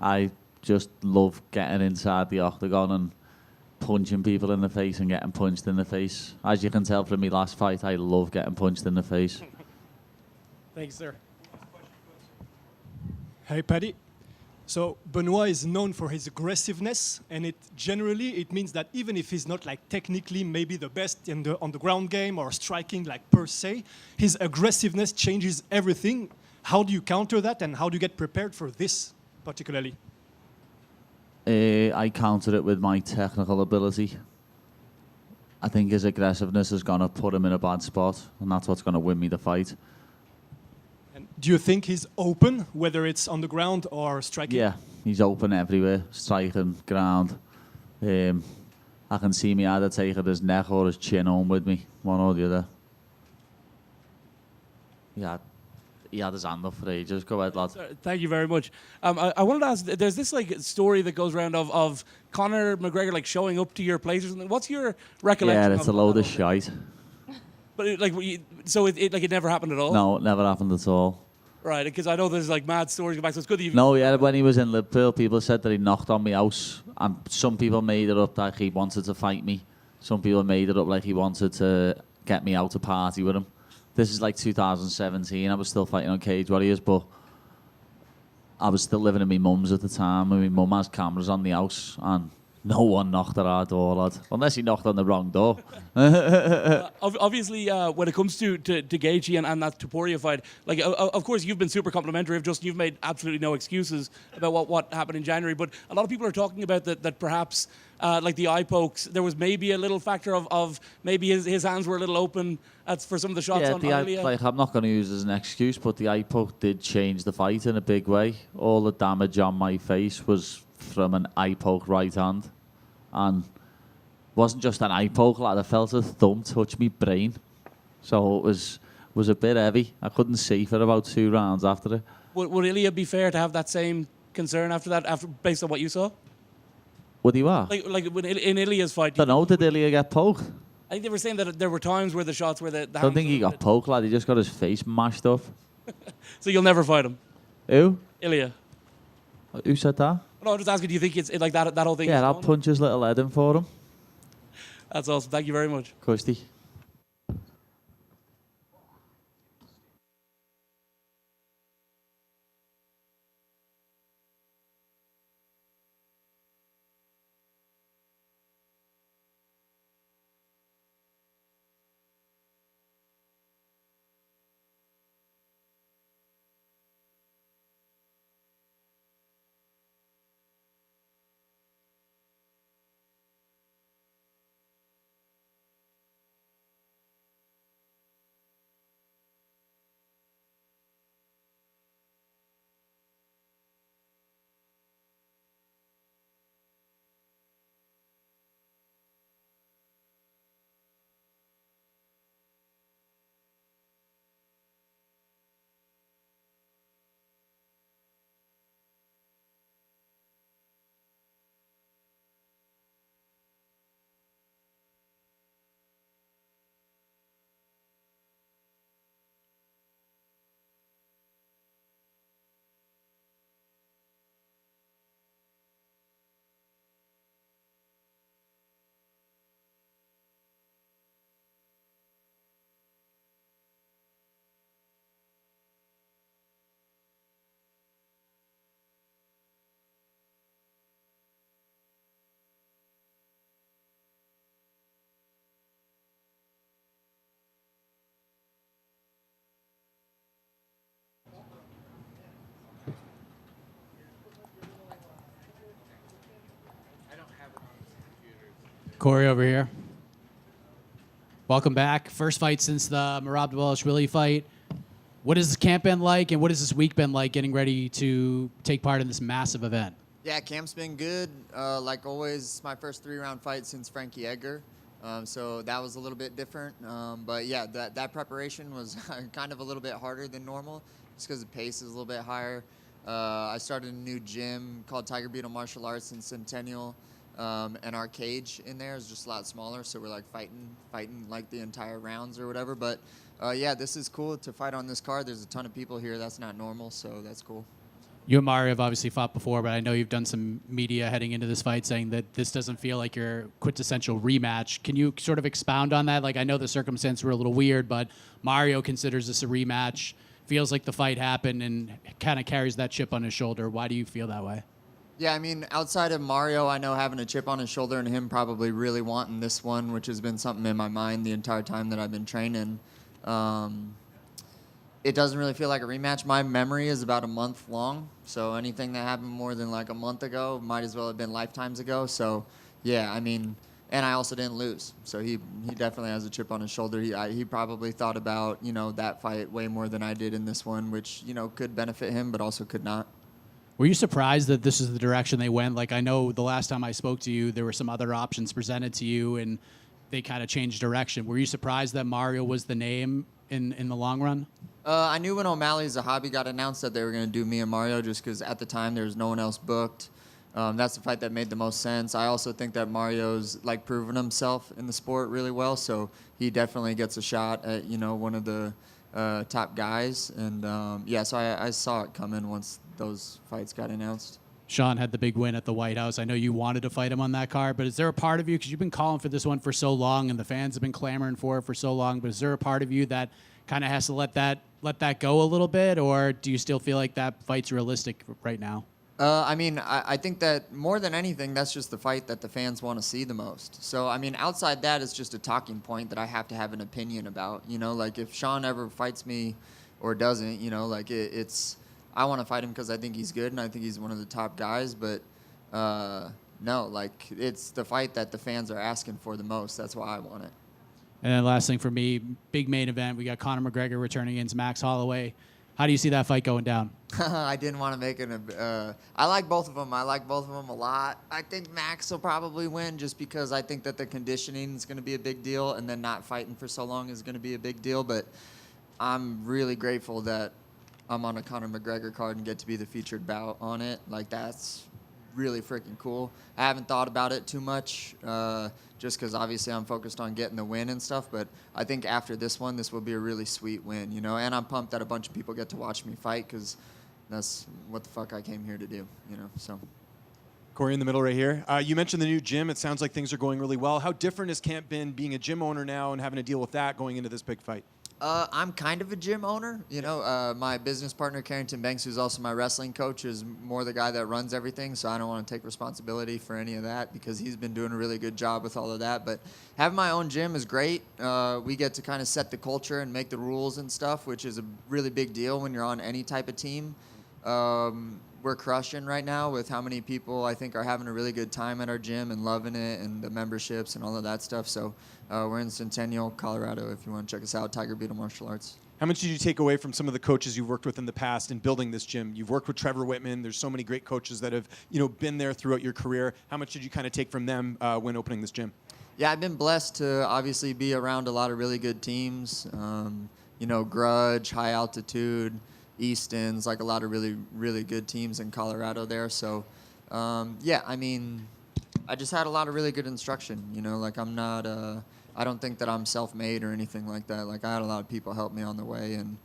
I just love getting inside the octagon and punching people in the face and getting punched in the face. As you can tell from my last fight, I love getting punched in the face. Thanks, sir. Hey, Paddy. So Benoit is known for his aggressiveness, and it means that even if he's not technically maybe the best on the ground game or striking per se, his aggressiveness changes everything. How do you counter that, and how do you get prepared for this particularly? I counter it with my technical ability. I think his aggressiveness is going to put him in a bad spot, and that's what's going to win me the fight. And do you think he's open, whether it's on the ground or striking? Yeah, he's open everywhere, striking, ground. I can see me either taking his neck or his chin home with me, one or the other. Yeah. He had his hand up for ages. Go ahead, lad. Thank you very much. I wanted to ask, there's this story that goes around of Conor McGregor showing up to your place or something. What's your recollection? Yeah, it's a load of shite. But it never happened at all? No, it never happened at all. Right, because I know there's mad stories going back, so it's good that you've... No, yeah, when he was in Liverpool, people said that he knocked on my house, and some people made it up that he wanted to fight me. Some people made it up like he wanted to get me out to party with him. This is 2017. I was still fighting on Cage Warriors, but I was still living in my mum's at the time, and my mum has cameras on the house, and No one knocked at our door, lad. Unless he knocked on the wrong door. Obviously, when it comes to Gaethje and that Topuria fight, like of course you've been super complimentary of Justin. You've made absolutely no excuses about what happened in January. But a lot of people are talking about that perhaps like the eye pokes, there was maybe a little factor of maybe his hands were a little open for some of the shots on Elia. Like, I'm not going to use it as an excuse, but the eye poke did change the fight in a big way. All the damage on my face was from an eye poke right hand, and wasn't just an eye poke, lad. I felt a thumb touch me brain, so it was a bit heavy. I couldn't see for about 2 rounds after it. Would Ilya be fair to have that same concern after that, based on what you saw? Would he what? Like in Ilya's fight? Don't know. Did Ilya get poked? I think they were saying that there were times where the shots were the I don't think he got poked, lad. He just got his face mashed up. So you'll never fight him? Who? Ilya. Who said that? No, I'm just asking, do you think it's like that whole thing? Yeah, I'll punch his little head in for him. That's awesome. Thank you very much. Kirsty. Cory over here. Welcome back. First fight since the Merab Dvalishvili fight. What has this camp been like, and what has this week been like getting ready to take part in this massive event? Yeah, camp's been good. Like always, my first 3-round fight since Frankie Edgar. So that was a little bit different. But yeah, that preparation was kind of a little bit harder than normal just because the pace is a little bit higher. I started a new gym called Tiger Beetle Martial Arts in Centennial. And our cage in there is just a lot smaller, so we're like fighting like the entire rounds or whatever. But yeah, this is cool to fight on this card. There's a ton of people here. That's not normal, so that's cool. You and Mario have obviously fought before, but I know you've done some media heading into this fight saying that this doesn't feel like your quintessential rematch. Can you sort of expound on that? Like, I know the circumstances were a little weird, but Mario considers this a rematch, feels like the fight happened, and kind of carries that chip on his shoulder. Why do you feel that way? Yeah, I mean, outside of Mario, I know having a chip on his shoulder and him probably really wanting this one, which has been something in my mind the entire time that I've been training. It doesn't really feel like a rematch. My memory is about a month long, so anything that happened more than like a month ago might as well have been lifetimes ago. So, yeah, I mean, and I also didn't lose, so he definitely has a chip on his shoulder. He probably thought about, you know, that fight way more than I did in this one, which, you know, could benefit him, but also could not. Were you surprised that this is the direction they went? Like, I know the last time I spoke to you, there were some other options presented to you, and they kind of changed direction. Were you surprised that Mario was the name in the long run? I knew when O'Malley's a Hobby got announced that they were going to do me and Mario just because at the time there was no one else booked. That's the fight that made the most sense. I also think that Mario's like proven himself in the sport really well, so he definitely gets a shot at, you know, one of the top guys. And yeah, so I saw it coming once those fights got announced. Sean had the big win at the White House. I know you wanted to fight him on that card, but is there a part of you, because you've been calling for this one for so long and the fans have been clamoring for it for so long, but is there a part of you that kind of has to let that go a little bit, or do you still feel like that fight's realistic right now? I mean, I think that more than anything, that's just the fight that the fans want to see the most. So, I mean, outside that, it's just a talking point that I have to have an opinion about. You know, like if Sean ever fights me or doesn't, you know, like it's I want to fight him because I think he's good and I think he's one of the top guys. But no, like it's the fight that the fans are asking for the most. That's why I want it. And then last thing for me, big main event. We got Conor McGregor returning against Max Holloway. How do you see that fight going down? I didn't want to make it I like both of them. I like both of them a lot. I think Max will probably win just because I think that the conditioning is going to be a big deal, and then not fighting for so long is going to be a big deal. But I'm really grateful that I'm on a Conor McGregor card and get to be the featured bout on it. Like, that's really freaking cool. I haven't thought about it too much just because obviously I'm focused on getting the win and stuff, but I think after this one, this will be a really sweet win, you know, and I'm pumped that a bunch of people get to watch me fight because that's what the fuck I came here to do, you know, so. Cory in the middle right here. You mentioned the new gym. It sounds like things are going really well. How different has camp been being a gym owner now and having to deal with that going into this big fight? I'm kind of a gym owner. You know, my business partner, Carrington Banks, who's also my wrestling coach, is more the guy that runs everything, so I don't want to take responsibility for any of that because he's been doing a really good job with all of that. But having my own gym is great. We get to kind of set the culture and make the rules and stuff, which is a really big deal when you're on any type of team. We're crushing right now with how many people I think are having a really good time at our gym and loving it and the memberships and all of that stuff. So we're in Centennial, Colorado, if you want to check us out, Tiger Beetle Martial Arts. How much did you take away from some of the coaches you've worked with in the past in building this gym? You've worked with Trevor Whitman. There's so many great coaches that have, you know, been there throughout your career. How much did you kind of take from them when opening this gym? Yeah, I've been blessed to obviously be around a lot of really good teams. You know, Grudge, High Altitude, Easton's, like a lot of really, really good teams in Colorado there. So, yeah, I mean, I just had a lot of really good instruction. You know, like I'm not, I don't think that I'm self-made or anything like that. Like I had a lot of people help me on the way, and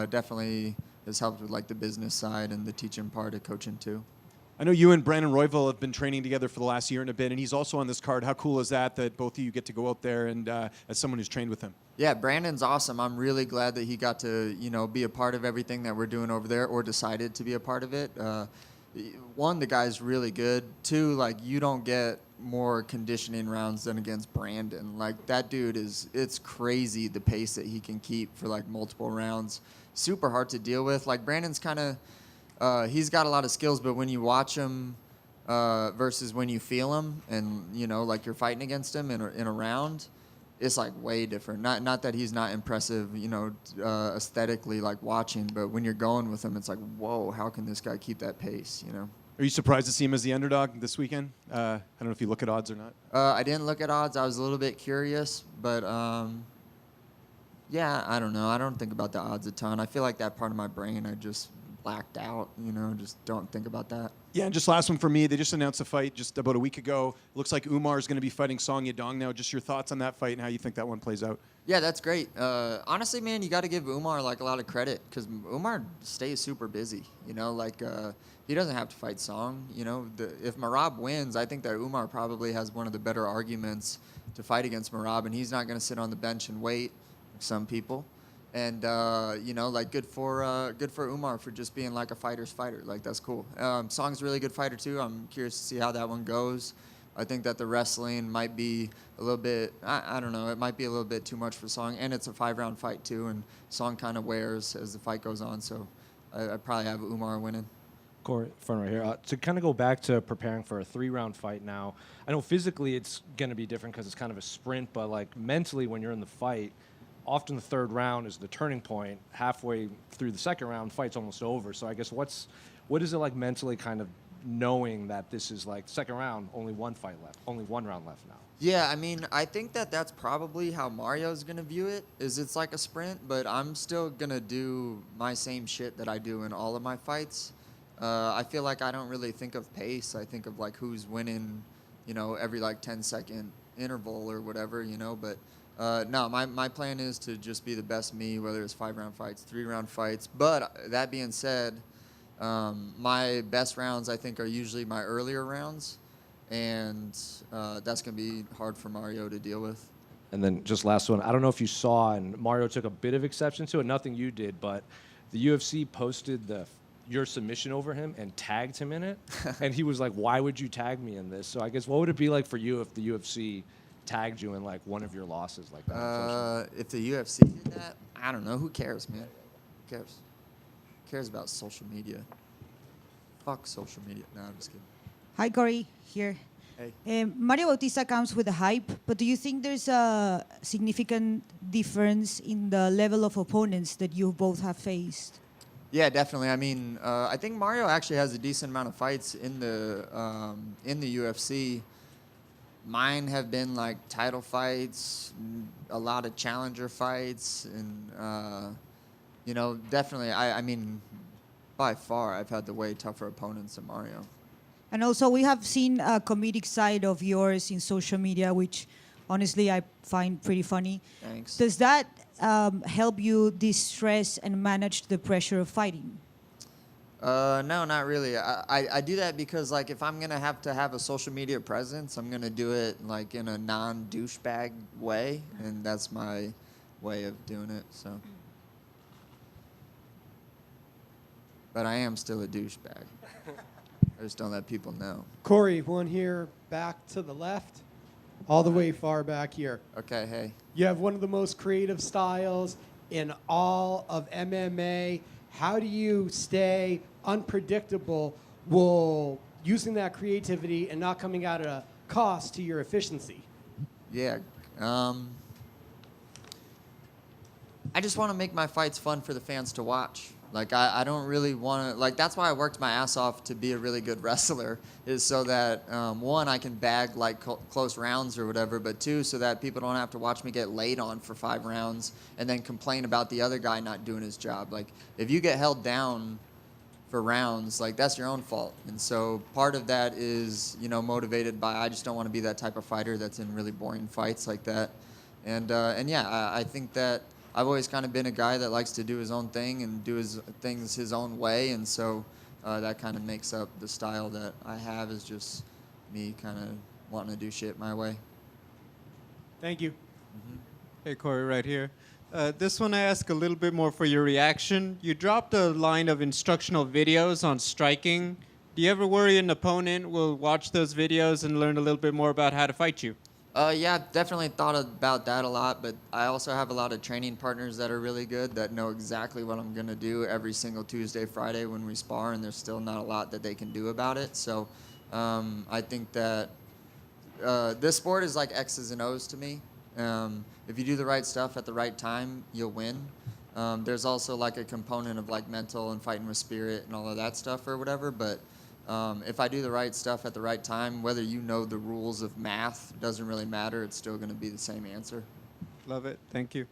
definitely has helped with like the business side and the teaching part of coaching too. I know you and Brandon Royville have been training together for the last year and a bit, and he's also on this card. How cool is that both of you get to go out there and as someone who's trained with him? Yeah, Brandon's awesome. I'm really glad that he got to, you know, be a part of everything that we're doing over there or decided to be a part of it. One, the guy's really good. Two, like, you don't get more conditioning rounds than against Brandon. Like, that dude it's crazy the pace that he can keep for, like, multiple rounds. Super hard to deal with. Like, Brandon's kind of, he's got a lot of skills, but when you watch him versus when you feel him and, you know, like you're fighting against him in a round, it's like way different. Not that he's not impressive, you know, aesthetically, like watching, but when you're going with him, it's like, whoa, how can this guy keep that pace, you know? Are you surprised to see him as the underdog this weekend? I don't know if you look at odds or not. I didn't look at odds. I was a little bit curious, but yeah, I don't know. I don't think about the odds a ton. I feel like that part of my brain, I just blacked out, you know, just don't think about that. Yeah, and just last one for me. They just announced a fight just about a week ago. Looks like Umar is going to be fighting Song Yadong now. Just your thoughts on that fight and how you think that one plays out. Yeah, that's great. Honestly, man, you got to give Umar like a lot of credit because Umar stays super busy. You know, like he doesn't have to fight Song. You know, if Merab wins, I think that Umar probably has one of the better arguments to fight against Merab, and he's not going to sit on the bench and wait like some people. And you know, like good for Umar for just being like a fighter's fighter. Like that's cool. Song's a really good fighter too. I'm curious to see how that one goes. I think that the wrestling might be a little bit, I don't know, it might be a little bit too much for Song. And it's a 5-round fight too, and Song kind of wears as the fight goes on. So I probably have Umar winning. Cory, front right here. To kind of go back to preparing for a 3-round fight now, I know physically it's going to be different because it's kind of a sprint, but like mentally when you're in the fight, often the 3rd round is the turning point. Halfway through the 2nd round, fight's almost over. So I guess what is it like mentally kind of knowing that this is like 2nd round, only one fight left, only 1 round left now? Yeah, I mean, I think that that's probably how Mario's going to view it, is it's like a sprint, but I'm still going to do my same shit that I do in all of my fights. I feel like I don't really think of pace. I think of like who's winning, you know, every like 10-second interval or whatever, you know, but no, my plan is to just be the best me, whether it's 5-round fights, 3-round fights. But that being said, my best rounds, I think, are usually my earlier rounds. And that's going to be hard for Mario to deal with. And then just last one. I don't know if you saw, and Mario took a bit of exception to it. Nothing you did, but the UFC posted the your submission over him and tagged him in it. And he was like, why would you tag me in this? So I guess what would it be like for you if the UFC tagged you in like one of your losses like that? If the UFC did that, I don't know. Who cares, man? Who cares? Who cares about social media? Fuck social media. No, I'm just kidding. Hi, Cory. Here. Hey. Mario Bautista comes with a hype, but do you think there's a significant difference in the level of opponents that you both have faced? Yeah, definitely. I mean, I think Mario actually has a decent amount of fights in the UFC. Mine have been like title fights, a lot of challenger fights, and you know, definitely. I mean, by far, I've had the way tougher opponents than Mario. And also, we have seen a comedic side of yours in social media, which honestly I find pretty funny. Thanks. Does that help you distress and manage the pressure of fighting? No, not really. I do that because, like, if I'm going to have a social media presence, I'm going to do it, like, in a non-douchebag way, and that's my way of doing it, so. But I am still a douchebag. I just don't let people know. Cory, one here back to the left, all the way far back here. Okay, hey. You have one of the most creative styles in all of MMA. How do you stay unpredictable while using that creativity and not coming at a cost to your efficiency? Yeah. I just want to make my fights fun for the fans to watch. Like, I don't really want to, like, that's why I worked my ass off to be a really good wrestler, is so that, one, I can bag, like, close rounds or whatever, but two, so that people don't have to watch me get laid on for 5 rounds and then complain about the other guy not doing his job. Like, if you get held down for rounds, like, that's your own fault. And so part of that is, you know, motivated by, I just don't want to be that type of fighter that's in really boring fights like that. And yeah, I think that I've always kind of been a guy that likes to do his own thing and do his things his own way, and so that kind of makes up the style that I have, is just me kind of wanting to do shit my way. Thank you. Mm-hmm. Hey, Cory, right here. This one I ask a little bit more for your reaction. You dropped a line of instructional videos on striking. Do you ever worry an opponent will watch those videos and learn a little bit more about how to fight you? Yeah, I've definitely thought about that a lot, but I also have a lot of training partners that are really good, that know exactly what I'm going to do every single Tuesday, Friday when we spar, and there's still not a lot that they can do about it. So I think that this sport is like X's and O's to me. If you do the right stuff at the right time, you'll win. There's also like a component of like mental and fighting with spirit and all of that stuff or whatever, but if I do the right stuff at the right time, whether you know the rules of math, doesn't really matter. It's still going to be the same answer. Love it. Thank you.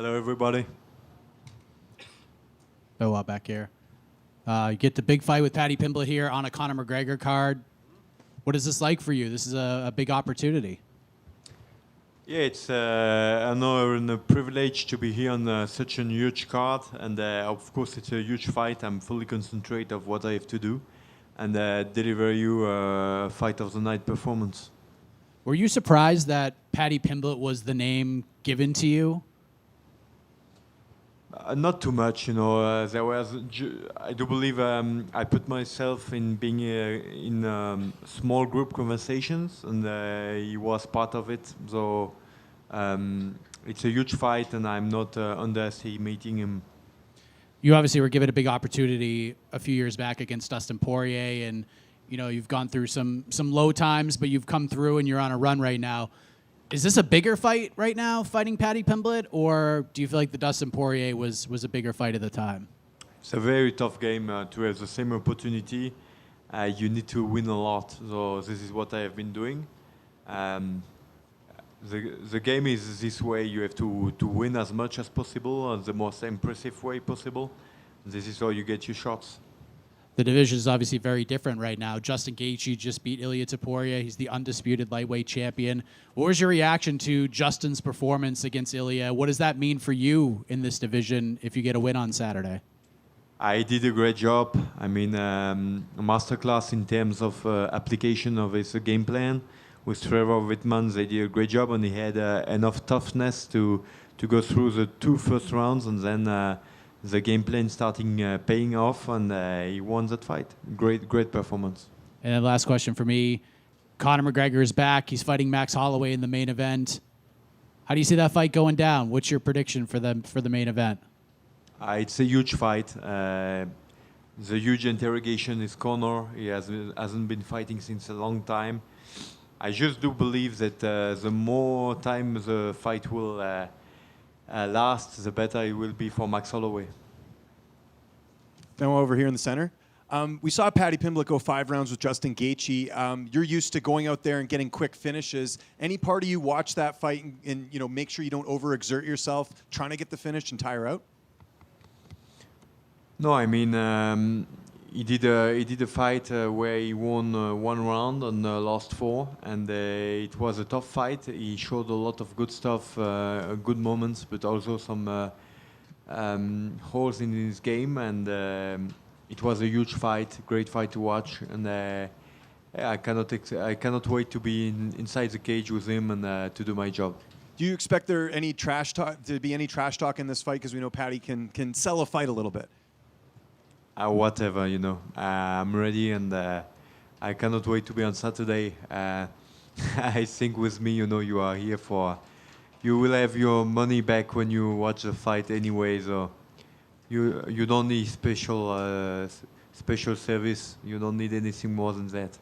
Hello, everybody. Benoit back here. You get the big fight with Paddy Pimblett here on a Conor McGregor card. What is this like for you? This is a big opportunity. Yeah, it's an honor and a privilege to be here on such a huge card, and of course it's a huge fight. I'm fully concentrated of what I have to do, and deliver you a fight of the night performance. Were you surprised that Paddy Pimblett was the name given to you? Not too much, you know. There was, I do believe, I put myself in being in small group conversations, and he was part of it. So it's a huge fight, and I'm not underestimating him. You obviously were given a big opportunity a few years back against Dustin Poirier, and you know you've gone through some low times, but you've come through, and you're on a run right now. Is this a bigger fight right now, fighting Paddy Pimblett, or do you feel like the Dustin Poirier was a bigger fight at the time? It's a very tough game to have the same opportunity. You need to win a lot, so this is what I have been doing. The game is this way. You have to win as much as possible, the most impressive way possible. This is how you get your shots. The division is obviously very different right now. Justin Gaethje just beat Ilia Topuria. He's the undisputed lightweight champion. What was your reaction to Justin's performance against Ilia? What does that mean for you in this division if you get a win on Saturday? I did a great job. I mean, a masterclass in terms of application of his game plan. With Trevor Wittman, they did a great job, and he had enough toughness to go through the 2 first rounds, and then the game plan starting paying off, and he won that fight. Great performance. And then last question for me. Conor McGregor is back. He's fighting Max Holloway in the main event. How do you see that fight going down? What's your prediction for the main event? It's a huge fight. The huge interrogation is Conor. He hasn't been fighting since a long time. I just do believe that the more time the fight will last, the better it will be for Max Holloway. Then over here in the center. We saw Paddy Pimblett go 5 rounds with Justin Gaethje. You're used to going out there and getting quick finishes. Any part of you watch that fight and you know make sure you don't overexert yourself trying to get the finish and tire out? No, I mean he did a fight where he won 1 round and lost 4, and it was a tough fight. He showed a lot of good stuff, good moments, but also some holes in his game, and it was a huge fight, great fight to watch, and I cannot wait to be inside the cage with him and to do my job. Do you expect there to be any trash talk in this fight? Because we know Paddy can sell a fight a little bit. Whatever, you know. I'm ready, and I cannot wait to be on Saturday. I think with me, you know, you are here for. You will have your money back when you watch the fight anyway. So you don't need special service. You don't need anything more than that.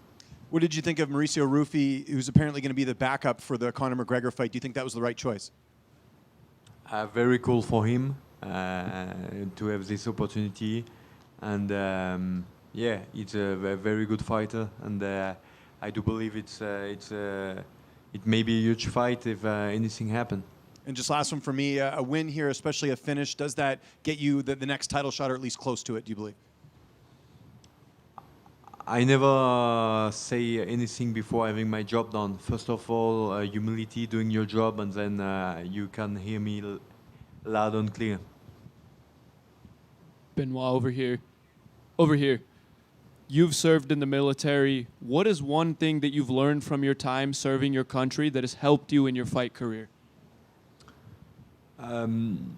What did you think of Mauricio Rufy, who's apparently going to be the backup for the Conor McGregor fight? Do you think that was the right choice? Very cool for him to have this opportunity. And yeah, he's a very good fighter, and I do believe it may be a huge fight if anything happens. And just last one for me, a win here, especially a finish, does that get you the next title shot, or at least close to it, do you believe? I never say anything before having my job done. First of all, humility, doing your job, and then you can hear me loud and clear. Benoit, over here. Over here. You've served in the military. What is one thing that you've learned from your time serving your country that has helped you in your fight career? Having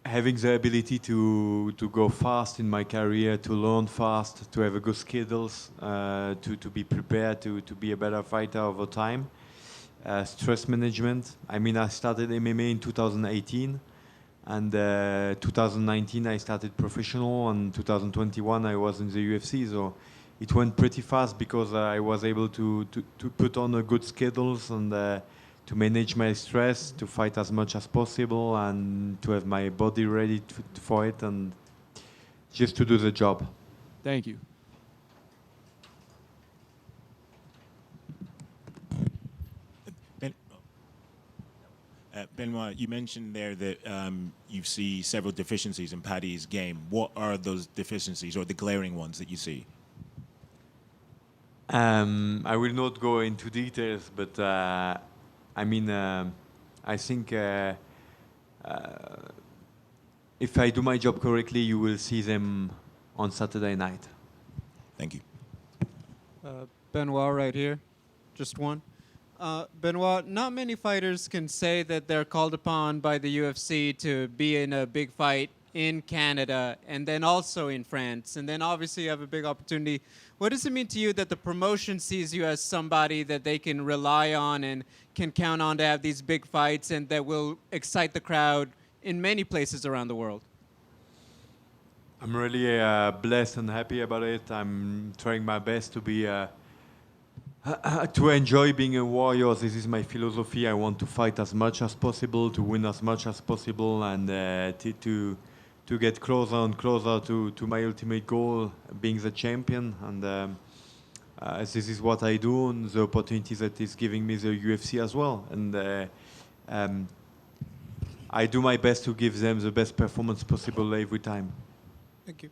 the ability to go fast in my career, to learn fast, to have a good skills, to be prepared, to be a better fighter over time. Stress management. I mean, I started MMA in 2018. And 2019 I started professional, and 2021 I was in the UFC, so it went pretty fast because I was able to put on a good schedules and to manage my stress, to fight as much as possible, and to have my body ready for it, and just to do the job. Thank you. Benoit, you mentioned there that you see several deficiencies in Paddy's game. What are those deficiencies or the glaring ones that you see? I will not go into details, but I mean, I think if I do my job correctly, you will see them on Saturday night. Thank you. Benoit right here, just one. Benoit, not many fighters can say that they're called upon by the UFC to be in a big fight in Canada and then also in France. And then obviously you have a big opportunity. What does it mean to you that the promotion sees you as somebody that they can rely on and can count on to have these big fights and that will excite the crowd in many places around the world? I'm really blessed and happy about it. I'm trying my best to be to enjoy being a warrior. This is my philosophy. I want to fight as much as possible, to win as much as possible, and to get closer and closer to my ultimate goal, being the champion. And this is what I do, and the opportunities that is giving me the UFC as well. And I do my best to give them the best performance possible every time. Thank you.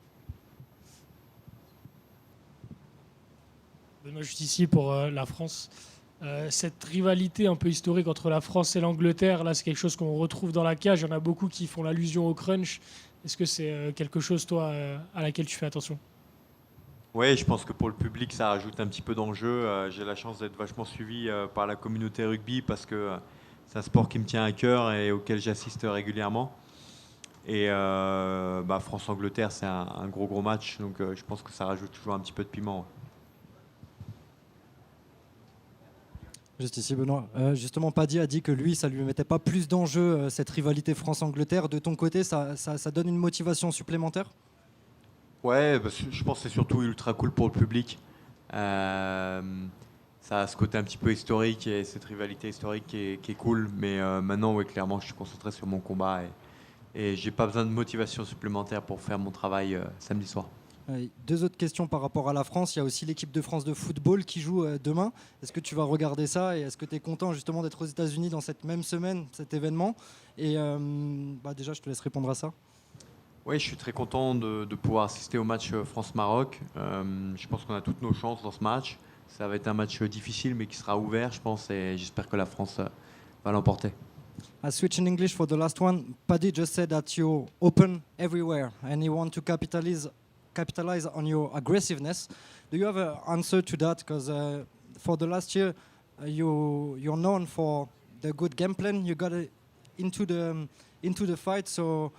Benoît, je suis ici pour la France. Cette rivalité un peu historique entre la France et l'Angleterre, là, c'est quelque chose qu'on retrouve dans la cage. Il y en a beaucoup qui font l'allusion au crunch. Est-ce que c'est quelque chose, toi, à laquelle tu fais attention? Oui, je pense que pour le public, ça rajoute un petit peu d'enjeu. J'ai la chance d'être vachement suivi par la communauté rugby parce que c'est un sport qui me tient à cœur et auquel j'assiste régulièrement. Et France-Angleterre, c'est un gros match, donc je pense que ça rajoute toujours un petit peu de piment. Juste ici, Benoît. Justement, Paddy a dit que lui, ça lui mettait pas plus d'enjeu, cette rivalité France-Angleterre. De ton côté, ça donne une motivation supplémentaire? Ouais, je pense que c'est surtout ultra cool pour le public. Ça a ce côté un petit peu historique et cette rivalité historique qui est cool. Mais maintenant, ouais, clairement, je suis concentré sur mon combat et j'ai pas besoin de motivation supplémentaire pour faire mon travail samedi soir. Deux autres questions par rapport à la France. Il y a aussi l'équipe de France de football qui joue demain. Est-ce que tu vas regarder ça et est-ce que tu es content justement d'être aux États-Unis dans cette même semaine, cet événement? Et déjà, je te laisse répondre à ça. Oui, je suis très content de pouvoir assister au match France-Maroc. Je pense qu'on a toutes nos chances dans ce match. Ça va être un match difficile mais qui sera ouvert, je pense, et j'espère que la France va l'emporter. I switch in English for the last one. Paddy just said that you're open everywhere and you want to capitalize on your aggressiveness. Do you have an answer to that? Because for the last year, you're known for the good game plan. You got into the fight. So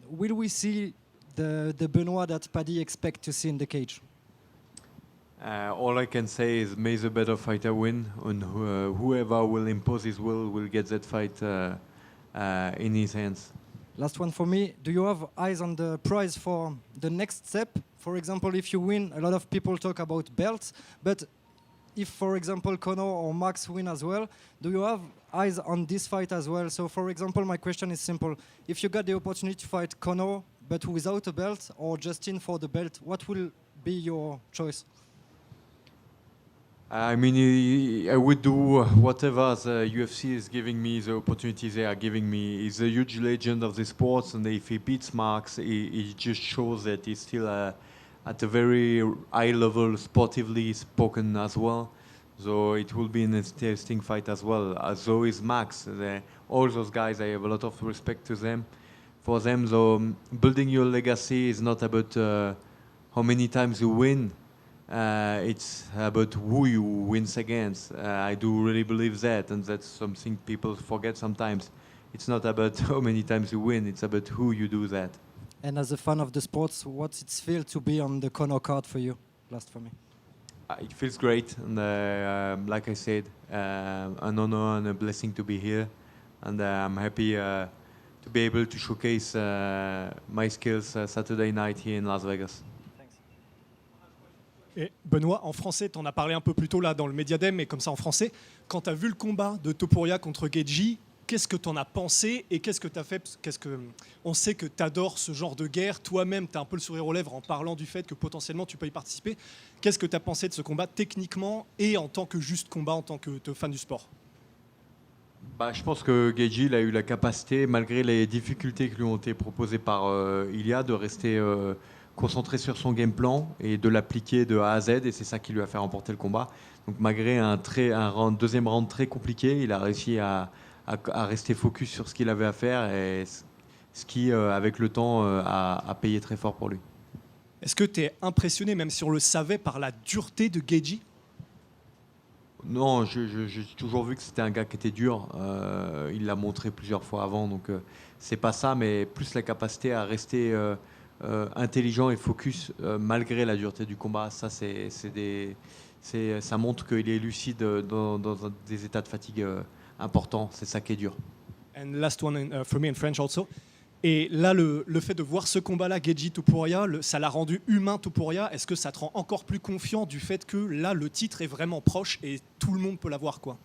will we see the Benoit that Paddy expect to see in the cage? All I can say is may the better fighter win, and whoever will impose his will get that fight in his hands. Last one for me. Do you have eyes on the prize for the next step? For example, if you win, a lot of people talk about belts, but if, for example, Conor or Max win as well, do you have eyes on this fight as well? So, for example, my question is simple. If you got the opportunity to fight Conor, but without a belt, or Justin for the belt, what will be your choice? I mean, I would do whatever the UFC is giving me, the opportunities they are giving me. He's a huge legend of the sports, and if he beats Max, he just shows that he's still at a very high level, sportively spoken as well. So it will be an interesting fight as well. So is Max. All those guys, I have a lot of respect for them. So building your legacy is not about how many times you win. It's about who you wins against. I do really believe that, and that's something people forget sometimes. It's not about how many times you win, it's about who you do that. And as a fan of the sports, what's it feel to be on the Conor card for you? Last for me. It feels great, and like I said, an honor and a blessing to be here. And I'm happy to be able to showcase my skills Saturday night here in Las Vegas. Et Benoît, en français, tu en as parlé un peu plus tôt là dans le Mediadem, mais comme ça en français, quand tu as vu le combat de Topuria contre Gaethje, qu'est-ce que tu en as pensé et qu'est-ce que tu as fait? On sait que tu adores ce genre de guerre, toi-même tu as un peu le sourire aux lèvres en parlant du fait que potentiellement tu peux y participer. Qu'est-ce que tu as pensé de ce combat techniquement et en tant que juste combat, en tant que fan du sport? Je pense que Gage il a eu la capacité, malgré les difficultés qui lui ont été proposées par Ilia, de rester concentré sur son game plan et de l'appliquer de A à Z, et c'est ça qui lui a fait remporter le combat. Donc malgré deuxième round très compliqué, il a réussi à rester focus sur ce qu'il avait à faire, et ce qui, avec le temps, a payé très fort pour lui. Est-ce que tu es impressionné, même si on le savait, par la dureté de Gage? Non, j'ai toujours vu que c'était un gars qui était dur. Il l'a montré plusieurs fois avant, donc c'est pas ça, mais plus la capacité à rester intelligent et focus malgré la dureté du combat. Ça, ça montre qu'il est lucide dans des états de fatigue importants. C'est ça qui est dur. And last one for me in French also. Et là, le fait de voir ce combat-là, Gage Topuria, ça l'a rendu humain Topuria. Est-ce que ça te rend encore plus confiant du fait que là, le titre est vraiment proche et tout le monde peut l'avoir, quoi?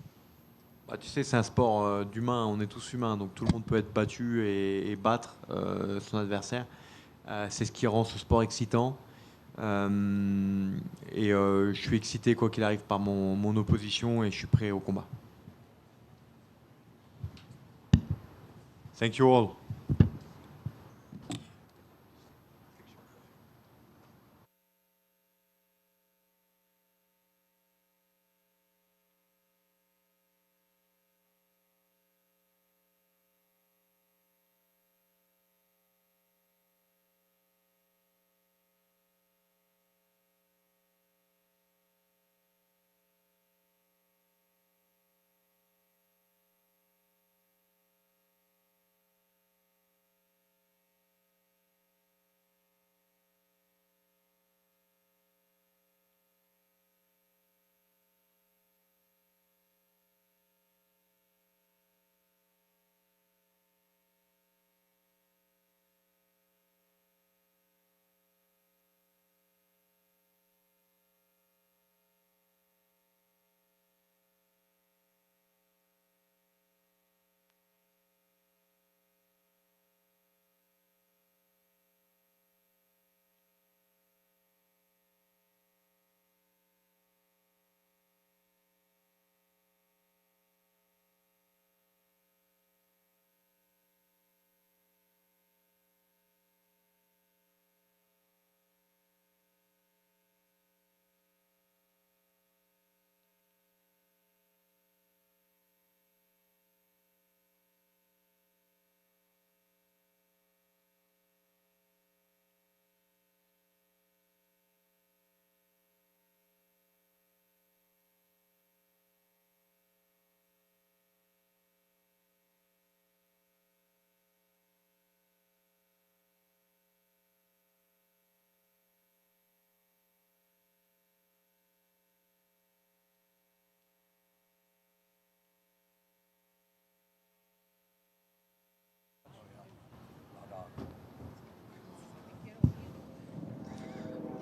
Tu sais, c'est un sport d'humain. On est tous humains, donc tout le monde peut être battu et battre son adversaire. C'est ce qui rend ce sport excitant. Je suis excité, quoi qu'il arrive, par mon opposition, et je suis prêt au combat. Thank you all.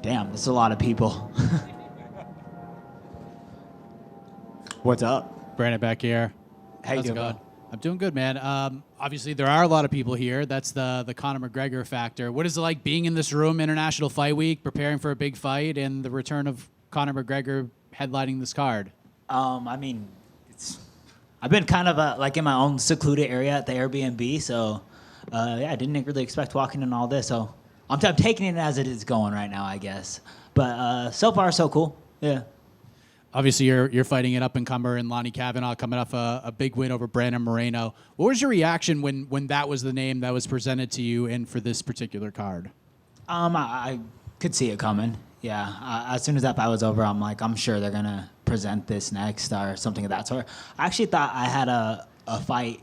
Damn, that's a lot of people. What's up? Brandon back here. How you How's it doing, going? bro? I'm doing good, man. Obviously, there are a lot of people here. That's the Conor McGregor factor. What is it like being in this room, International Fight Week, preparing for a big fight, and the return of Conor McGregor headlining this card? I mean, I've been kind of like in my own secluded area at the Airbnb, so yeah, I didn't really expect walking in all this. So I'm taking it as it is going right now, I guess. But so far, so cool. Yeah. Obviously, you're fighting it up and comer and Lonnie Kavanagh coming off a big win over Brandon Moreno. What was your reaction when that was the name that was presented to you and for this particular card? I could see it coming. Yeah. As soon as that fight was over, I'm like, I'm sure they're gonna present this next or something of that sort. I actually thought I had a fight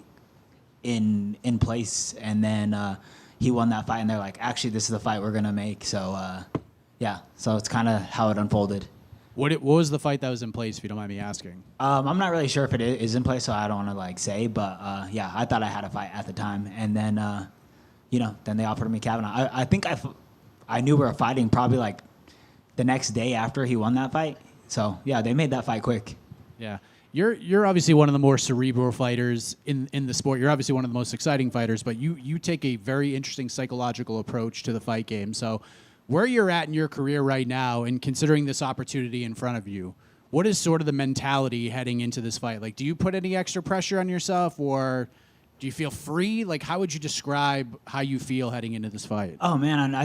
in place, and then he won that fight, and they're like, actually, this is the fight we're gonna make. So yeah. So it's kind of how it unfolded. What was the fight that was in place, if you don't mind me asking? I'm not really sure if it is in place, so I don't want to like say, but yeah, I thought I had a fight at the time, and then then they offered me Kavanagh. I think I knew we were fighting probably like the next day after he won that fight. So yeah, they made that fight quick. Yeah. You're obviously one of the more cerebral fighters in the sport. You're obviously one of the most exciting fighters, but you take a very interesting psychological approach to the fight game. So where you're at in your career right now, and considering this opportunity in front of you, What is sort of the mentality heading into this fight? Like, do you put any extra pressure on yourself, or do you feel free? Like, how would you describe how you feel heading into this fight? Oh man,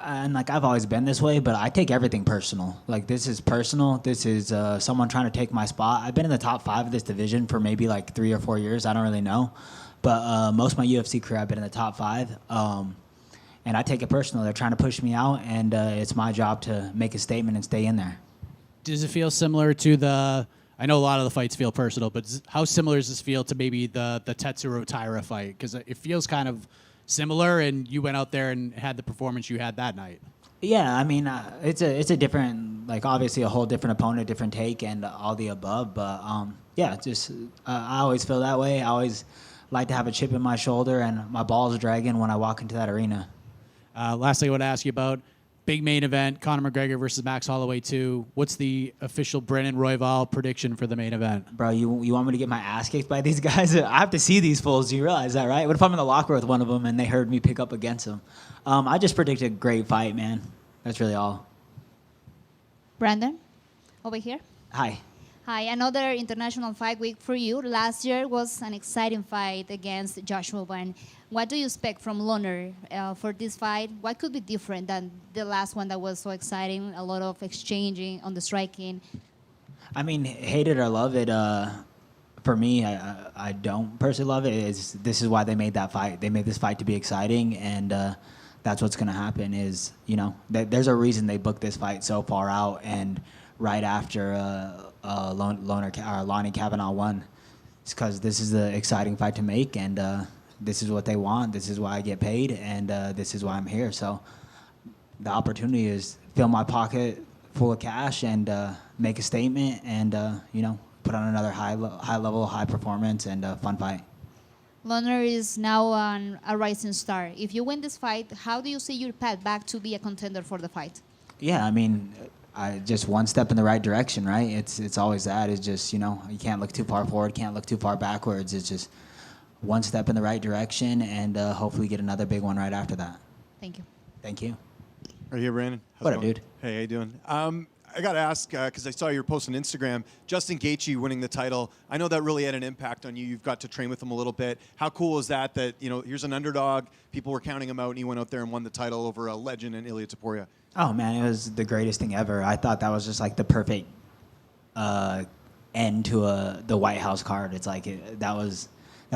and like I've always been this way, but I take everything personal. Like this is personal. This is someone trying to take my spot. I've been in the top 5 of this division for maybe like 3 or 4 years. I don't really know, but most of my UFC career I've been in the top 5. And I take it personal. They're trying to push me out, and it's my job to make a statement and stay in there. Does it feel similar to the? I know a lot of the fights feel personal, but how similar does this feel to maybe the Tetsuro Taira fight? Because it feels kind of similar, and you went out there and had the performance you had that night. Yeah, I mean, it's a different, like obviously a whole different opponent, different take, and all the above. But yeah, just I always feel that way. I always like to have a chip in my shoulder and my balls dragging when I walk into that arena. Last thing I want to ask you about, big main event, Conor McGregor versus Max Holloway 2. What's the official Brennan Royval prediction for the main event? Bro, you want me to get my ass kicked by these guys? I have to see these fools. Do you realize that, right? What if I'm in the locker with one of them and they heard me pick up against them? I just predict a great fight, man. That's really all. Brandon, over here. Hi. Hi, another international fight week for you. Last year was an exciting fight against Joshua Van. What do you expect from Loner for this fight? What could be different than the last one that was so exciting? A lot of exchanging on the striking. I mean, hate it or love it. For me, I don't personally love it. This is why they made that fight. They made this fight to be exciting, and that's what's going to happen. Is there's a reason they booked this fight so far out, and right after Lonnie Kavanagh won. It's because this is the exciting fight to make, and this is what they want. This is why I get paid, and this is why I'm here. So the opportunity is fill my pocket full of cash and make a statement, and put on another high level, high performance, and fun fight. Loner is now a rising star. If you win this fight, how do you see your path back to be a contender for the fight? Yeah, I mean, just one step in the right direction, right? It's always that. It's just, you can't look too far forward, can't look too far backwards. It's just one step in the right direction, and hopefully get another big one right after that. Thank you. Thank you. Are you here, Brandon? What up, dude? Hey, how you doing? I got to ask, because I saw your post on Instagram, Justin Gaethje winning the title. I know that really had an impact on you. You've got to train with him a little bit. How cool is that, here's an underdog, people were counting him out, and he went out there and won the title over a legend in Ilia Topuria? Oh, man, it was the greatest thing ever. I thought that was just like the perfect end to the White House card. It's like, that was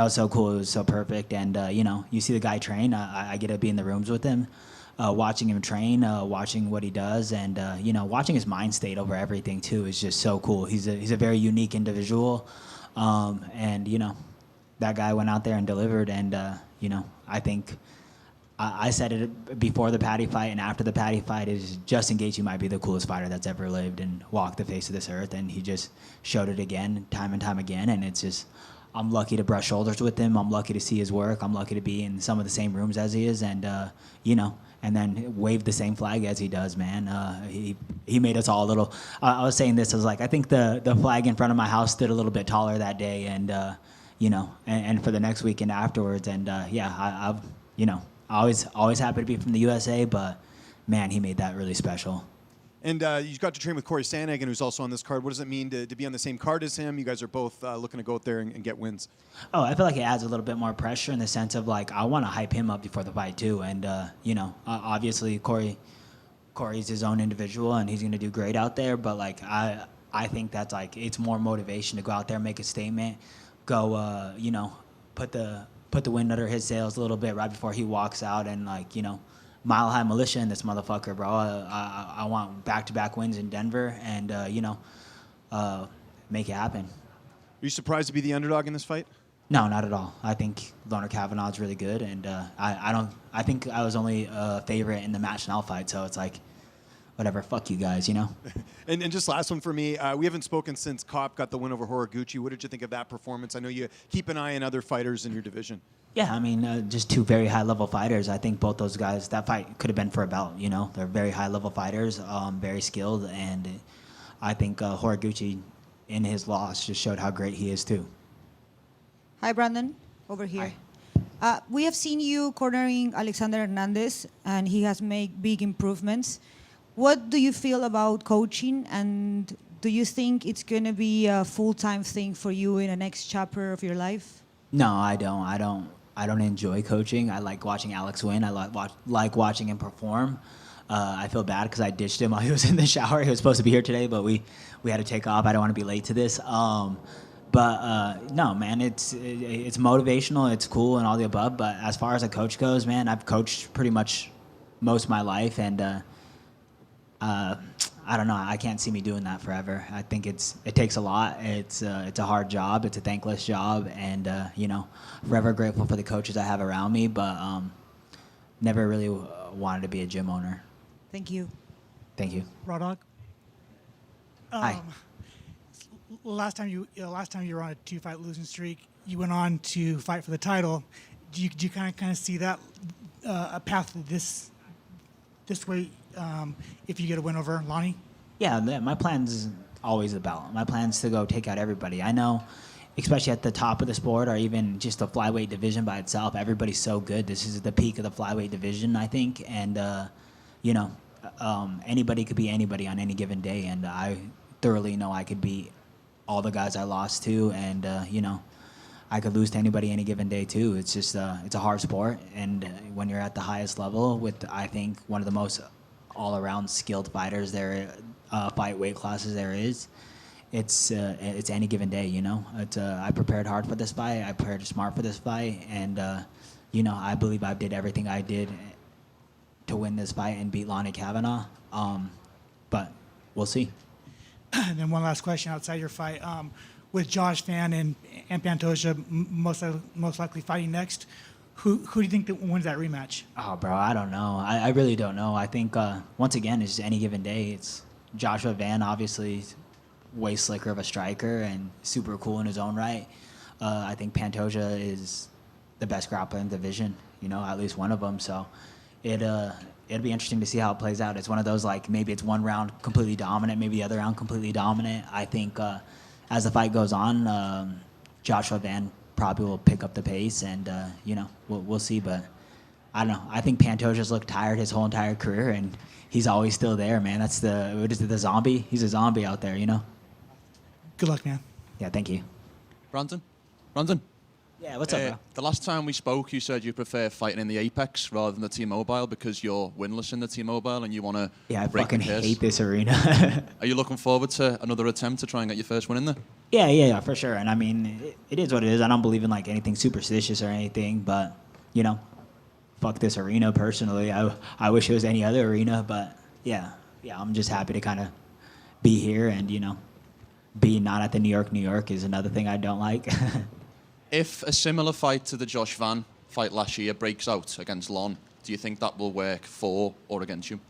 so cool. It was so perfect. And, you see the guy train. I get to be in the rooms with him. Watching him train, watching what he does, and watching his mind state over everything too is just so cool. He's a very unique individual, and that guy went out there and delivered. And I think I said it before the Paddy fight and after the Paddy fight is Justin Gaethje might be the coolest fighter that's ever lived and walked the face of this earth, and he just showed it again, time and time again. And it's just, I'm lucky to brush shoulders with him. I'm lucky to see his work. I'm lucky to be in some of the same rooms as he is, and and then wave the same flag as he does, man. He made us all a little. I was saying this. I was like, I think the flag in front of my house stood a little bit taller that day, and and for the next weekend afterwards, and I've always happy to be from the USA, but man, he made that really special. And you got to train with Cory Sandhagen, who's also on this card. What does it mean to be on the same card as him? You guys are both looking to go out there and get wins. Oh, I feel like it adds a little bit more pressure in the sense of, like, I want to hype him up before the fight, too. And, obviously Cory's his own individual, and he's going to do great out there. But, like, I think that's, like, it's more motivation to go out there, make a statement, go, put the wind under his sails a little bit right before he walks out, and, like, Mile High Militia in this motherfucker, bro. I want back-to-back wins in Denver, and make it happen. Are you surprised to be the underdog in this fight? No, not at all. I think Loner Kavanagh's really good, and I think I was only a favorite in the Match Now fight, so it's like, whatever, fuck you guys, And just last one for me. We haven't spoken since Kopp got the win over Horiguchi. What did you think of that performance? I know you keep an eye on other fighters in your division. Yeah, I mean, just two very high-level fighters. I think both those guys, that fight could have been for a belt, They're very high-level fighters, very skilled, and I think Horiguchi, in his loss, just showed how great he is, too. Hi, Brandon. Over here. Hi. We have seen you cornering Alexander Hernandez, and he has made big improvements. What do you feel about coaching, and do you think it's going to be a full-time thing for you in the next chapter of your life? No, I don't enjoy coaching. I like watching Alex win. I like watching him perform. I feel bad because I ditched him while he was in the shower. He was supposed to be here today, but we had to take off. I don't want to be late to this. But no, man, it's motivational. It's cool and all the above. But as far as a coach goes, man, I've coached pretty much most of my life, and I don't know. I can't see me doing that forever. I think it takes a lot. It's a hard job. It's a thankless job, and forever grateful for the coaches I have around me. But never really wanted to be a gym owner. Thank you. Thank you. Rodog. Hi. Last time you were on a 2-fight losing streak, you went on to fight for the title. Do you kind of see that a path this way if you get a win over Lonnie? Yeah, my plan's always about. My plan's to go take out everybody. I know, especially at the top of the sport or even just the flyweight division by itself, everybody's so good. This is the peak of the flyweight division, I think, and anybody could be anybody on any given day, and I thoroughly know I could beat all the guys I lost to, and I could lose to anybody any given day too. It's just it's a hard sport, and when you're at the highest level with, I think, one of the most all-around skilled fighters there, fight weight classes there is, it's any given day. I prepared hard for this fight. I prepared smart for this fight, and I believe I did everything I did to win this fight and beat Lonnie Kavanagh. But we'll see. And then one last question outside your fight. With Josh Fan and Pantoja most likely fighting next, who do you think that wins that rematch? Oh, bro, I don't know. I really don't know. I think, once again, it's just any given day. It's Joshua Van, obviously, way slicker of a striker and super cool in his own right. I think Pantoja is the best grappler in the division, at least one of them. So it'd be interesting to see how it plays out. It's one of those, like, maybe it's one round completely dominant, maybe the other round completely dominant. I think as the fight goes on, Joshua Van probably will pick up the pace, and we'll see. But I don't know. I think Pantoja's looked tired his whole entire career, and he's always still there, man. That's the zombie. He's a zombie out there, Good luck, man. Yeah, thank you. Brandon? Yeah, what's up, bro? The last time we spoke, you said you prefer fighting in the Apex rather than the T-Mobile because you're winless in the T-Mobile and you want to I break fucking the curse. hate this arena. Are you looking forward to another attempt to try and get your first win in there? Yeah, for sure. And I mean, it is what it is. I don't believe in like anything superstitious or anything, but fuck this arena personally. I wish it was any other arena, but yeah, I'm just happy to kind of be here, and be not at the New York is another thing I don't like. If a similar fight to the Josh Van fight last year breaks out against Lon, do you think that will work for or against you?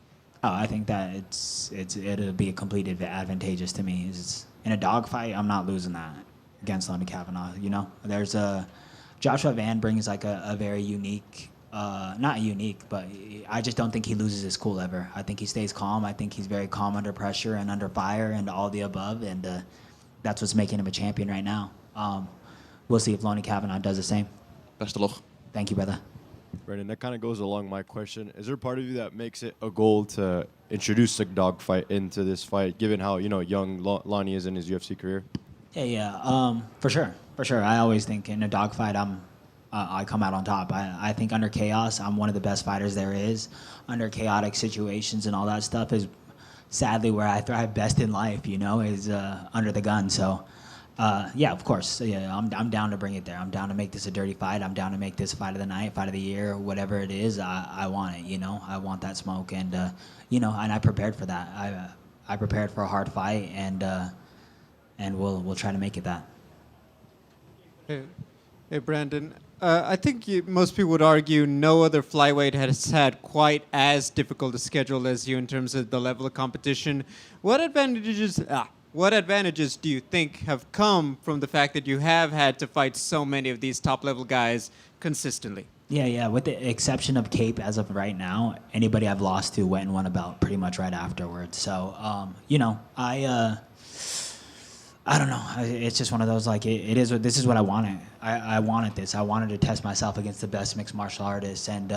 Oh, I think that it'll be a complete advantageous to me. In a dogfight, I'm not losing that against Lonnie Kavanagh. There's Joshua Van brings like a very unique, not unique, but I just don't think he loses his cool ever. I think he stays calm. I think he's very calm under pressure and under fire and all the above, and that's what's making him a champion right now. We'll see if Lonnie Kavanagh does the same. Best of luck. Thank you, brother. Brandon, that kind of goes along my question. Is there part of you that makes it a goal to introduce a dogfight into this fight, given how young Lonnie is in his UFC career? Yeah. For sure. I always think in a dogfight, I come out on top. I think under chaos, I'm one of the best fighters there is. Under chaotic situations and all that stuff is sadly where I thrive best in life. Is under the gun. So. Yeah, of course. Yeah, I'm down to bring it there. I'm down to make this a dirty fight. I'm down to make this fight of the night, fight of the year, whatever it is. I want it. I want that smoke, and and I prepared for that. I prepared for a hard fight, and we'll try to make it that. Hey, Brandon. I think most people would argue no other flyweight has had quite as difficult a schedule as you in terms of the level of competition. What advantages do you think have come from the fact that you have had to fight so many of these top-level guys consistently? Yeah. With the exception of Cape, as of right now, anybody I've lost to went and won a belt pretty much right afterwards. So, I don't know. It's just one of those, like, this is what I wanted. I wanted this. I wanted to test myself against the best mixed martial artists. And,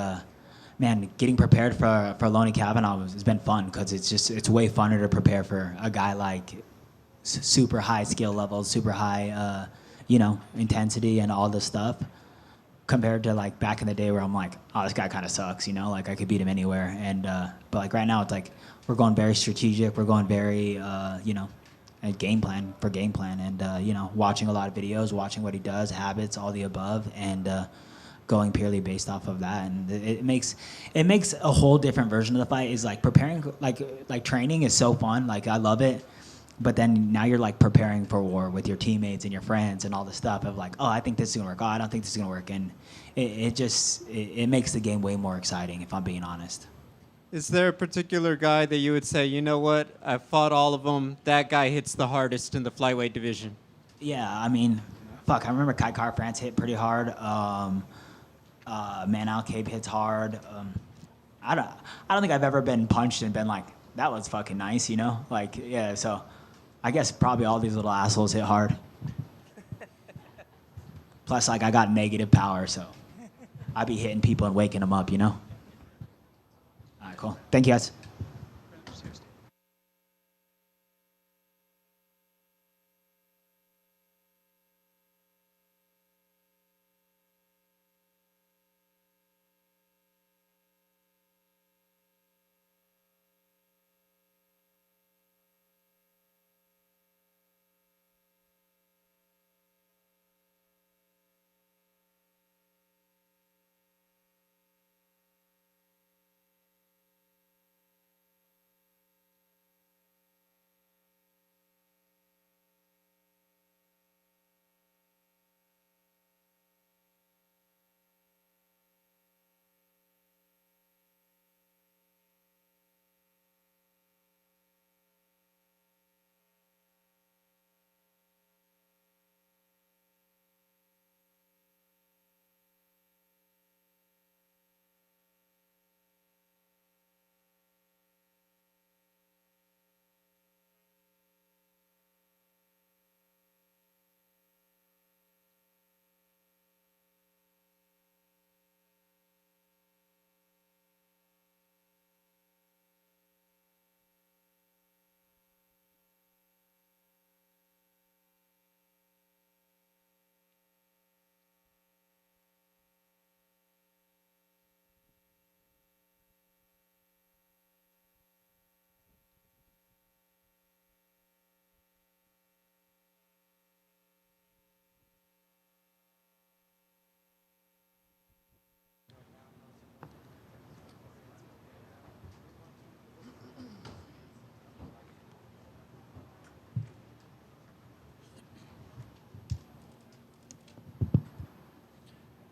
man, getting prepared for Lonnie Kavanagh has been fun because it's way funner to prepare for a guy like super high skill levels, super high, intensity and all this stuff. Compared to like back in the day where I'm like, oh, this guy kind of sucks, like I could beat him anywhere. And but like right now, it's like we're going very strategic. We're going very, a game plan, and watching a lot of videos, watching what he does, habits, all the above, and going purely based off of that. And it makes a whole different version of the fight. Is like preparing, like training is so fun. Like I love it. But then now you're like preparing for war with your teammates and your friends and all the stuff of like, oh, I think this is gonna work. Oh, I don't think this is gonna work. And it makes the game way more exciting, if I'm being honest. Is there a particular guy that you would say, you know what, I fought all of them, that guy hits the hardest in the flyweight division? Yeah, I mean, fuck, I remember Kai France hit pretty hard. Manal Cape hits hard. I don't think I've ever been punched and been like, that was fucking nice, Like, yeah, so I guess probably all these little assholes hit hard. Plus, like, I got negative power, so I be hitting people and waking them up, All right, cool. Thank you, guys.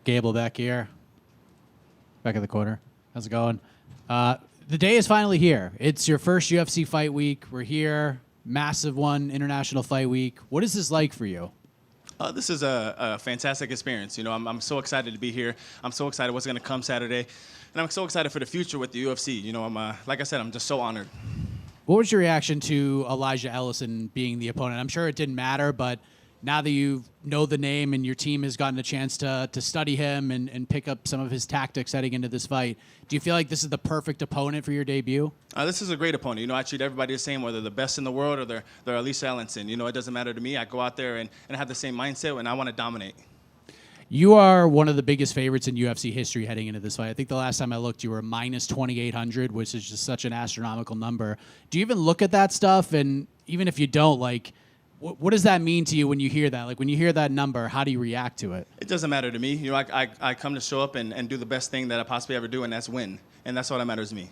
Gable back here, back at the corner. How's it going? The day is finally here. It's your first UFC fight week. We're here, massive one, International Fight Week. What is this like for you? This is a fantastic experience. I'm so excited to be here. I'm so excited what's going to come Saturday. And I'm so excited for the future with the UFC. Like I said, I'm just so honored. What was your reaction to Elijah Ellison being the opponent? I'm sure it didn't matter, but now that you know the name and your team has gotten a chance to study him and pick up some of his tactics heading into this fight, do you feel like this is the perfect opponent for your debut? This is a great opponent. I treat everybody the same, whether they're the best in the world or they're Elisha Ellison. It doesn't matter to me. I go out there and have the same mindset, and I want to dominate. You are one of the biggest favorites in UFC history heading into this fight. I think the last time I looked, you were minus 2,800, which is just such an astronomical number. Do you even look at that stuff? And even if you don't, like, what does that mean to you when you hear that? Like, when you hear that number, how do you react to it? It doesn't matter to me. I come to show up and do the best thing that I possibly ever do, and that's win. And that's all that matters to me.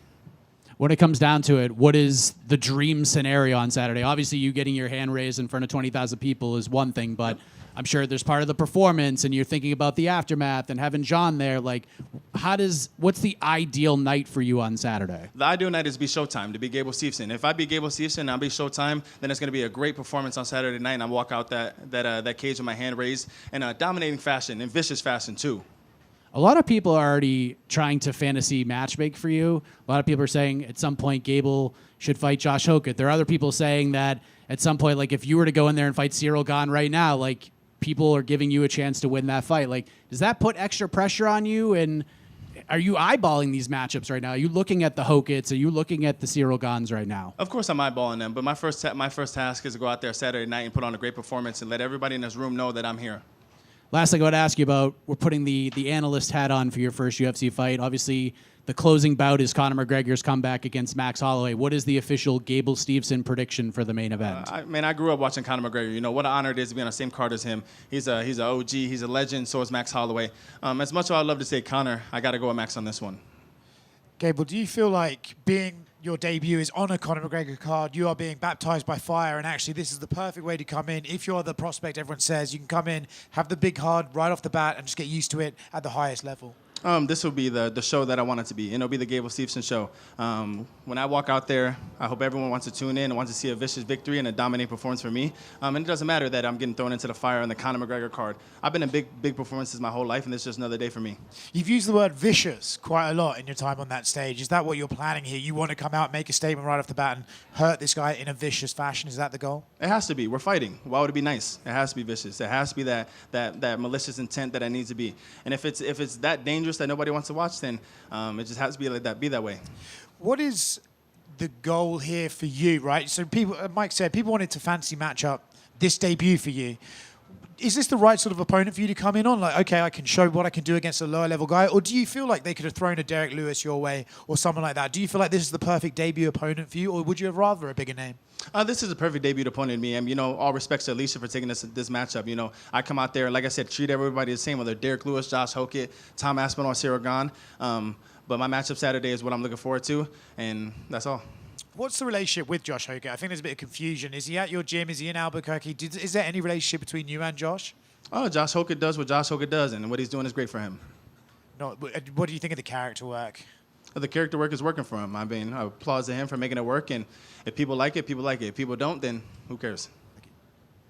When it comes down to it, what is the dream scenario on Saturday? Obviously, you getting your hand raised in front of 20,000 people is one thing, but I'm sure there's part of the performance, and you're thinking about the aftermath and having John there. Like, what's the ideal night for you on Saturday? The ideal night is to be Showtime, to be Gable Steveson. If I be Gable Steveson and I'll be Showtime, then it's going to be a great performance on Saturday night, and I walk out that cage with my hand raised in a dominating fashion and vicious fashion too. A lot of people are already trying to fantasy matchmake for you. A lot of people are saying at some point Gable should fight Josh Hokett. There are other people saying that at some point, like, if you were to go in there and fight Cyril Gane right now, like, people are giving you a chance to win that fight. Like, does that put extra pressure on you? And Are you eyeballing these matchups right now? Are you looking at the Hokits? Are you looking at the Cyril Gons right now? Of course, I'm eyeballing them, but my first task is to go out there Saturday night and put on a great performance and let everybody in this room know that I'm here. Last thing I want to ask you about, we're putting the analyst hat on for your first UFC fight. Obviously, the closing bout is Conor McGregor's comeback against Max Holloway. What is the official Gable Steveson prediction for the main event? I grew up watching Conor McGregor. You know, what an honor it is to be on the same card as him. He's an OG. He's a legend. So is Max Holloway. As much as I'd love to say Conor, I got to go with Max on this one. Gable, do you feel like being your debut is on a Conor McGregor card, you are being baptized by fire, and actually this is the perfect way to come in? If you're the prospect everyone says, you can come in, have the big card right off the bat and just get used to it at the highest level? This will be the show that I want it to be. It'll be the Gable Steveson show. When I walk out there, I hope everyone wants to tune in and wants to see a vicious victory and a dominating performance for me. And it doesn't matter that I'm getting thrown into the fire on the Conor McGregor card. I've been in big performances my whole life, and this is just another day for me. You've used the word vicious quite a lot in your time on that stage. Is that what you're planning here? You want to come out, make a statement right off the bat and hurt this guy in a vicious fashion? Is that the goal? It has to be. We're fighting. Why would it be nice? It has to be vicious. It has to be that malicious intent that it needs to be. And if it's that dangerous that nobody wants to watch, then it just has to be like that. Be that way. What is the goal here for you, right? So people, Mike said, people wanted to fancy match up this debut for you. Is this the right sort of opponent for you to come in on? Like, okay, I can show what I can do against a lower level guy. Or do you feel like they could have thrown a Derek Lewis your way or someone like that? Do you feel like this is the perfect debut opponent for you, or would you have rather a bigger name? This is a perfect debut opponent to me. And, all respects to Elisha for taking this matchup. I come out there, like I said, treat everybody the same, whether Derek Lewis, Josh Hokit, Tom Aspinall, or Cyril Gahn. But my matchup Saturday is what I'm looking forward to, and that's all. What's the relationship with Josh Hokit? I think there's a bit of confusion. Is he at your gym? Is he in Albuquerque? Is there any relationship between you and Josh? Oh, Josh Hokit does what Josh Hokit does, and what he's doing is great for him. No, what do you think of the character work? The character work is working for him. I mean, I applaud to him for making it work, and if people like it, people like it. If people don't, then who cares?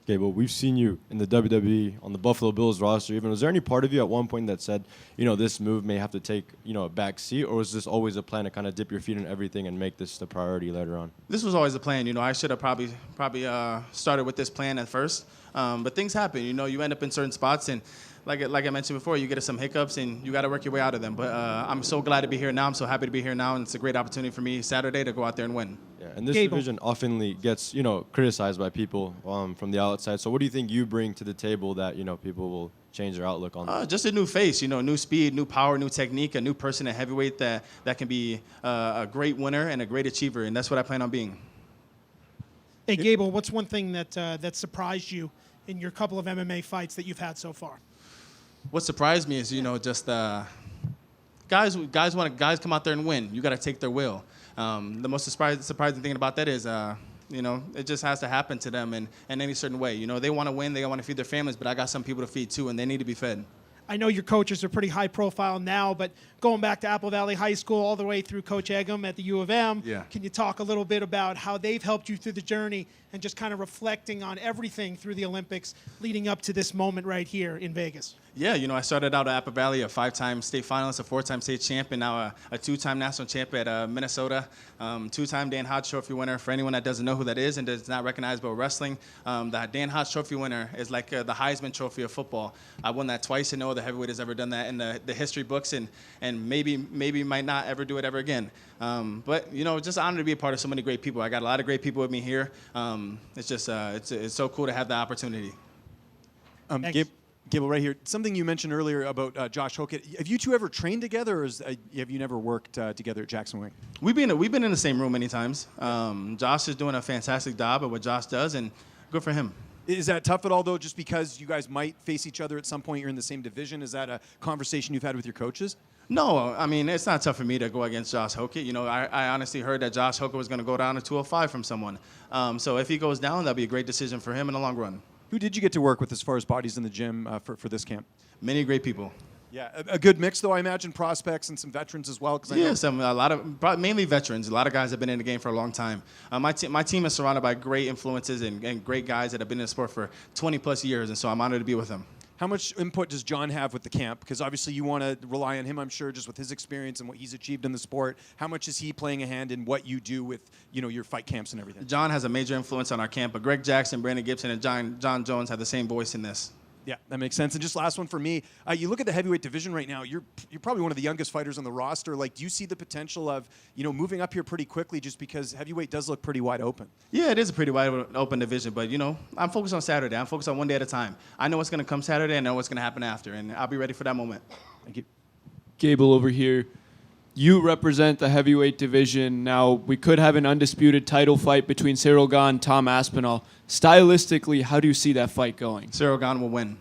Gable, we've seen you in the WWE on the Buffalo Bills roster. Even was there any part of you at one point that said, this move may have to take, a back seat, or was this always a plan to kind of dip your feet in everything and make this the priority later on? This was always a plan. I should have probably started with this plan at first, but things happen. You end up in certain spots, and like I mentioned before, you get some hiccups, and you got to work your way out of them. But I'm so glad to be here now. I'm so happy to be here now, and it's a great opportunity for me Saturday to go out there and win. Yeah, and this division often gets, criticized by people from the outside. So what do you think you bring to the table that, people will change their outlook on? Just a new face, new speed, new power, new technique, a new person at heavyweight that can be a great winner and a great achiever, and that's what I plan on being. Hey, Gable, what's one thing that surprised you in your couple of MMA fights that you've had so far? What surprised me is, just guys come out there and win. You got to take their will. The most surprising thing about that is, it just has to happen to them in any certain way. They want to win, they want to feed their families, but I got some people to feed too, and they need to be fed. I know your coaches are pretty high profile now, but going back to Apple Valley High School all the way through Coach Eggum at the U of M, Can you talk a little bit about how they've helped you through the journey and just kind of reflecting on everything through the Olympics leading up to this moment right here in Vegas? Yeah, I started out at Apple Valley, a 5-time state finalist, a 4-time state champion, now a 2-time national champion at Minnesota, 2-time Dan Hodge Trophy winner. For anyone that doesn't know who that is and does not recognize about wrestling, the Dan Hodge Trophy winner is like the Heisman Trophy of football. I won that twice, and no other heavyweight has ever done that in the history books, and maybe might not ever do it ever again. But just an honor to be a part of so many great people. I got a lot of great people with me here. It's just it's so cool to have the opportunity. Gable, right here. Something you mentioned earlier about Josh Hokit. Have you two ever trained together, or have you never worked together at Jackson Wing? We've been in the same room many times. Josh is doing a fantastic job at what Josh does, and good for him. Is that tough at all, though, just because you guys might face each other at some point? You're in the same division. Is that a conversation you've had with your coaches? No, I mean, it's not tough for me to go against Josh Hokit. I honestly heard that Josh Hokit was going to go down to 205 from someone. So if he goes down, that'll be a great decision for him in the long run. Who did you get to work with as far as bodies in the gym for this camp? Many great people. Yeah, a good mix, though, I imagine, prospects and some veterans as well. Mainly veterans. A lot of guys have been in the game for a long time. My team is surrounded by great influences and great guys that have been in the sport for 20-plus years, and so I'm honored to be with them. How much input does John have with the camp? Because obviously you want to rely on him, I'm sure, just with his experience and what he's achieved in the sport. How much is he playing a hand in what you do with, your fight camps and everything? John has a major influence on our camp, but Greg Jackson, Brandon Gibson, and John Jones have the same voice in this. Yeah, that makes sense. And just last one for me. You look at the heavyweight division right now. You're probably one of the youngest fighters on the roster. Like, do you see the potential of moving up here pretty quickly, just because heavyweight does look pretty wide open? Yeah, it is a pretty wide open division, but I'm focused on Saturday. I'm focused on one day at a time. I know what's going to come Saturday. I know what's going to happen after, and I'll be ready for that moment. Thank you. Gable over here. You represent the heavyweight division. Now, we could have an undisputed title fight between Cyril Gane and Tom Aspinall. Stylistically, how do you see that fight going? Cyril Gane will win.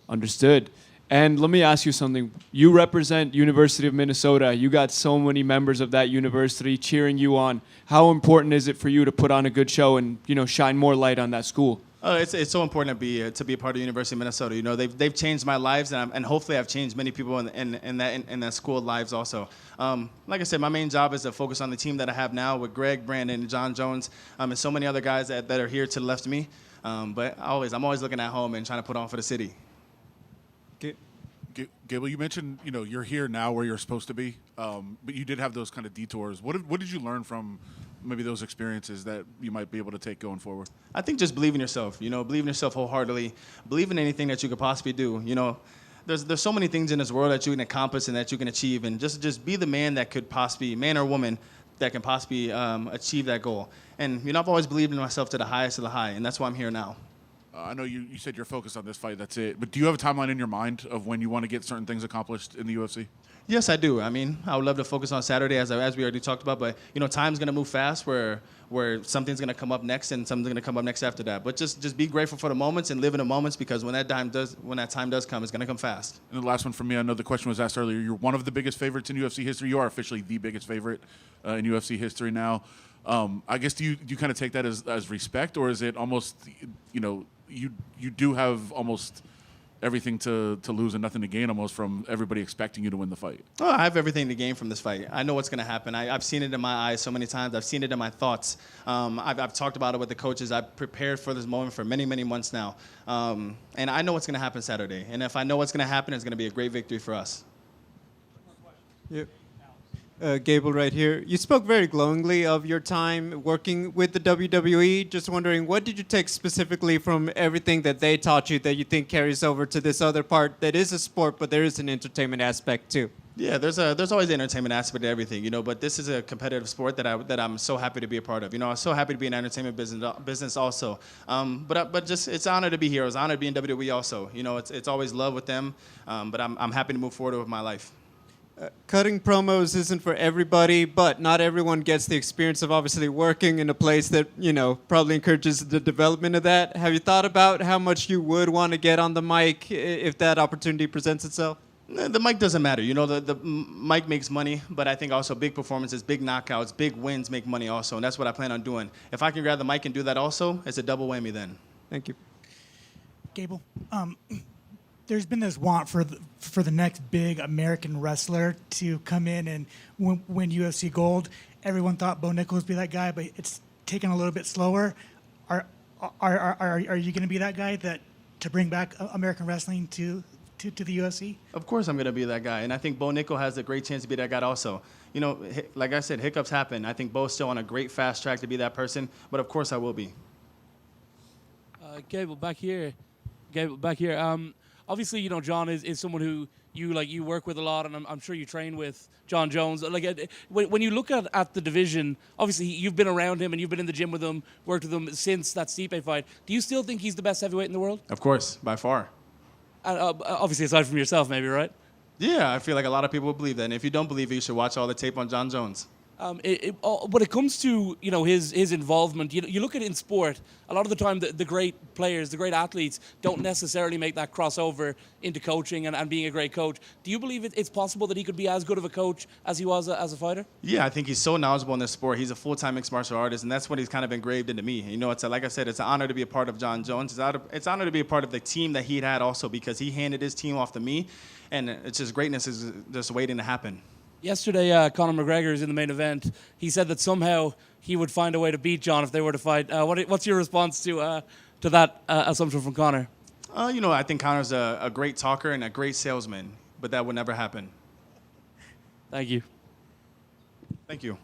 Understood. And let me ask you something. You represent University of Minnesota. You got so many members of that university cheering you on. How important is it for you to put on a good show and shine more light on that school? It's so important to be a part of the University of Minnesota. They've changed my lives, and hopefully I've changed many people in that school lives also. Like I said, my main job is to focus on the team that I have now with Greg, Brandon, John Jones, and so many other guys that are here to the left of me. But I'm always looking at home and trying to put on for the city. Gable, you mentioned you're here now where you're supposed to be, but you did have those kind of detours. What did you learn from maybe those experiences that you might be able to take going forward? I think just believe in yourself. Believe in yourself wholeheartedly. Believe in anything that you could possibly do. There's so many things in this world that you can accomplish and that you can achieve, and just be the man that could possibly, man or woman, that can possibly achieve that goal. And I've always believed in myself to the highest of the high, and that's why I'm here now. I know you said you're focused on this fight, that's it. But do you have a timeline in your mind of when you want to get certain things accomplished in the UFC? Yes, I do. I would love to focus on Saturday, as we already talked about. But time's gonna move fast, where something's gonna come up next and something's gonna come up next after that. But just be grateful for the moments and live in the moments, because when that time does come, it's gonna come fast. And the last one for me, I know the question was asked earlier. You're one of the biggest favorites in UFC history. You are officially the biggest favorite in UFC history now. I guess do you kind of take that as respect, or is it almost you do have almost everything to lose and nothing to gain almost from everybody expecting you to win the fight? Oh, I have everything to gain from this fight. I know what's going to happen. I've seen it in my eyes so many times. I've seen it in my thoughts. I've talked about it with the coaches. I've prepared for this moment for many, many months now. And I know what's going to happen Saturday. And if I know what's going to happen, it's going to be a great victory for us. Yep. Gable right here. You spoke very glowingly of your time working with the WWE. Just wondering, what did you take specifically from everything that they taught you that you think carries over to this other part that is a sport, but there is an entertainment aspect too? Yeah, there's always an entertainment aspect to everything, but this is a competitive sport that I'm so happy to be a part of. I'm so happy to be in entertainment business also. But just it's an honor to be here. It's an honor to be in WWE also. It's always love with them. But I'm happy to move forward with my life. Cutting promos isn't for everybody, but not everyone gets the experience of obviously working in a place that, probably encourages the development of that. Have you thought about how much you would want to get on the mic if that opportunity presents itself? The mic doesn't matter. The mic makes money, but I think also big performances, big knockouts, big wins make money also, and that's what I plan on doing. If I can grab the mic and do that also, it's a double whammy then. Thank you. Gable, there's been this want for the next big American wrestler to come in and win UFC gold. Everyone thought Bo Nickal would be that guy, but it's taken a little bit slower. Are you going to be that guy to bring back American wrestling to the UFC? Of course I'm going to be that guy, and I think Bo Nickal has a great chance to be that guy also. Like I said, hiccups happen. I think Bo's still on a great fast track to be that person, but of course I will be. Gable, back here. Obviously, John is someone who you work with a lot, and I'm sure you train with John Jones. When you look at the division, obviously you've been around him and you've been in the gym with him, worked with him since that Stipe fight. Do you still think he's the best heavyweight in the world? Of course, by far. Obviously, aside from yourself, maybe, right? Yeah, I feel like a lot of people believe that. And if you don't believe it, you should watch all the tape on John Jones. When it comes to his involvement, you look at it in sport. A lot of the time, the great players, the great athletes, don't necessarily make that crossover into coaching and being a great coach. Do you believe it's possible that he could be as good of a coach as he was as a fighter? Yeah, I think he's so knowledgeable in this sport. He's a full-time mixed martial artist, and that's what he's kind of engraved into me. Like I said, it's an honor to be a part of John Jones. It's an honor to be a part of the team that he had also, because he handed his team off to me, and it's just greatness is just waiting to happen. Yesterday, Conor McGregor is in the main event. He said that somehow he would find a way to beat John if they were to fight. What's your response to that assumption from Conor? I think Conor's a great talker and a great salesman, but that would never happen. Thank you. Thank you.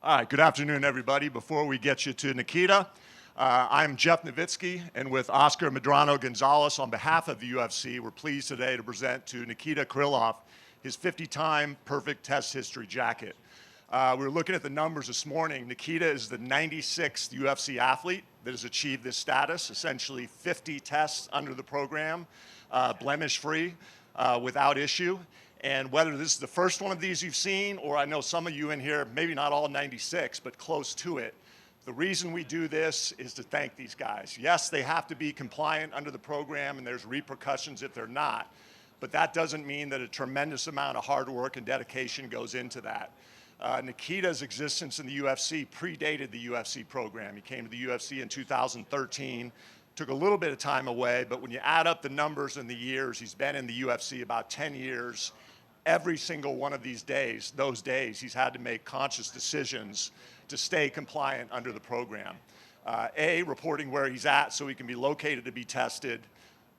All right, good afternoon, everybody. Before we get you to Nikita, I'm Jeff Nowitzki, and with Oscar Medrano Gonzalez, on behalf of the UFC, we're pleased today to present to Nikita Krylov his 50-time perfect test history jacket. We were looking at the numbers this morning. Nikita is the 96th UFC athlete that has achieved this status, essentially 50 tests under the program, blemish-free, without issue. And whether this is the first one of these you've seen, or I know some of you in here, maybe not all 96, but close to it, the reason we do this is to thank these guys. Yes, they have to be compliant under the program, and there's repercussions if they're not. But that doesn't mean that a tremendous amount of hard work and dedication goes into that. Nikita's existence in the UFC predated the UFC program. He came to the UFC in 2013, took a little bit of time away, but when you add up the numbers and the years, he's been in the UFC about 10 years. Every single one of those days, he's had to make conscious decisions to stay compliant under the program. A, reporting where he's at so he can be located to be tested.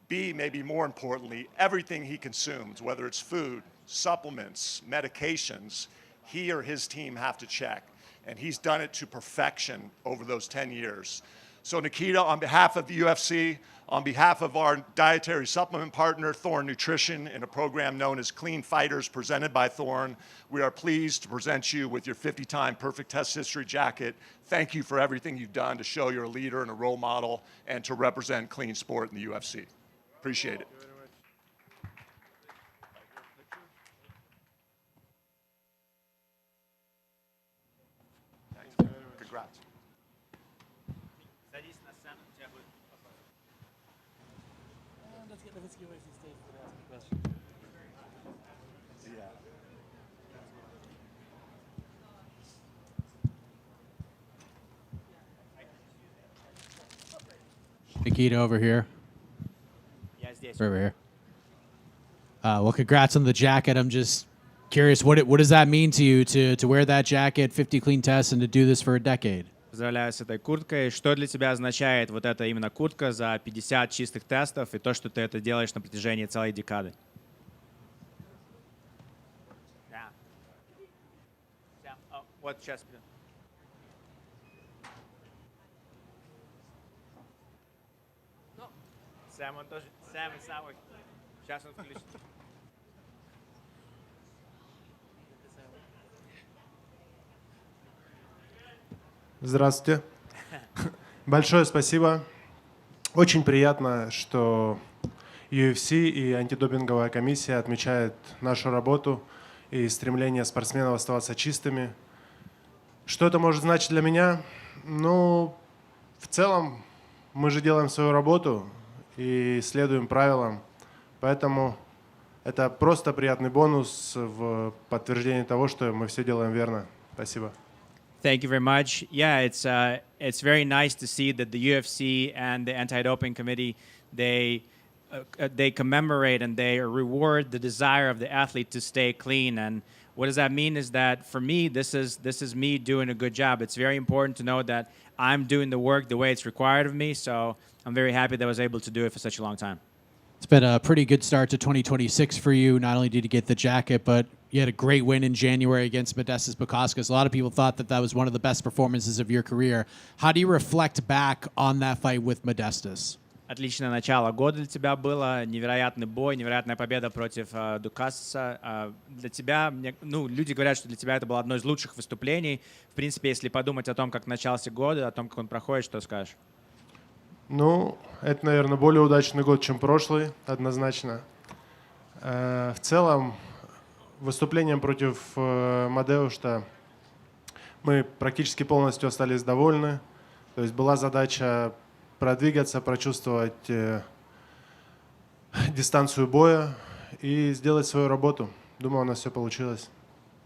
B, maybe more importantly, everything he consumes, whether it's food, supplements, medications, he or his team have to check. And he's done it to perfection over those 10 years. So Nikita, on behalf of the UFC, on behalf of our dietary supplement partner, Thorne Nutrition, in a program known as Clean Fighters presented by Thorne, we are pleased to present you with your 50-time perfect test history jacket. Thank you for everything you've done to show you're a leader and a role model and to represent clean sport in the UFC. Appreciate it. Congrats. Nikita over here. Over here. Well, congrats on the jacket. I'm just curious, what does that mean to you to wear that jacket, 50 clean tests, and to do this for a decade? Поздравляю с этой курткой. Что для тебя означает вот эта именно куртка за 50 чистых тестов и то, что ты это делаешь на протяжении целой декады? Вот сейчас. Сэм, он тоже. Сэм и Сэм. Сейчас он включит. Здравствуйте. Большое спасибо. Очень приятно, что UFC и антидопинговая комиссия отмечают нашу работу и стремление спортсменов оставаться чистыми. Что это может значить для меня? Ну, в целом, мы же делаем свою работу и следуем правилам. Поэтому это просто приятный бонус в подтверждении того, что мы все делаем верно. Спасибо. Thank you very much. Yeah, it's very nice to see that the UFC and the anti-doping committee they commemorate and they reward the desire of the athlete to stay clean. And what does that mean is that for me, this is me doing a good job. It's very important to know that I'm doing the work the way it's required of me. So I'm very happy that I was able to do it for such a long time. It's been a pretty good start to 2026 for you. Not only did you get the jacket, but you had a great win in January against Modestas Bukauskas. A lot of people thought that was one of the best performances of your career. How do you reflect back on that fight with Modestas? Отличное начало года для тебя было, невероятный бой, невероятная победа против Дукасса. Для тебя, люди говорят, что для тебя это было одно из лучших выступлений. В принципе, если подумать о том, как начался год, о том, как он проходит, что скажешь? Ну, это, наверное, более удачный год, чем прошлый, однозначно. В целом, выступлением против Мадеушта мы практически полностью остались довольны. То есть была задача продвигаться, прочувствовать дистанцию боя и сделать свою работу. Думаю, у нас все получилось.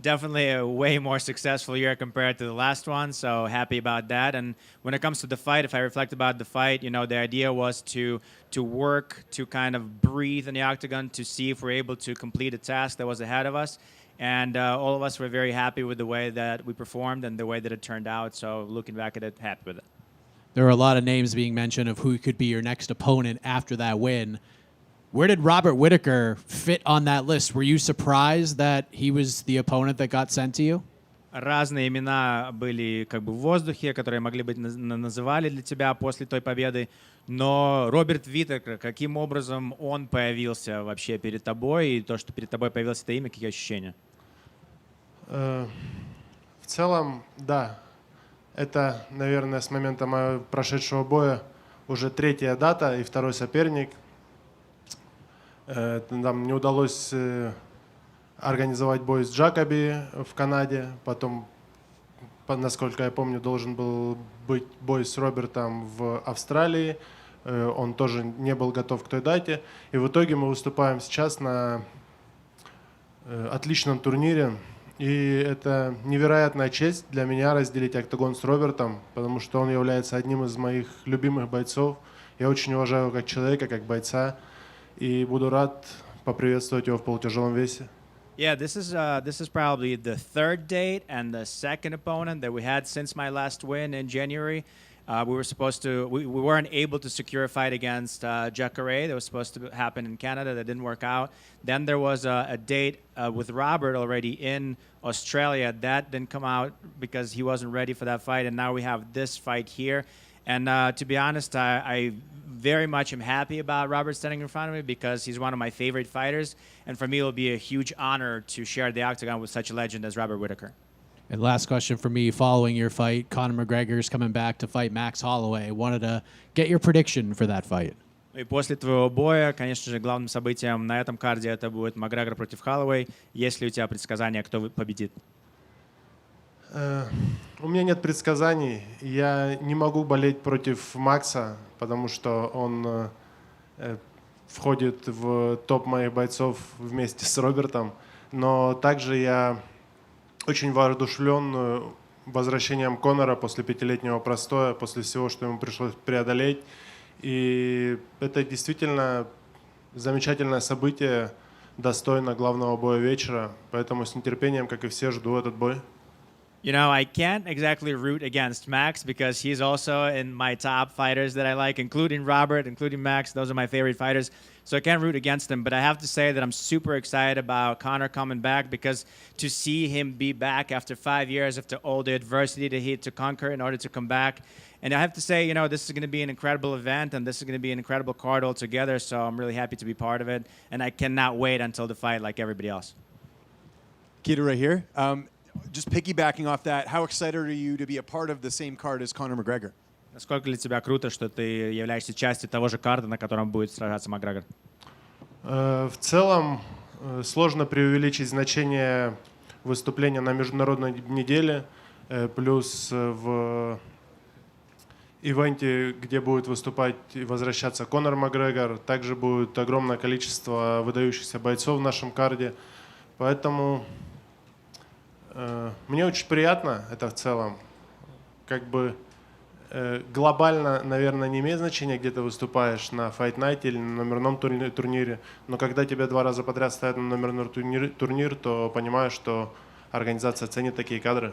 Definitely a way more successful year compared to the last one, so happy about that. And when it comes to the fight, if I reflect about the fight, the idea was to work, to kind of breathe in the octagon, to see if we're able to complete a task that was ahead of us. And all of us were very happy with the way that we performed and the way that it turned out. So looking back at it, happy with it. There were a lot of names being mentioned of who could be your next opponent after that win. Where did Robert Whittaker fit on that list? Were you surprised that he was the opponent that got sent to you? разные имена были как бы в воздухе, которые могли быть называли для тебя после той победы. Но Роберт Whittaker, каким образом он появился вообще перед тобой, и то, что перед тобой появилось это имя, какие ощущения? В целом, да. Это, наверное, с момента моего прошедшего боя уже третья дата и второй соперник. Нам не удалось организовать бой с Джакоби в Канаде. Потом, насколько я помню, должен был быть бой с Робертом в Австралии. Он тоже не был готов к той дате. И в итоге мы выступаем сейчас на отличном турнире. И это невероятная честь для меня разделить октагон с Робертом, потому что он является одним из моих любимых бойцов. Я очень уважаю его как человека, как бойца. И буду рад поприветствовать его в полутяжелом весе. Yeah, this is probably the third date and the second opponent that we had since my last win in January. We weren't able to secure a fight against Jacare. That was supposed to happen in Canada. That didn't work out. Then there was a date with Robert already in Australia. That didn't come out because he wasn't ready for that fight. And now we have this fight here. And to be honest, I very much am happy about Robert standing in front of me because he's one of my favorite fighters. And for me, it'll be a huge honor to share the octagon with such a legend as Robert Whittaker. And last question for me, following your fight, Conor McGregor is coming back to fight Max Holloway. Wanted to get your prediction for that fight. И после твоего боя, конечно же, главным событием на этом карде это будет Макгрегор против Holloway. Есть ли у тебя предсказания, кто победит? У меня нет предсказаний. Я не могу болеть против Макса, потому что он входит в топ моих бойцов вместе с Робертом. Но также я очень воодушевлен возвращением Конора после 5-летнего простоя, после всего, что ему пришлось преодолеть. И это действительно замечательное событие, достойно главного боя вечера. Поэтому с нетерпением, как и все, жду этот бой. You know, I can't exactly root against Max because he's also in my top fighters that I like, including Robert, including Max. Those are my favorite fighters. So I can't root against him. But I have to say that I'm super excited about Conor coming back because to see him be back after 5 years, after all the adversity that he had to conquer in order to come back. And I have to say, you know, this is going to be an incredible event and this is going to be an incredible card altogether. So I'm really happy to be part of it. And I cannot wait until the fight like everybody else. Nikita right here. Just piggybacking off that, how excited are you to be a part of the same card as Conor McGregor? Насколько для тебя круто, что ты являешься частью того же карда, на котором будет сражаться Макгрегор? В целом сложно преувеличить значение выступления на международной неделе, плюс в ивенте, где будет выступать и возвращаться Конор Макгрегор, также будет огромное количество выдающихся бойцов в нашем карде, поэтому мне очень приятно это в целом. Как бы глобально, наверное, не имеет значения, где ты выступаешь, на Fight Night или на номерном турнире, но когда тебя 2 раза подряд ставят на номерной турнир, то понимаешь, что организация ценит такие кадры.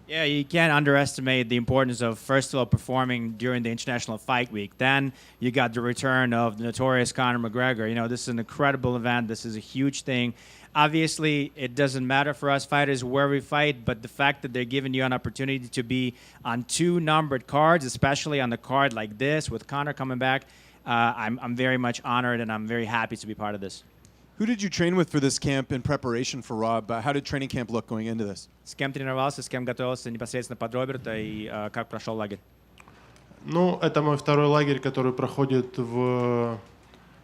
Yeah, you can't underestimate the importance of, first of all, performing during the International Fight Week. Then you got the return of the notorious Conor McGregor. You know, this is an incredible event. This is a huge thing. Obviously, it doesn't matter for us fighters where we fight, but the fact that they're giving you an opportunity to be on 2 numbered cards, especially on the card like this with Conor coming back, I'm very much honored and I'm very happy to be part of this. Who did you train with for this camp in preparation for Rob? How did training camp look going into this? С кем тренировался, с кем готовился непосредственно под Роберта и как прошел лагерь? Ну, это мой второй лагерь, который проходит в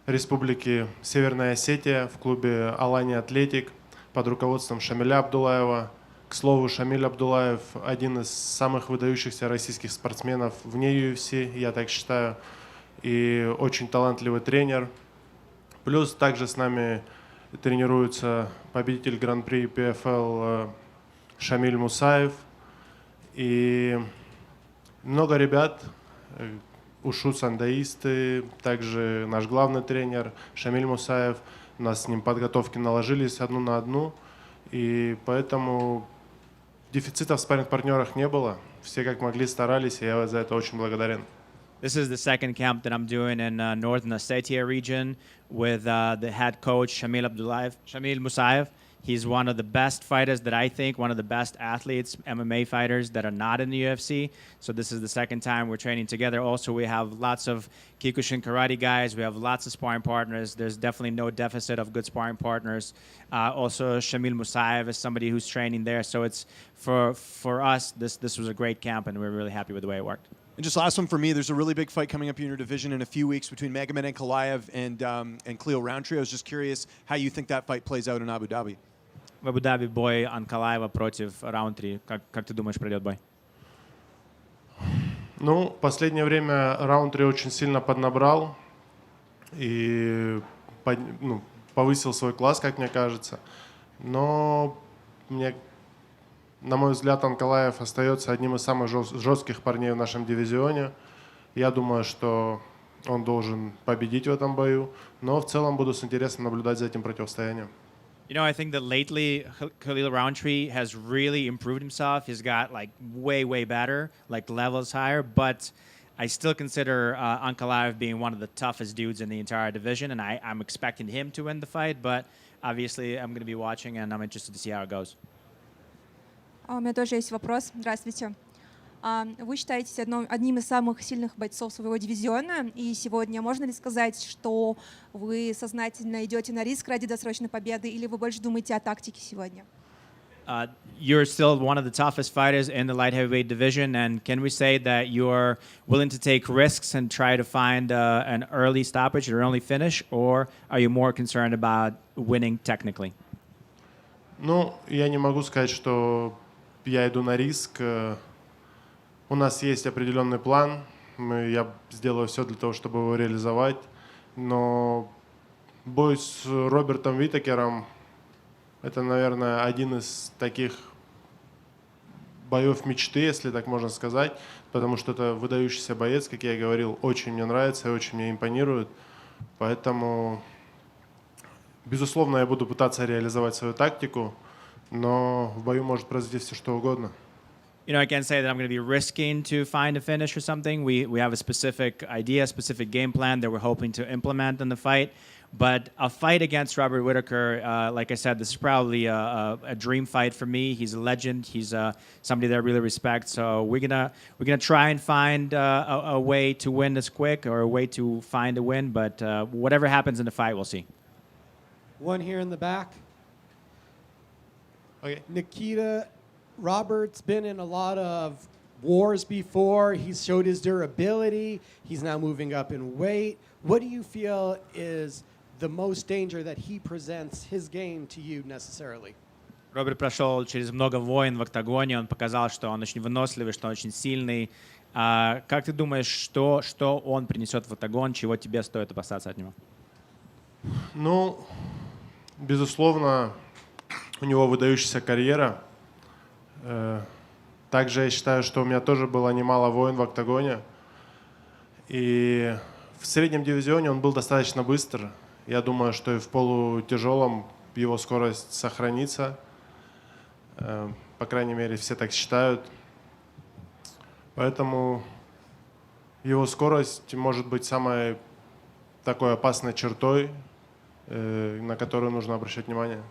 Республике Северная Осетия в клубе Алани Атлетик под руководством Шамиля Абдулаева. К слову, Шамиль Абдулаев один из самых выдающихся российских спортсменов вне UFC, я так считаю, и очень талантливый тренер. Плюс также с нами тренируется победитель Гран-при ПФЛ Шамиль Мусаев и много ребят, ушу сандаисты, также наш главный тренер Шамиль Мусаев. У нас с ним подготовки наложились одну на одну, и поэтому дефицита в спарринг-партнерах не было. Все как могли старались, и я за это очень благодарен. This is the second camp that I'm doing in Northern Ossetia region with the head coach Shamil Musaev. He's one of the best fighters that I think, one of the best athletes, MMA fighters that are not in the UFC. So this is the second time we're training together. Also, we have lots of Kyokushin karate guys. We have lots of sparring partners. There's definitely no deficit of good sparring partners. Also, Shamil Musayev is somebody who's training there. So it's for us, this was a great camp, and we're really happy with the way it worked. And just last one for me, there's a really big fight coming up in your division in a few weeks between Magomed Ankalaev and Khalil Roundtree. I was just curious how you think that fight plays out in Abu Dhabi. В Абу-Даби бой Анкалаева против Раунтри. Как ты думаешь, пройдет бой? Ну, в последнее время Раунтри очень сильно поднабрал и повысил свой класс, как мне кажется. Но на мой взгляд, Анкалаев остается одним из самых жестких парней в нашем дивизионе. Я думаю, что он должен победить в этом бою. Но в целом буду с интересом наблюдать за этим противостоянием. You know, I think that lately Khalil Roundtree has really improved himself. He's got like way better, like levels higher. But I still consider Ankalaev being one of the toughest dudes in the entire division, and I'm expecting him to win the fight. But obviously, I'm going to be watching, and I'm interested to see how it goes. У меня тоже есть вопрос. Здравствуйте. Вы считаетесь одним из самых сильных бойцов своего дивизиона, и сегодня можно ли сказать, что вы сознательно идете на риск ради досрочной победы, или вы больше думаете о тактике сегодня? You're still one of the toughest fighters in the light heavyweight division, and can we say that you're willing to take risks and try to find an early stoppage or early finish, or are you more concerned about winning technically? Ну, я не могу сказать, что я иду на риск. У нас есть определенный план. Я сделаю все для того, чтобы его реализовать. Но бой с Робертом Whittакером — это, наверное, один из таких боев мечты, если так можно сказать. Потому что это выдающийся боец, как я и говорил, очень мне нравится и очень мне импонирует. Поэтому, безусловно, я буду пытаться реализовать свою тактику. Но в бою может произойти все, что угодно. You know, I can't say that I'm going to be risking to find a finish or something. We have a specific idea, specific game plan that we're hoping to implement in the fight. But a fight against Robert Whittaker, like I said, this is probably a dream fight for me. He's a legend. He's somebody that I really respect. So we're gonna try and find a way to win this quick, or a way to find a win. But whatever happens in the fight, we'll see. One here in the back. Okay. Nikita, Robert's been in a lot of wars before. He's showed his durability. He's now moving up in weight. What do you feel is the most danger that he presents his game to you necessarily? Роберт прошел через много войн в октагоне. Он показал, что он очень выносливый, что он очень сильный. Как ты думаешь, что он принесет в октагон, чего тебе стоит опасаться от него? Ну, безусловно, у него выдающаяся карьера. Также я считаю, что у меня тоже было немало войн в октагоне. И в среднем дивизионе он был достаточно быстр. Я думаю, что и в полутяжелом его скорость сохранится. По крайней мере, все так считают. Поэтому его скорость может быть самой такой опасной чертой, на которую нужно обращать внимание.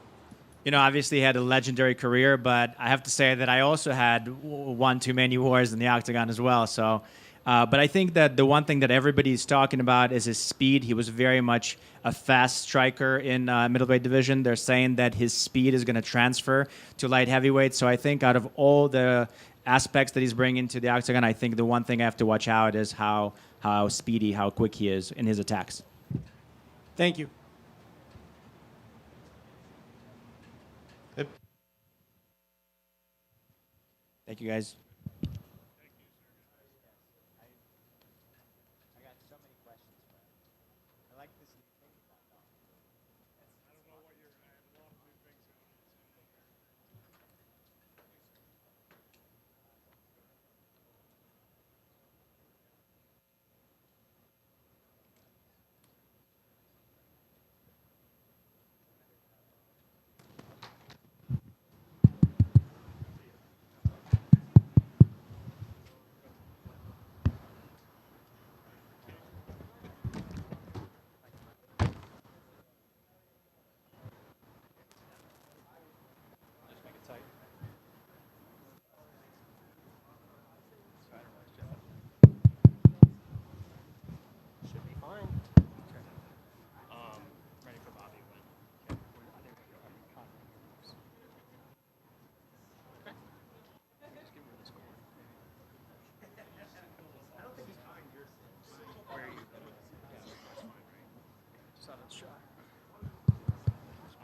You know, obviously he had a legendary career, but I have to say that I also had one too many wars in the octagon as well. So, but I think that the one thing that everybody's talking about is his speed. He was very much a fast striker in middleweight division. They're saying that his speed is going to transfer to light heavyweight. So I think out of all the aspects that he's bringing to the octagon, I think the one thing I have to watch out is how speedy, how quick he is in his attacks. Thank you. Thank you, guys.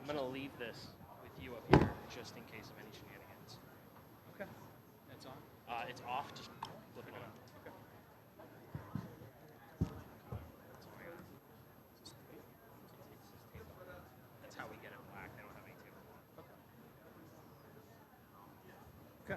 gonna leave this with you up here just in case of any shenanigans. Okay. That's on? It's off. Just flip it on. Okay. That's how we get it black. They don't have any tape. Okay.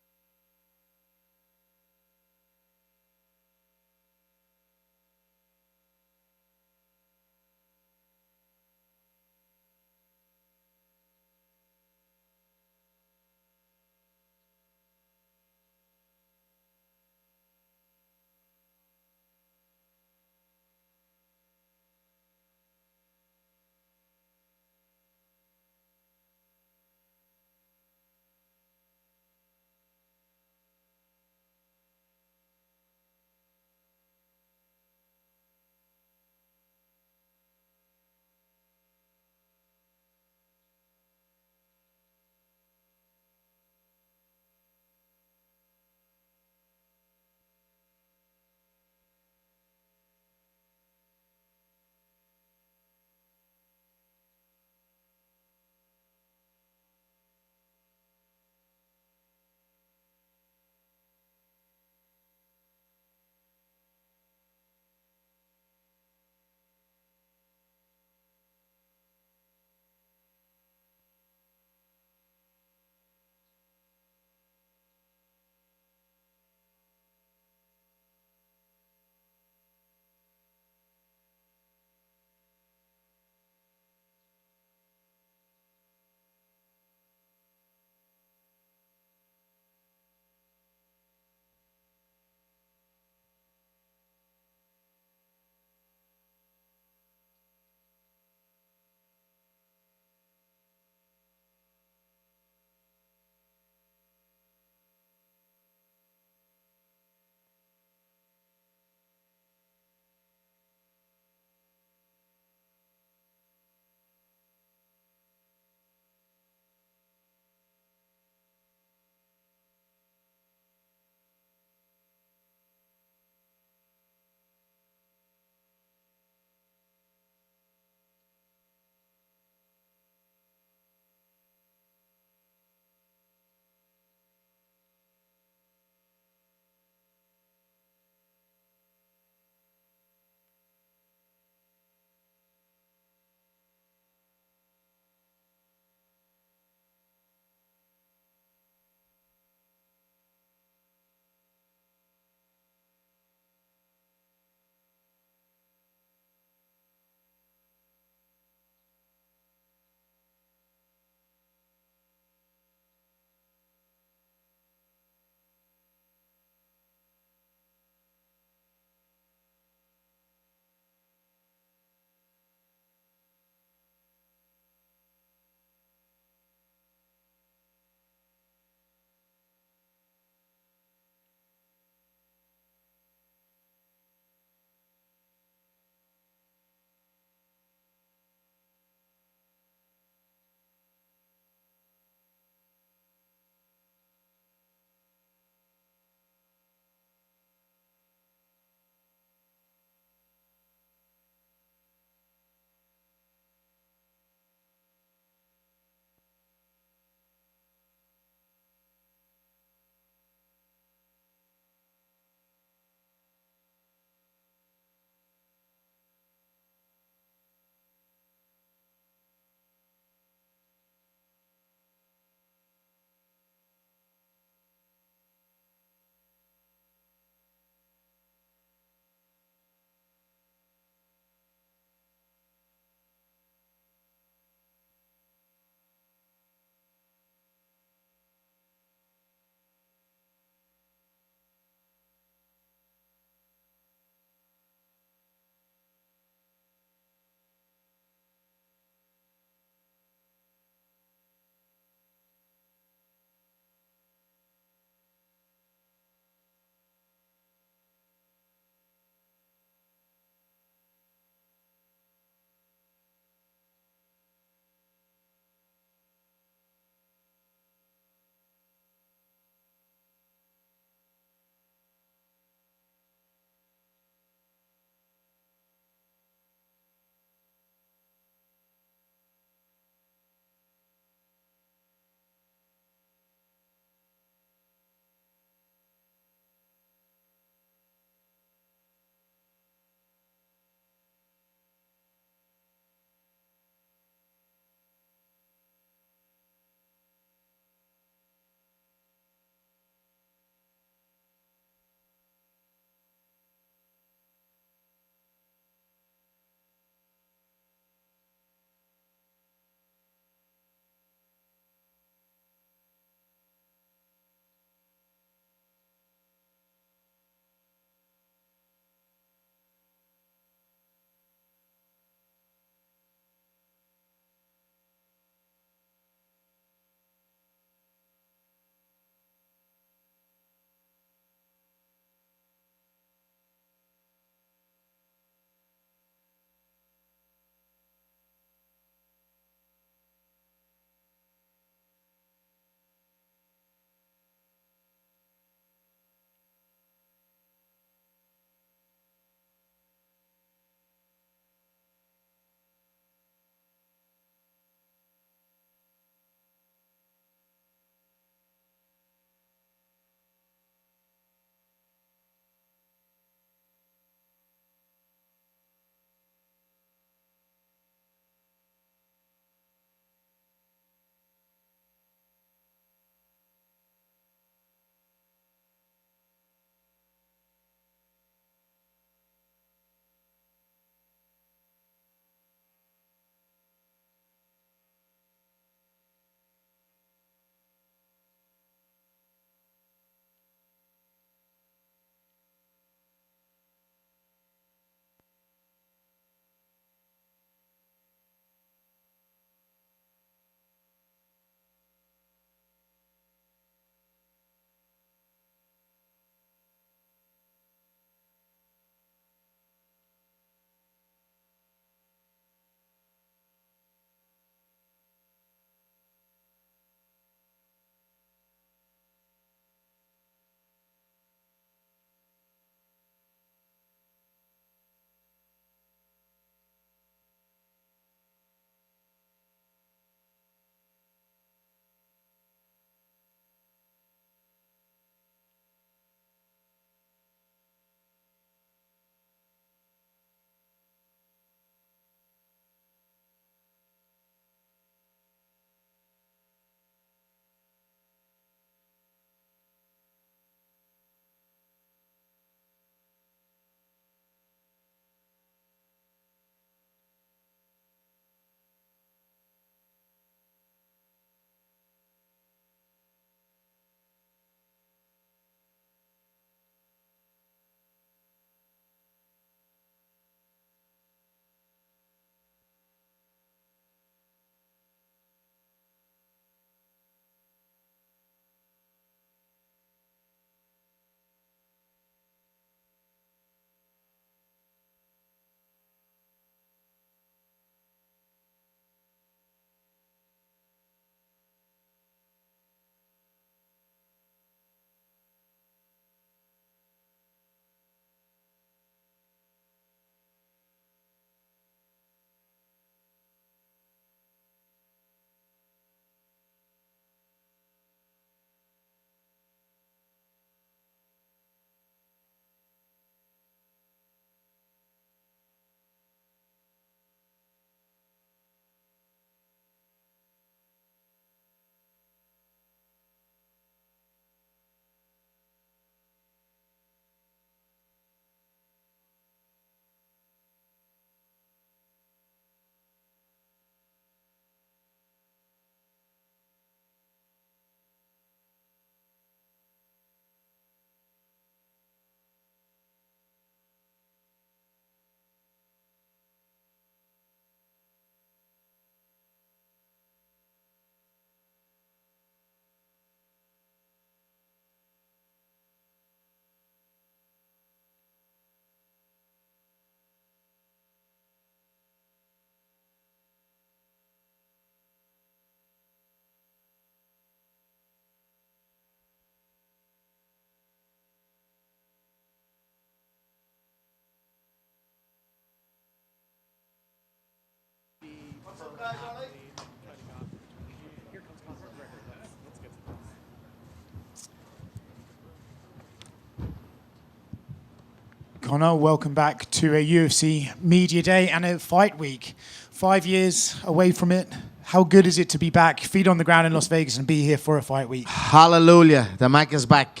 Conor, welcome back to a UFC Media Day and a fight week. 5 years away from it. How good is it to be back, feet on the ground in Las Vegas and be here for a fight week? Hallelujah. The Mac is back.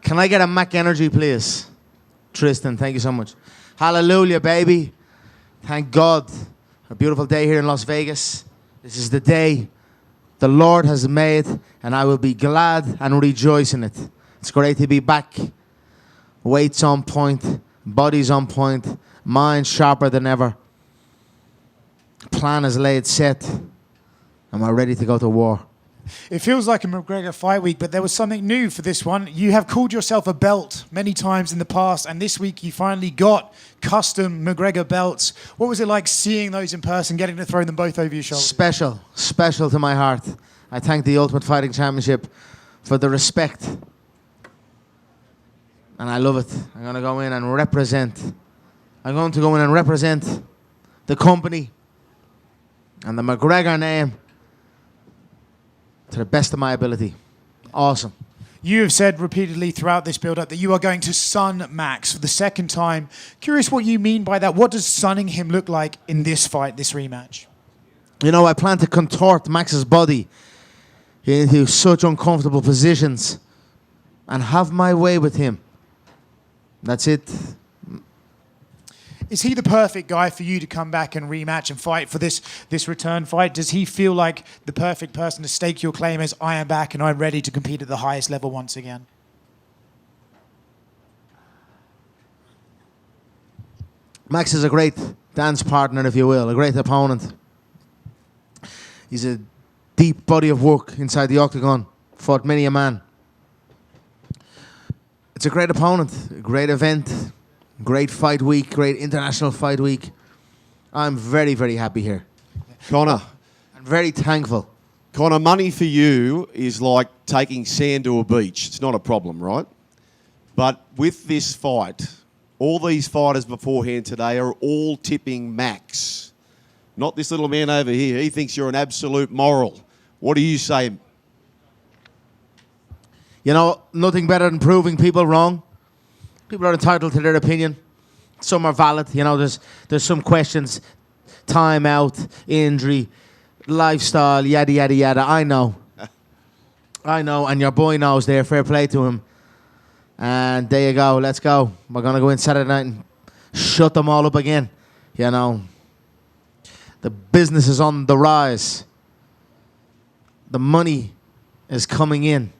Can I get a Mac energy, please? Tristan, thank you so much. Hallelujah, baby. Thank God. A beautiful day here in Las Vegas. This is the day the Lord has made, and I will be glad and rejoice in it. It's great to be back. Weight's on point. Body's on point. Mind sharper than ever. Plan is laid, set. Am I ready to go to war? It feels like a McGregor fight week, but there was something new for this one. You have called yourself a belt many times in the past, and this week you finally got custom McGregor belts. What was it like seeing those in person, getting to throw them both over your shoulders? Special. Special to my heart. I thank the Ultimate Fighting Championship for the respect. And I love it. I'm going to go in and represent. I'm going to go in and represent the company and the McGregor name to the best of my ability. Awesome. You have said repeatedly throughout this build-up that you are going to sun Max for the second time. Curious what you mean by that. What does sunning him look like in this fight, this rematch? You know, I plan to contort Max's body into such uncomfortable positions and have my way with him. That's it. Is he the perfect guy for you to come back and rematch and fight for this return fight? Does he feel like the perfect person to stake your claim as I am back and I'm ready to compete at the highest level once again? Max is a great dance partner, if you will, a great opponent. He's a deep body of work inside the octagon, fought many a man. It's a great opponent, a great event, great fight week, great international fight week. I'm very, very happy here. Conor. I'm very thankful. Conor, money for you is like taking sand to a beach. It's not a problem, right? But with this fight, all these fighters beforehand today are all tipping Max. Not this little man over here. He thinks you're an absolute moral. What do you say? You know, nothing better than proving people wrong. People are entitled to their opinion. Some are valid. You know, there's some questions. Time out, injury, lifestyle, yada, yada, yada. I know. I know, and your boy knows there. Fair play to him. And there you go. Let's go. We're going to go in Saturday night and shut them all up again. You know, the business is on the rise. The money is coming in.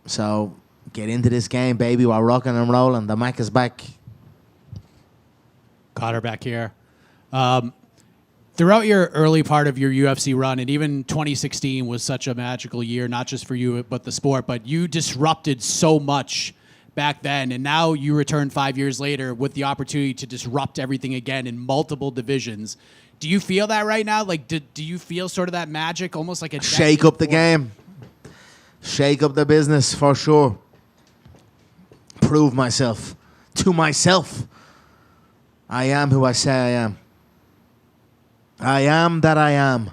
So get into this game, baby. We're rocking and rolling. The Mac is back. Conor back here. Throughout your early part of your UFC run, and even 2016 was such a magical year, not just for you, but the sport, but you disrupted so much back then, and now you return 5 years later with the opportunity to disrupt everything again in multiple divisions. Do you feel that right now? Like, do you feel sort of that magic, almost like a shake up the game? Shake up the business for sure. Prove myself to myself. I am who I say I am. I am that I am.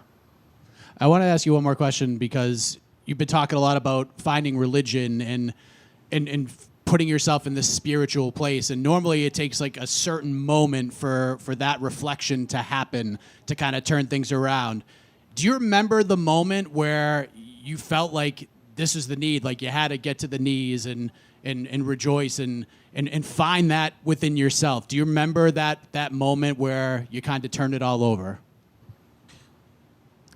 I want to ask you one more question because you've been talking a lot about finding religion and putting yourself in this spiritual place. And normally it takes like a certain moment for that reflection to happen to kind of turn things around. Do you remember the moment where you felt like this is the need, like you had to get to the knees and rejoice and find that within yourself? Do you remember that moment where you kind of turned it all over?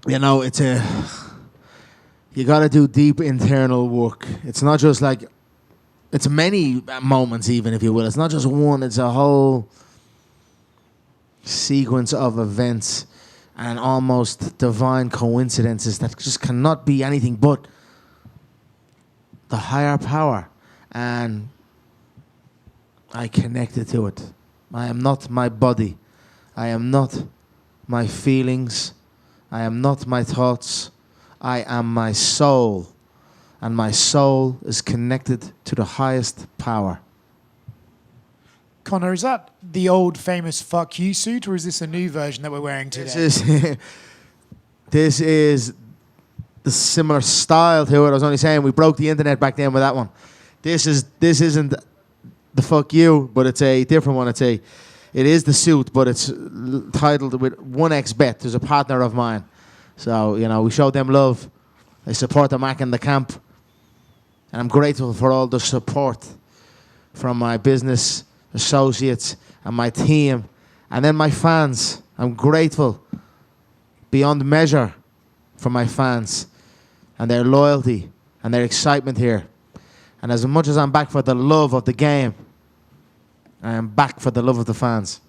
You know, you got to do deep internal work. It's not just like, it's many moments even, if you will. It's not just one, it's a whole sequence of events and almost divine coincidences that just cannot be anything but the higher power, and I connected to it. I am not my body. I am not my feelings. I am not my thoughts. I am my soul, and my soul is connected to the highest power. Conor, is that the old famous fuck you suit, or is this a new version that we're wearing today? This is the similar style to it. I was only saying we broke the internet back then with that one. This isn't the fuck you, but it's a different one. It is the suit, but it's titled with 1xBet. There's a partner of mine. So, we showed them love. They support the Mac in the camp. And I'm grateful for all the support from my business associates and my team. And then my fans. I'm grateful beyond measure for my fans and their loyalty and their excitement here. And as much as I'm back for the love of the game, I am back for the love of the fans.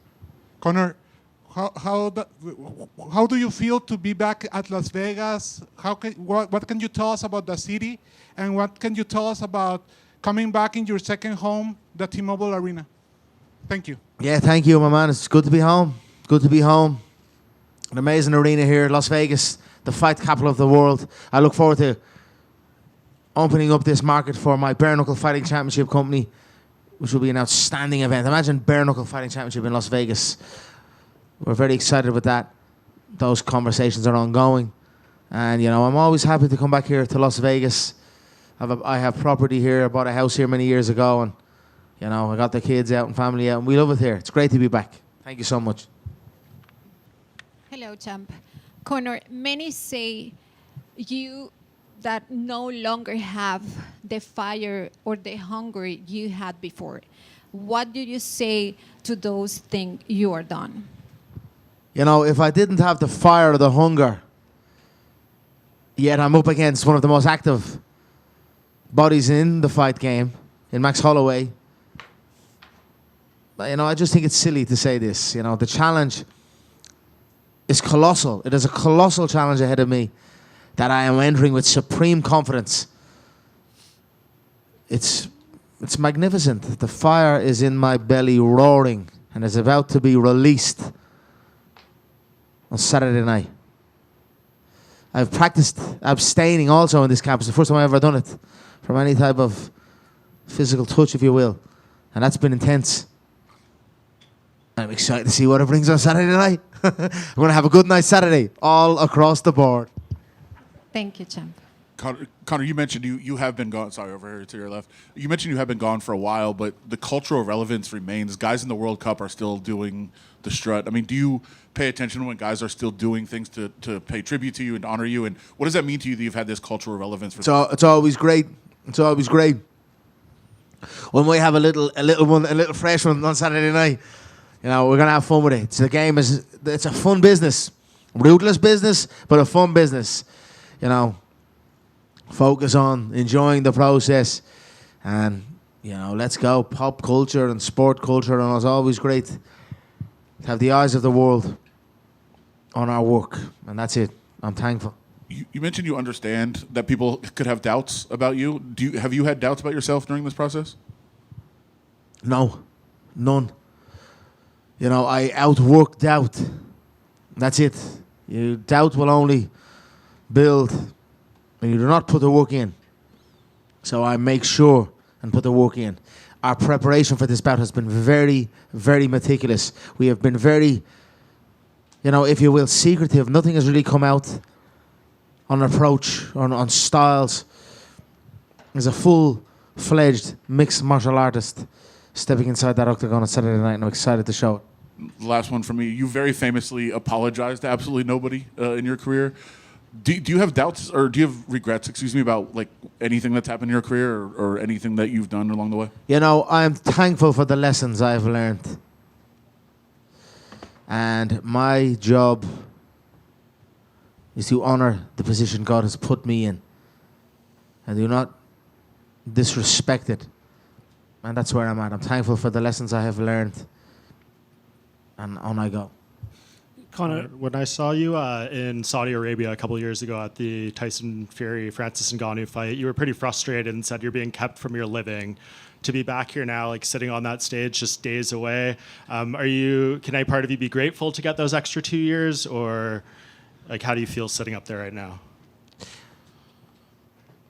Conor, how do you feel to be back at Las Vegas? What can you tell us about the city? And what can you tell us about coming back in your second home, the T-Mobile Arena? Thank you. Yeah, thank you, my man. It's good to be home. Good to be home. An amazing arena here, Las Vegas, the fight capital of the world. I look forward to opening up this market for my bare knuckle fighting championship company, which will be an outstanding event. Imagine bare knuckle fighting championship in Las Vegas. We're very excited with that. Those conversations are ongoing. And, I'm always happy to come back here to Las Vegas. I have property here. I bought a house here many years ago. And, I got the kids out and family out. And we love it here. It's great to be back. Thank you so much. Hello, champ. Conor, many say you that no longer have the fire or the hunger you had before. What do you say to those things you are done? If I didn't have the fire or the hunger, yet I'm up against one of the most active bodies in the fight game, in Max Holloway, I just think it's silly to say this. The challenge is colossal. It is a colossal challenge ahead of me that I am entering with supreme confidence. It's magnificent. The fire is in my belly roaring and is about to be released on Saturday night. I've practiced abstaining also in this camp. It's the first time I've ever done it from any type of physical touch, if you will. And that's been intense. I'm excited to see what it brings on Saturday night. I'm going to have a good night Saturday, all across the board. Thank you, champ. Conor, you mentioned you have been gone. Sorry, over here to your left. You mentioned you have been gone for a while, but the cultural relevance remains. Guys in the World Cup are still doing the strut. I mean, do you pay attention when guys are still doing things to pay tribute to you and honor you? And what does that mean to you that you've had this cultural relevance? For it's always great. It's always great when we have a little fresh one on Saturday night. We're gonna have fun with it. The game it's a fun business, ruthless business, but a fun business. Focus on enjoying the process, and let's go. Pop culture and sport culture, and it's always great to have the eyes of the world on our work, and that's it. I'm thankful. You mentioned you understand that people could have doubts about you. Have you had doubts about yourself during this process? No, none. I outwork doubt. That's it. Doubt will only build when you do not put the work in. So I make sure and put the work in. Our preparation for this bout has been very, very meticulous. We have been very, if you will, secretive. Nothing has really come out on approach, on styles. There's a full-fledged mixed martial artist stepping inside that octagon on Saturday night, and I'm excited to show it. Last one from me. You very famously apologized to absolutely nobody in your career. Do you have doubts or do you have regrets, about like anything that's happened in your career or anything that you've done along the way? I'm thankful for the lessons I've learned. And my job is to honor the position God has put me in and do not disrespect it. And that's where I'm at. I'm thankful for the lessons I have learned. And on I go. Conor, when I saw you in Saudi Arabia a couple of years ago at the Tyson Fury-Francis Ngannou fight, you were pretty frustrated and said you're being kept from your living. To be back here now, like sitting on that stage just days away, can any part of you be grateful to get those extra 2 years, or like how do you feel sitting up there right now?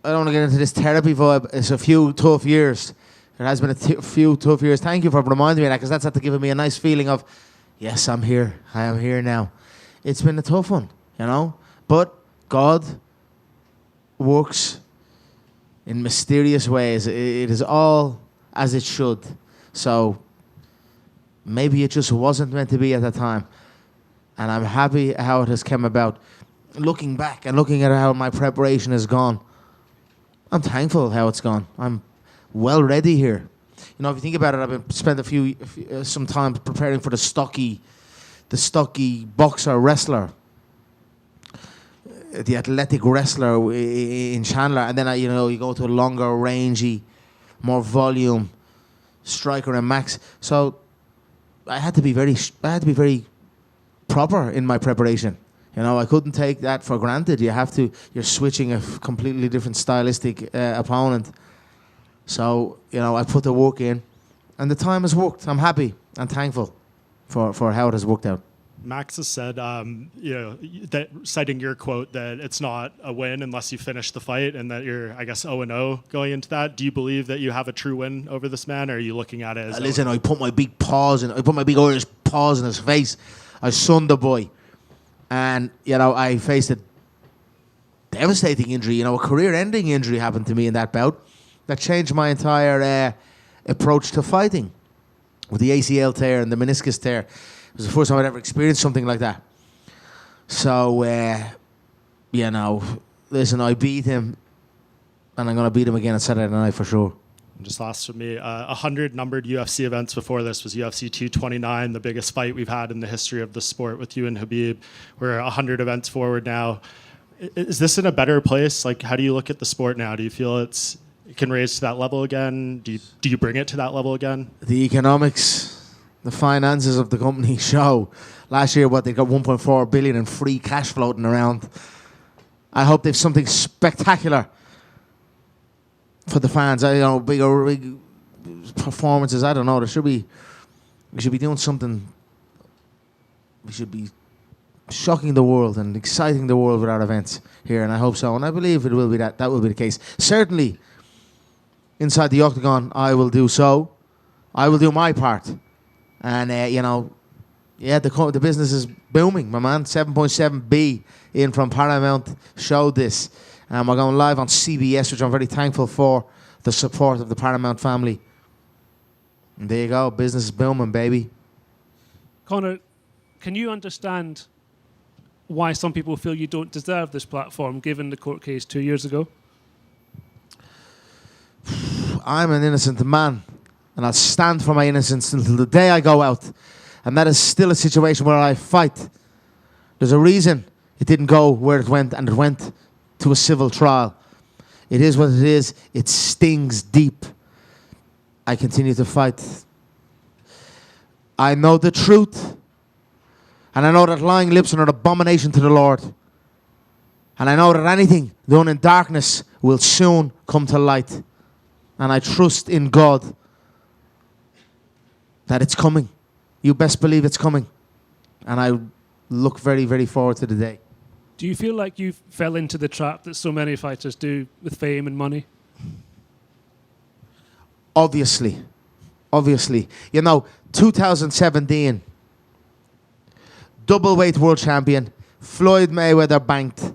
I don't want to get into this therapy vibe. It's a few tough years. There has been a few tough years. Thank you for reminding me of that, because that's had to give me a nice feeling of, yes, I'm here. I am here now. It's been a tough one, you know. But God works in mysterious ways. It is all as it should. So maybe it just wasn't meant to be at the time. And I'm happy how it has come about. Looking back and looking at how my preparation has gone, I'm thankful how it's gone. I'm well ready here. You know, if you think about it, I've spent some time preparing for the stocky boxer wrestler, the athletic wrestler in Chandler, and then you go to a longer, rangy, more volume striker and Max. So I had to be very proper in my preparation. You know, I couldn't take that for granted. You're switching a completely different stylistic opponent. So, you know, I put the work in, and the time has worked. I'm happy and thankful for how it has worked out. Max has said, that citing your quote, that it's not a win unless you finish the fight, and that you're, I guess, 0-0 going into that. Do you believe that you have a true win over this man, or are you looking at it as... Listen, I put my big Irish paws in his face. I sunned the boy. And, you know, I faced a devastating injury. You know, a career-ending injury happened to me in that bout that changed my entire approach to fighting. With the ACL tear and the meniscus tear. It was the first time I'd ever experienced something like that. So, you know, listen, I beat him, and I'm going to beat him again on Saturday night for sure. Just last for me, 100 numbered UFC events before this was UFC 229, the biggest fight we've had in the history of the sport with you and Khabib. We're 100 events forward now. Is this in a better place? Like, how do you look at the sport now? Do you feel it can raise to that level again? Do you bring it to that level again? The economics, the finances of the company show. Last year, they got 1.4 billion in free cash floating around. I hope they've something spectacular for the fans. Big performances. I don't know. We should be doing something. We should be shocking the world and exciting the world with our events here, and I hope so. And I believe it will be that will be the case. Certainly, inside the octagon, I will do so. I will do my part, and the business is booming, my man. 7.7B in from Paramount showed this. We're going live on CBS, which I'm very thankful for the support of the Paramount family. And there you go. Business is booming, baby. Conor, can you understand why some people feel you don't deserve this platform, given the court case 2 years ago? I'm an innocent man, and I'll stand for my innocence until the day I go out. And that is still a situation where I fight. There's a reason it didn't go where it went, and it went to a civil trial. It is what it is. It stings deep. I continue to fight. I know the truth. And I know that lying lips are an abomination to the Lord. And I know that anything done in darkness will soon come to light. And I trust in God that it's coming. You best believe it's coming. And I look very, very forward to the day. Do you feel like you fell into the trap that so many fighters do with fame and money? Obviously. You know, 2017, double-weight world champion, Floyd Mayweather banked.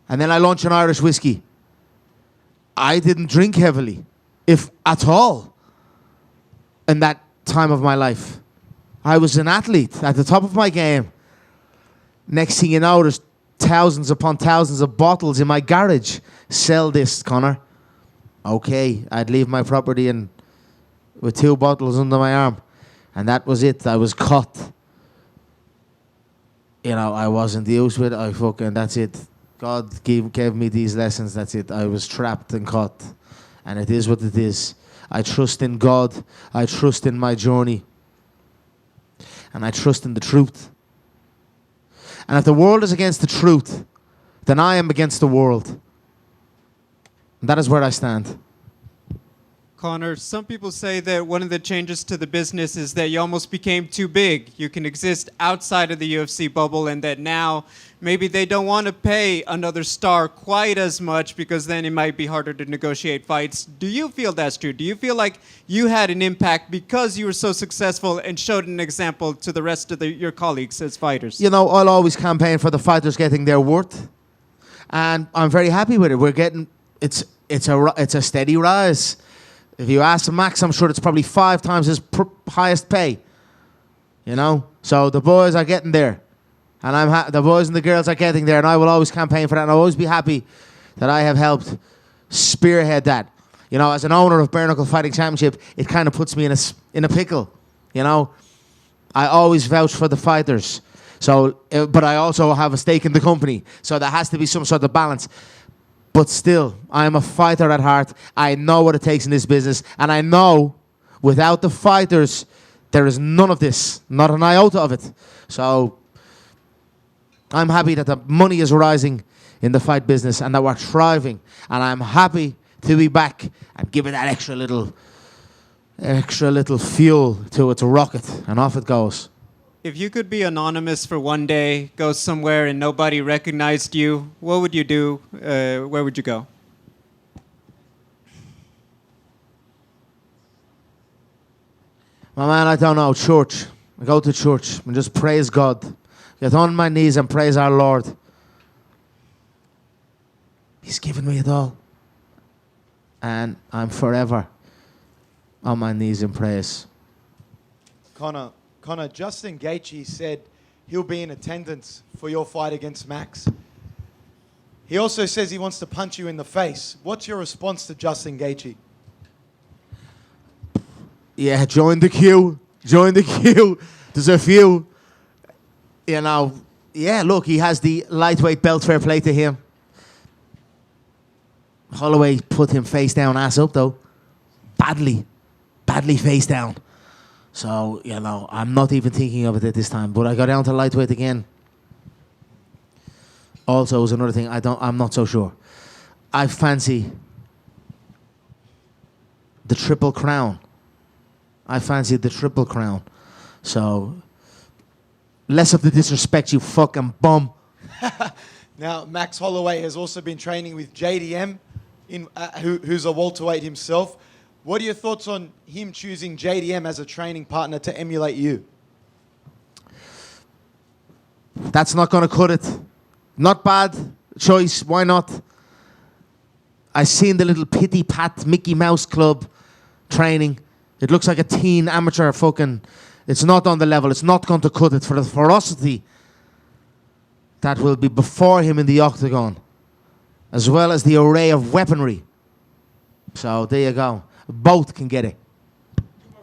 And then I launched an Irish whiskey. I didn't drink heavily, if at all, in that time of my life. I was an athlete at the top of my game. Next thing you know, there's thousands upon thousands of bottles in my garage. Sell this, Conor. Okay, I'd leave my property with 2 bottles under my arm. And that was it. I was caught. You know, I wasn't used with it. That's it. God gave me these lessons. That's it. I was trapped and caught. And it is what it is. I trust in God. I trust in my journey. And I trust in the truth. And if the world is against the truth, then I am against the world. And that is where I stand. Conor, some people say that one of the changes to the business is that you almost became too big. You can exist outside of the UFC bubble, and that now maybe they don't want to pay another star quite as much because then it might be harder to negotiate fights. Do you feel that's true? Do you feel like you had an impact because you were so successful and showed an example to the rest of your colleagues as fighters? You know, I'll always campaign for the fighters getting their worth, and I'm very happy with it. We're getting it's a steady rise. If you ask Max, I'm sure it's probably 5 times his highest pay. You know, so the boys are getting there, and the boys and the girls are getting there, and I will always campaign for that, and I'll always be happy that I have helped spearhead that. You know, as an owner of Bare Knuckle Fighting Championship, it kind of puts me in a pickle. You know, I always vouch for the fighters. So, but I also have a stake in the company, so there has to be some sort of balance. But still, I'm a fighter at heart. I know what it takes in this business. And I know without the fighters, there is none of this. Not an iota of it. So I'm happy that the money is rising in the fight business and that we're thriving. And I'm happy to be back and give it that extra little fuel to its rocket. And off it goes. If you could be anonymous for one day, go somewhere and nobody recognized you, what would you do? Where would you go? My man, I don't know. Church. I go to church and just praise God. Get on my knees and praise our Lord. He's given me it all. And I'm forever on my knees in praise. Conor, Justin Gaethje said he'll be in attendance for your fight against Max. He also says he wants to punch you in the face. What's your response to Justin Gaethje? Yeah, join the queue. Join the queue. There's a few. You know, yeah, look, he has the lightweight belt, fair play to him. Holloway put him face down, ass up, though. Badly face down. So, you know, I'm not even thinking of it at this time. But I go down to lightweight again. Also, is another thing I'm not so sure. I fancy the Triple Crown. I fancy the Triple Crown. So, less of the disrespect, you fucking bum. Now, Max Holloway has also been training with JDM, who's a welterweight himself. What are your thoughts on him choosing JDM as a training partner to emulate you? That's not going to cut it. Not bad choice. Why not? I seen the little Pitty Pat Mickey Mouse Club training. It looks like a teen amateur fucking... It's not on the level. It's not going to cut it for the ferocity that will be before him in the octagon, as well as the array of weaponry. So there you go. Both can get it.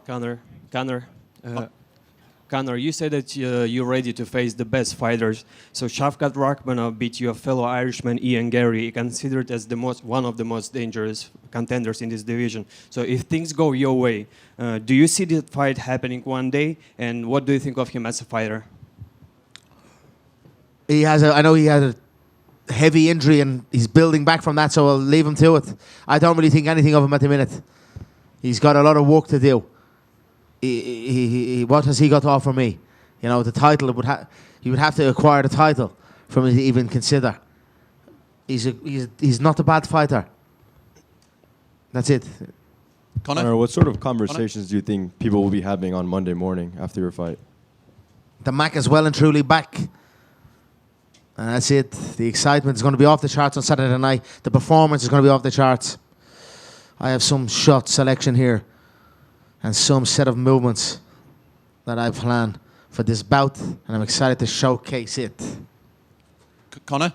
Conor, you said that you're ready to face the best fighters. So Shavkat Rakhmonov beat your fellow Irishman Ian Gary, considered as one of the most dangerous contenders in this division. So if things go your way, do you see the fight happening one day? And what do you think of him as a fighter? I know he had a heavy injury and he's building back from that, so I'll leave him to it. I don't really think anything of him at the minute. He's got a lot of work to do. What has he got to offer me? You know, the title, he would have to acquire the title for me to even consider. He's not a bad fighter. That's it. Conor, what sort of conversations do you think people will be having on Monday morning after your fight? The Mac is well and truly back. And that's it. The excitement is going to be off the charts on Saturday night. The performance is going to be off the charts. I have some shot selection here and some set of movements that I plan for this bout, and I'm excited to showcase it. Conor?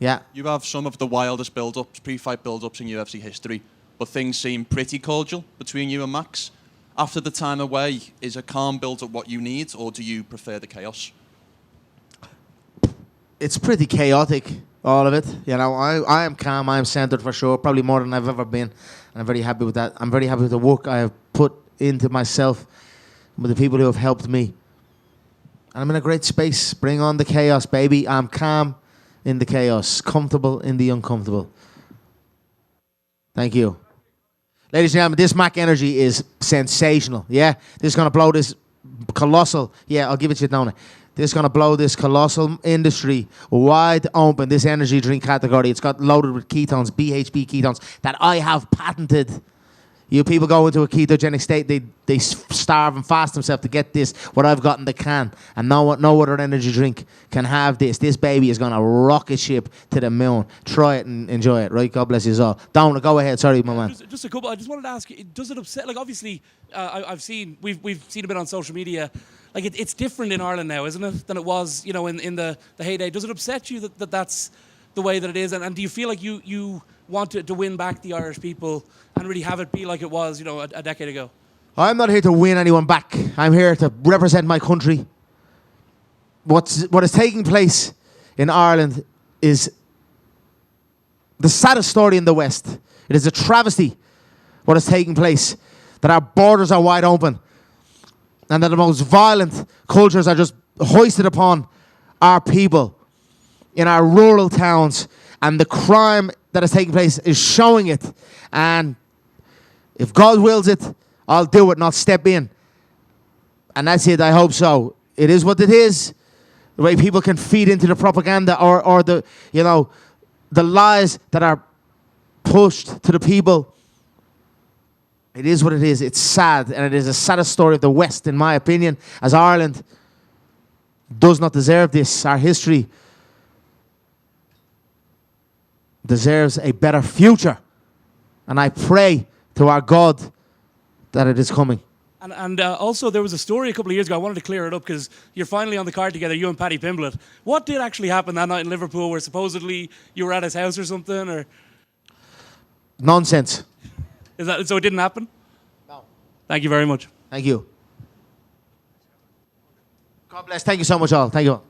Yeah? You have some of the wildest build-ups, pre-fight build-ups in UFC history, but things seem pretty cordial between you and Max. After the time away, is a calm build-up what you need, or do you prefer the chaos? It's pretty chaotic, all of it. You know, I am calm, I am centered for sure, probably more than I've ever been. And I'm very happy with that. I'm very happy with the work I have put into myself, with the people who have helped me. And I'm in a great space. Bring on the chaos, baby. I'm calm in the chaos, comfortable in the uncomfortable. Thank you. Ladies and gentlemen, this Mac Energy is sensational. Yeah, this is going to blow this colossal. Yeah, I'll give it to you, Donna. This is going to blow this colossal industry wide open. This energy drink category. It's got loaded with ketones, BHB ketones that I have patented. You people go into a ketogenic state, they starve and fast themselves to get this, what I've got in the can. And no other energy drink can have this. This baby is going to rocket ship to the moon. Try it and enjoy it, right? God bless you all. Donna, go ahead. Sorry, my man. Just a couple. I just wanted to ask you, does it upset, like obviously, we've seen a bit on social media, like it's different in Ireland now, isn't it, than it was, in the heyday. Does it upset you that that's the way that it is? And do you feel like you want to win back the Irish people and really have it be like it was, a decade ago? I'm not here to win anyone back. I'm here to represent my country. What is taking place in Ireland is the saddest story in the West. It is a travesty what is taking place, that our borders are wide open and that the most violent cultures are just hoisted upon our people in our rural towns, and the crime that is taking place is showing it. And if God wills it, I'll do it and I'll step in. And that's it, I hope so. It is what it is. The way people can feed into the propaganda or the, the lies that are pushed to the people. It is what it is. It's sad, and it is the saddest story of the West, in my opinion, as Ireland does not deserve this. Our history deserves a better future. And I pray to our God that it is coming. And also, there was a story a couple of years ago. I wanted to clear it up because you're finally on the card together, you and Paddy Pimblett. What did actually happen that night in Liverpool where supposedly you were at his house or something? Or nonsense. Is that so? It didn't happen? No. Thank you very much. Thank you. God bless. Thank you so much, all. Thank you all.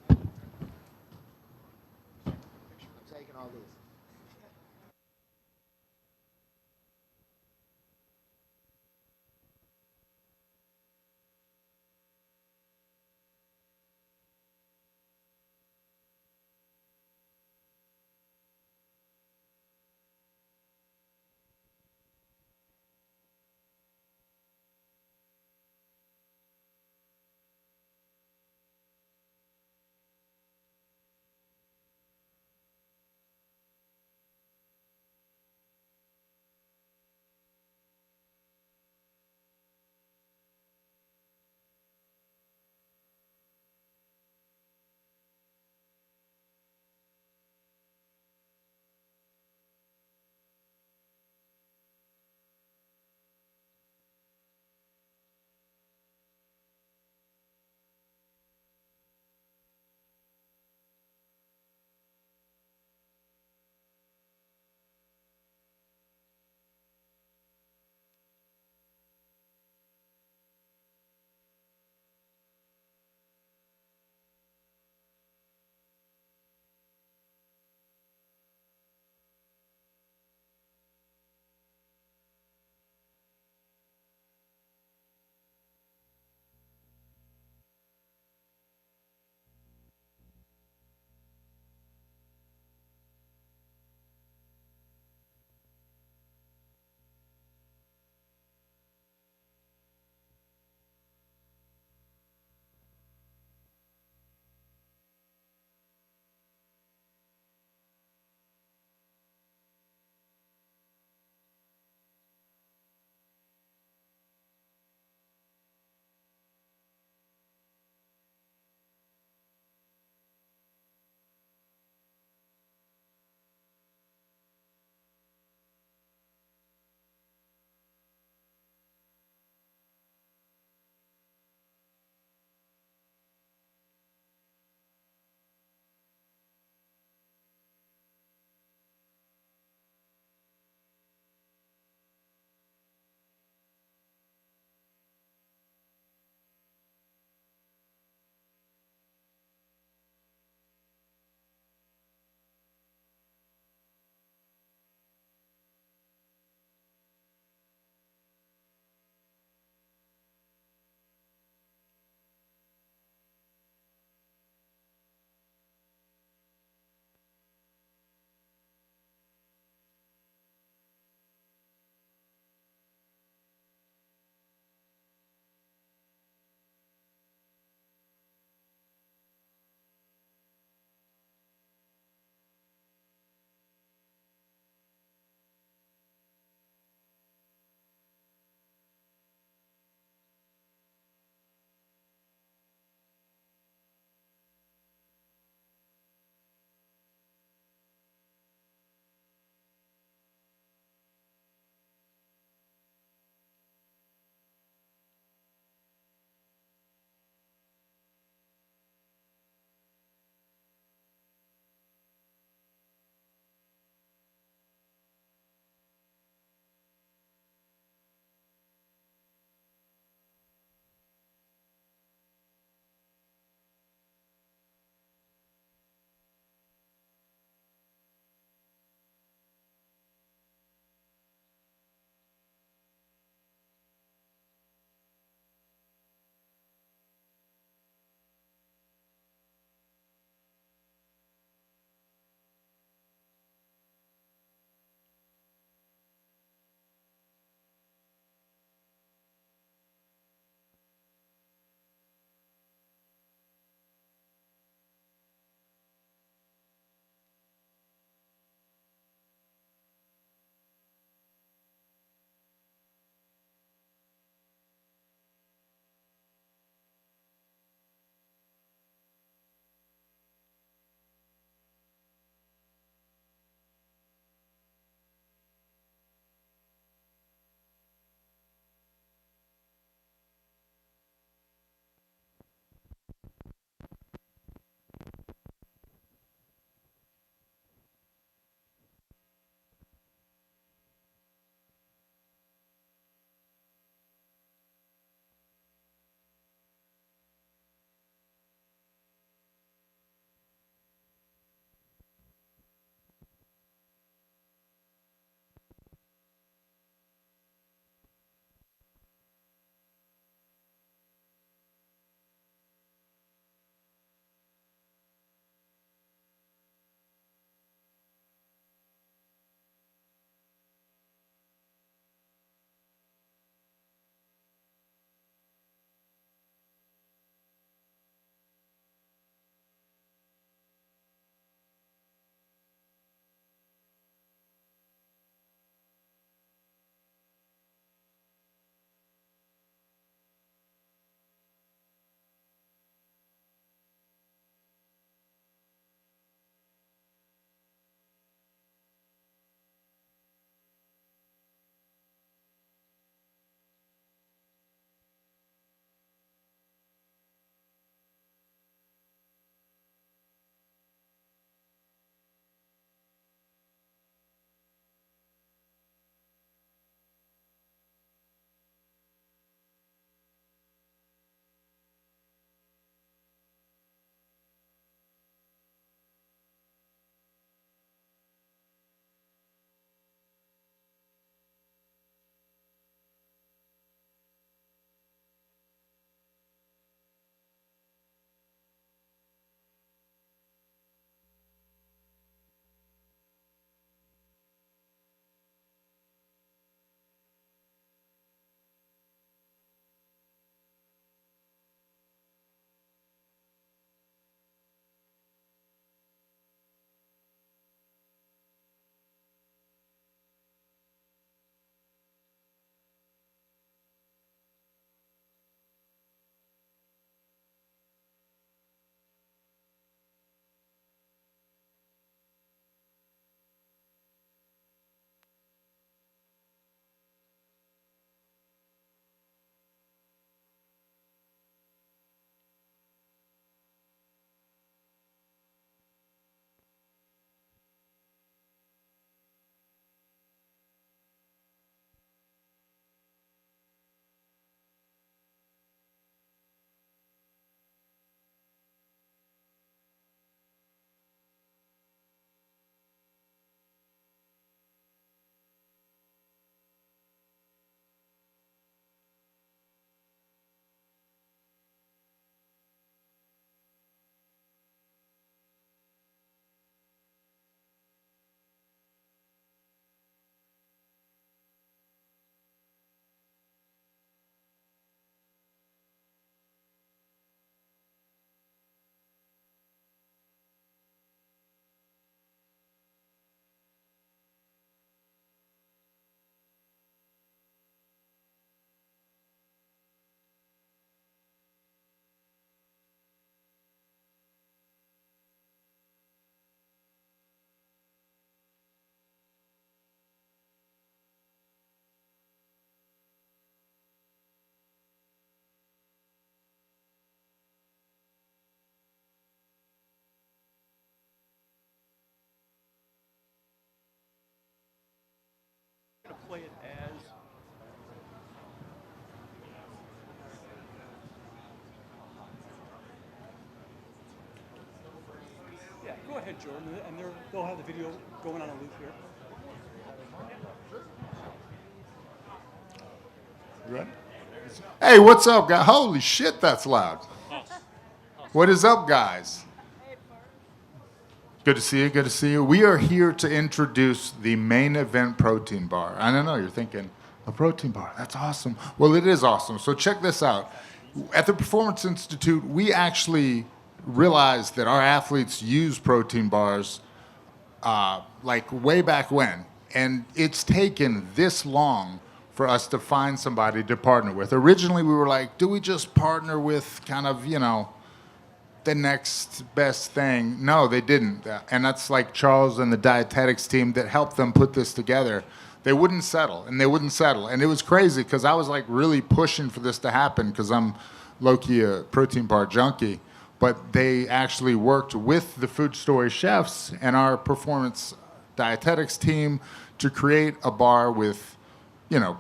Go ahead, Jordan, and they'll have the video going on a loop here. Ready? Hey, what's up, guys? Holy shit, that's loud. What is up, guys? Good to see you. Good to see you. We are here to introduce the main event protein bar. I don't know, you're thinking, a protein bar, that's awesome. Well, it is awesome. So check this out. At the Performance Institute, we actually realized that our athletes use protein bars like way back when. And it's taken this long for us to find somebody to partner with. Originally, we were like, do we just partner with kind of, you know, the next best thing? No, they didn't. And that's like Charles and the dietetics team that helped them put this together. They wouldn't settle, and they wouldn't settle. And it was crazy because I was like really pushing for this to happen because I'm low-key a protein bar junkie. But they actually worked with the Food Story chefs and our performance dietetics team to create a bar with, you know,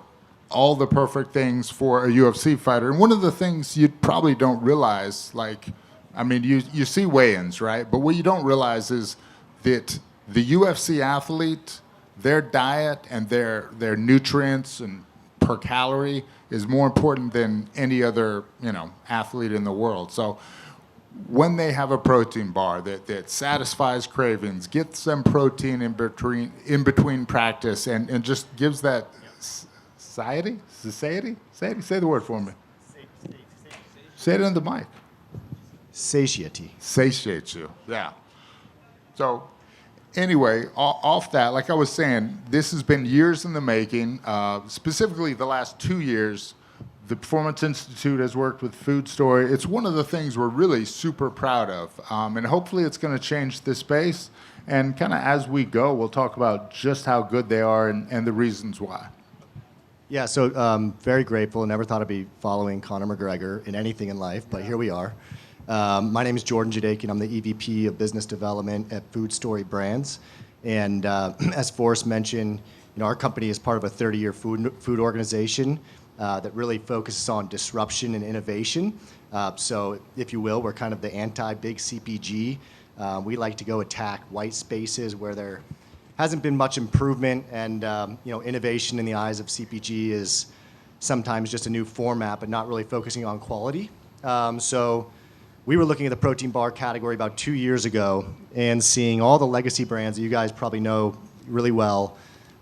all the perfect things for a UFC fighter. And one of the things you probably don't realize, like, I mean, you see weigh-ins, right? But what you don't realize is that the UFC athlete, their diet and their nutrients and per calorie is more important than any other, you know, athlete in the world. So when they have a protein bar that satisfies cravings, gets them protein in between practice, and just gives that satiety? Say the word for me. Say it on the mic. Satiety. Satiates you, yeah. So anyway, off that, like I was saying, this has been years in the making. Specifically the last 2 years, the Performance Institute has worked with Food Story. It's one of the things we're really super proud of. And hopefully it's going to change this space. And kind of as we go, we'll talk about just how good they are and the reasons why. Yeah, so very grateful. Never thought I'd be following Conor McGregor in anything in life, but here we are. My name is Jordan Jadakian. I'm the EVP of Business Development at Food Story Brands. And as Forrest mentioned, you know, our company is part of a 30-year food organization that really focuses on disruption and innovation. So, if you will, we're kind of the anti-big CPG. We like to go attack white spaces where there hasn't been much improvement, and you know, innovation in the eyes of CPG is sometimes just a new format, but not really focusing on quality. So we were looking at the protein bar category about 2 years ago and seeing all the legacy brands that you guys probably know really well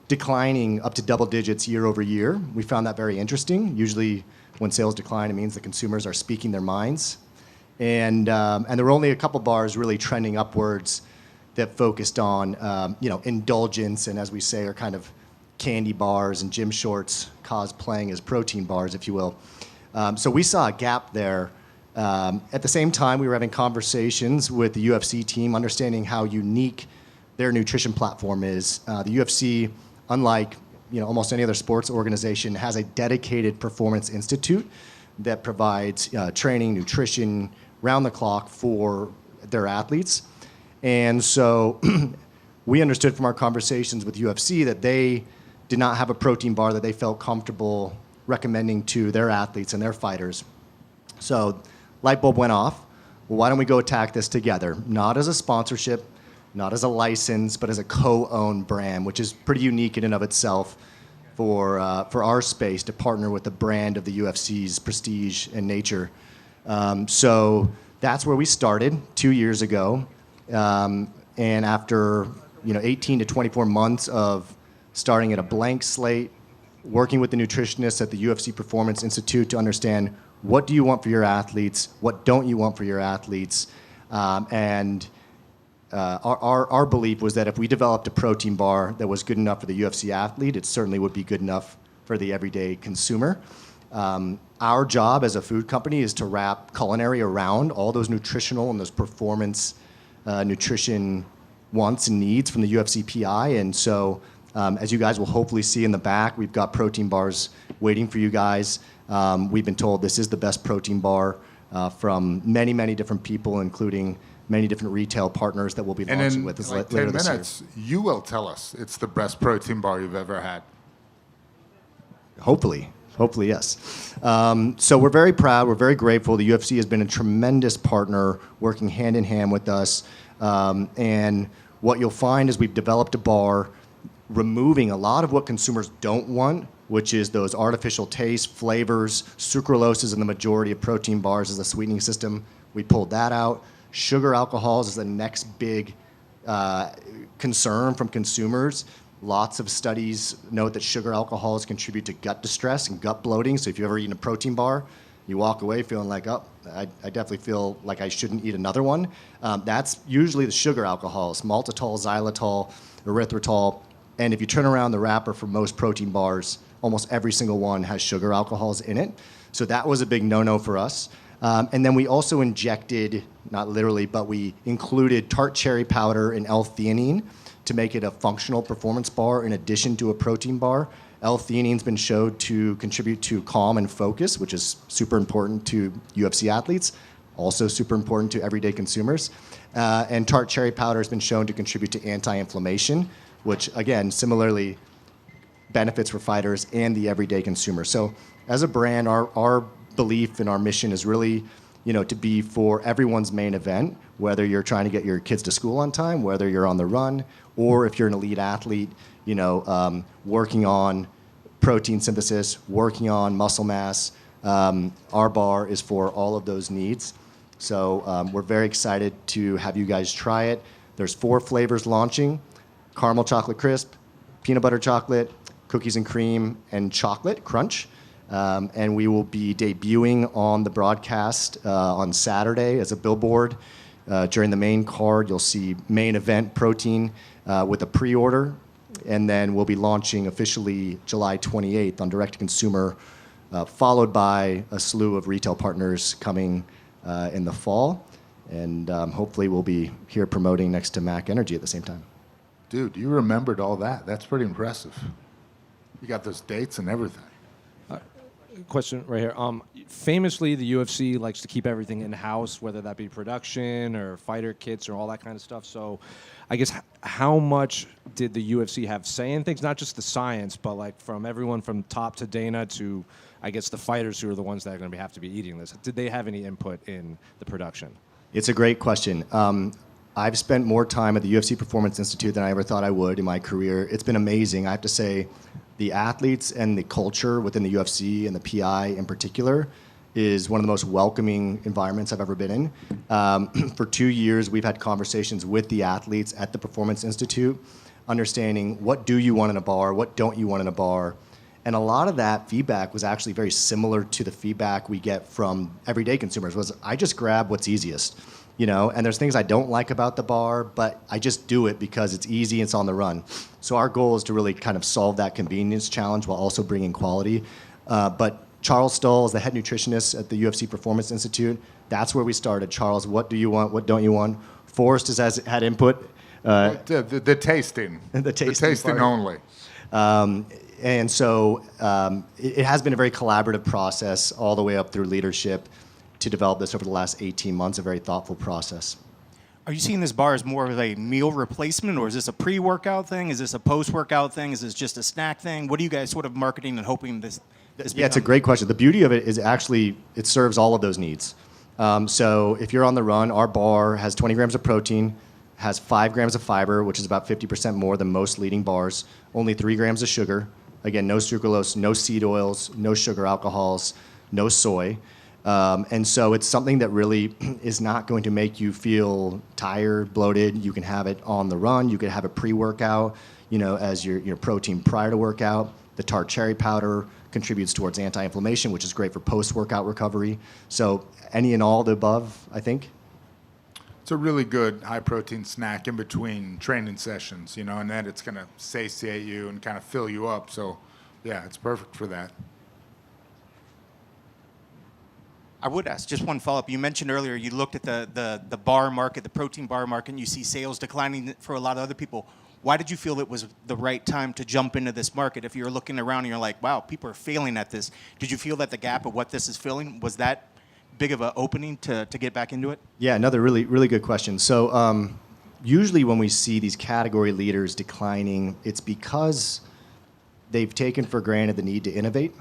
declining up to double digits year over year. We found that very interesting. Usually when sales decline, it means the consumers are speaking their minds. And there were only a couple bars really trending upwards that focused on you know, indulgence, and as we say, are kind of candy bars and gym shorts cosplaying as protein bars, if you will. So we saw a gap there. At the same time, we were having conversations with the UFC team, understanding how unique their nutrition platform is. The UFC, unlike, you know, almost any other sports organization, has a dedicated performance institute that provides training, nutrition, round the clock for their athletes. And so we understood from our conversations with UFC that they did not have a protein bar that they felt comfortable recommending to their athletes and their fighters. So light bulb went off. Well, why don't we go attack this together? Not as a sponsorship, not as a license, but as a co-owned brand, which is pretty unique in and of itself for our space to partner with the brand of the UFC's prestige and nature. So that's where we started 2 years ago. And after 18 to 24 months of starting at a blank slate, working with the nutritionists at the UFC Performance Institute to understand what do you want for your athletes, what don't you want for your athletes, and our belief was that if we developed a protein bar that was good enough for the UFC athlete, it certainly would be good enough for the everyday consumer. Our job as a food company is to wrap culinary around all those nutritional and those performance nutrition wants and needs from the UFC PI. And so, as you guys will hopefully see in the back, we've got protein bars waiting for you guys. We've been told this is the best protein bar from many, many different people, including many different retail partners that we'll be launching with like later 10 this year. minutes, you will tell us it's the best protein bar you've ever had. Hopefully, yes. So we're very proud. We're very grateful. The UFC has been a tremendous partner, working hand in hand with us. And what you'll find is we've developed a bar removing a lot of what consumers don't want, which is those artificial tastes, flavors. Sucralose is in the majority of protein bars as a sweetening system. We pulled that out. Sugar alcohols is the next big concern from consumers. Lots of studies note that sugar alcohols contribute to gut distress and gut bloating. So if you've ever eaten a protein bar, you walk away feeling like, oh, I definitely feel like I shouldn't eat another one. That's usually the sugar alcohols, maltitol, xylitol, erythritol. And if you turn around the wrapper for most protein bars, almost every single one has sugar alcohols in it. So that was a big no-no for us. And then we also injected, not literally, but we included tart cherry powder and L-theanine to make it a functional performance bar in addition to a protein bar. L-theanine's been shown to contribute to calm and focus, which is super important to UFC athletes, also super important to everyday consumers. And tart cherry powder has been shown to contribute to anti-inflammation, which, again, similarly benefits for fighters and the everyday consumer. So as a brand, our belief and our mission is really, to be for everyone's main event, whether you're trying to get your kids to school on time, whether you're on the run, or if you're an elite athlete, working on protein synthesis, working on muscle mass. Our bar is for all of those needs. So we're very excited to have you guys try it. There's 4 flavors launching: caramel chocolate crisp, peanut butter chocolate, cookies and cream, and chocolate crunch. And we will be debuting on the broadcast on Saturday as a billboard. During the main card, you'll see main event protein with a pre-order. And then we'll be launching officially July 28th on direct-to-consumer, followed by a slew of retail partners coming in the fall. And hopefully we'll be here promoting next to Mac Energy at the same time. Dude, you remembered all that. That's pretty impressive. You got those dates and everything. Question right here. Famously, the UFC likes to keep everything in-house, whether that be production or fighter kits or all that kind of stuff. So I guess how much did the UFC have say in things? Not just the science, but like from everyone from top to Dana to, I guess, the fighters who are the ones that are going to have to be eating this. Did they have any input in the production? It's a great question. I've spent more time at the UFC Performance Institute than I ever thought I would in my career. It's been amazing. I have to say, the athletes and the culture within the UFC and the PI in particular is one of the most welcoming environments I've ever been in. For 2 years, we've had conversations with the athletes at the Performance Institute, understanding what do you want in a bar, what don't you want in a bar. And a lot of that feedback was actually very similar to the feedback we get from everyday consumers, was I just grab what's easiest. And there's things I don't like about the bar, but I just do it because it's easy and it's on the run. So our goal is to really kind of solve that convenience challenge while also bringing quality. But Charles Stull is the head nutritionist at the UFC Performance Institute. That's where we started. Charles, what do you want? What don't you want? Forrest has had input. The tasting. The tasting part. Only. And so it has been a very collaborative process all the way up through leadership to develop this over the last 18 months, a very thoughtful process. Are you seeing this bar as more of a meal replacement, or is this a pre-workout thing? Is this a post-workout thing? Is this just a snack thing? What are you guys sort of marketing and hoping this Yeah, it's a great question. The beauty of it is actually it serves all of those needs. So if you're on the run, our bar has 20 grams of protein, has 5 grams of fiber, which is about 50% more than most leading bars, only 3 grams of sugar. Again, no sucralose, no seed oils, no sugar alcohols, no soy. And so it's something that really is not going to make you feel tired, bloated. You can have it on the run. You can have it pre-workout, as your protein prior to workout. The tart cherry powder contributes towards anti-inflammation, which is great for post-workout recovery. So any and all of the above, I think. It's a really good high-protein snack in between training sessions, and then it's going to satiate you and kind of fill you up. So, yeah, it's perfect for that. I would ask just one follow-up. You mentioned earlier you looked at the bar market, the protein bar market, and you see sales declining for a lot of other people. Why did you feel it was the right time to jump into this market? If you're looking around and you're like, wow, people are failing at this, did you feel that the gap of what this is filling, was that big of an opening to get back into it? Yeah, another really, really good question. So usually when we see these category leaders declining, it's because they've taken for granted the need to innovate.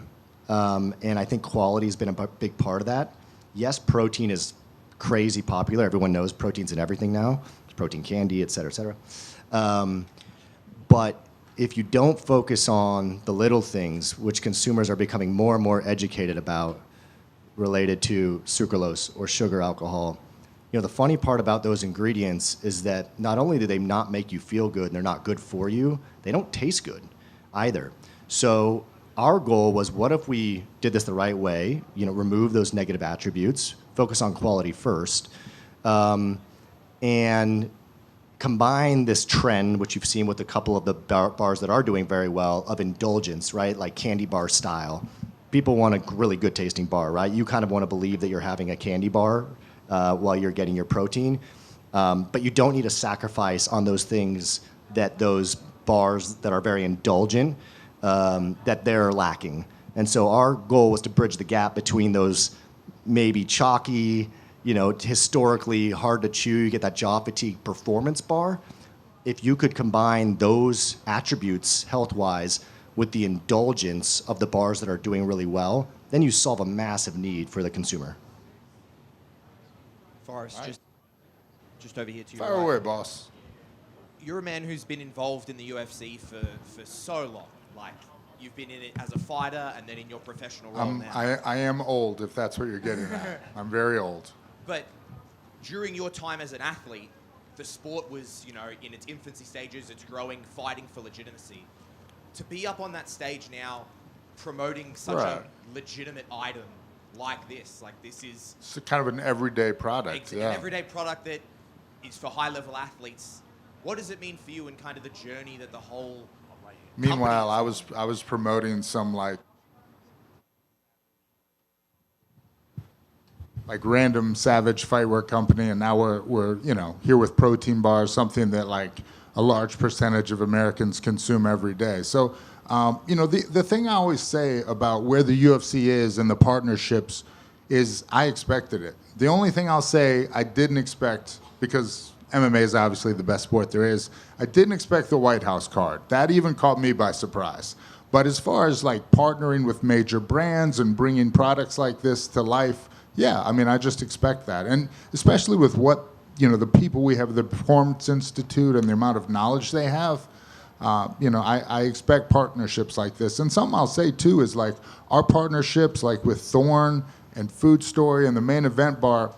And I think quality has been a big part of that. Yes, protein is crazy popular. Everyone knows protein's in everything now. protein candy, et cetera, et cetera. But if you don't focus on the little things, which consumers are becoming more and more educated about, related to sucralose or sugar alcohol, the funny part about those ingredients is that not only do they not make you feel good and they're not good for you, they don't taste good either. So our goal was, what if we did this the right way, remove those negative attributes, focus on quality first, and combine this trend, which you've seen with a couple of the bars that are doing very well, of indulgence, right? Like candy bar style. People want a really good tasting bar, right? You kind of want to believe that you're having a candy bar while you're getting your protein. But you don't need to sacrifice on those things that those bars that are very indulgent, that they're lacking. And so our goal was to bridge the gap between those maybe chalky, historically hard to chew, you get that jaw fatigue performance bar. If you could combine those attributes health-wise with the indulgence of the bars that are doing really well, then you solve a massive need for the consumer. Forrest, just over here to you. Fire away, boss. You're a man who's been involved in the UFC for so long. Like, you've been in it as a fighter and then in your professional role now. I am old, if that's what you're getting at. I'm very old. But during your time as an athlete, the sport was, in its infancy stages, it's growing, fighting for legitimacy. To be up on that stage now, promoting such a legitimate item like this is... It's kind of an everyday product, an everyday product that is for high-level athletes. What does it mean for you and kind of the journey that the whole... Meanwhile, I was promoting some like random savage fightwear company, and now we're here with protein bars, something that like a large percentage of Americans consume every day. So the thing I always say about where the UFC is and the partnerships is I expected it. The only thing I'll say I didn't expect, because MMA is obviously the best sport there is, I didn't expect the White House card. That even caught me by surprise. But as far as like partnering with major brands and bringing products like this to life, yeah, I mean, I just expect that. And especially with what, the people we have at the Performance Institute and the amount of knowledge they have, I expect partnerships like this. And something I'll say too is like our partnerships like with Thorne and Food Story and the Main Event Bar,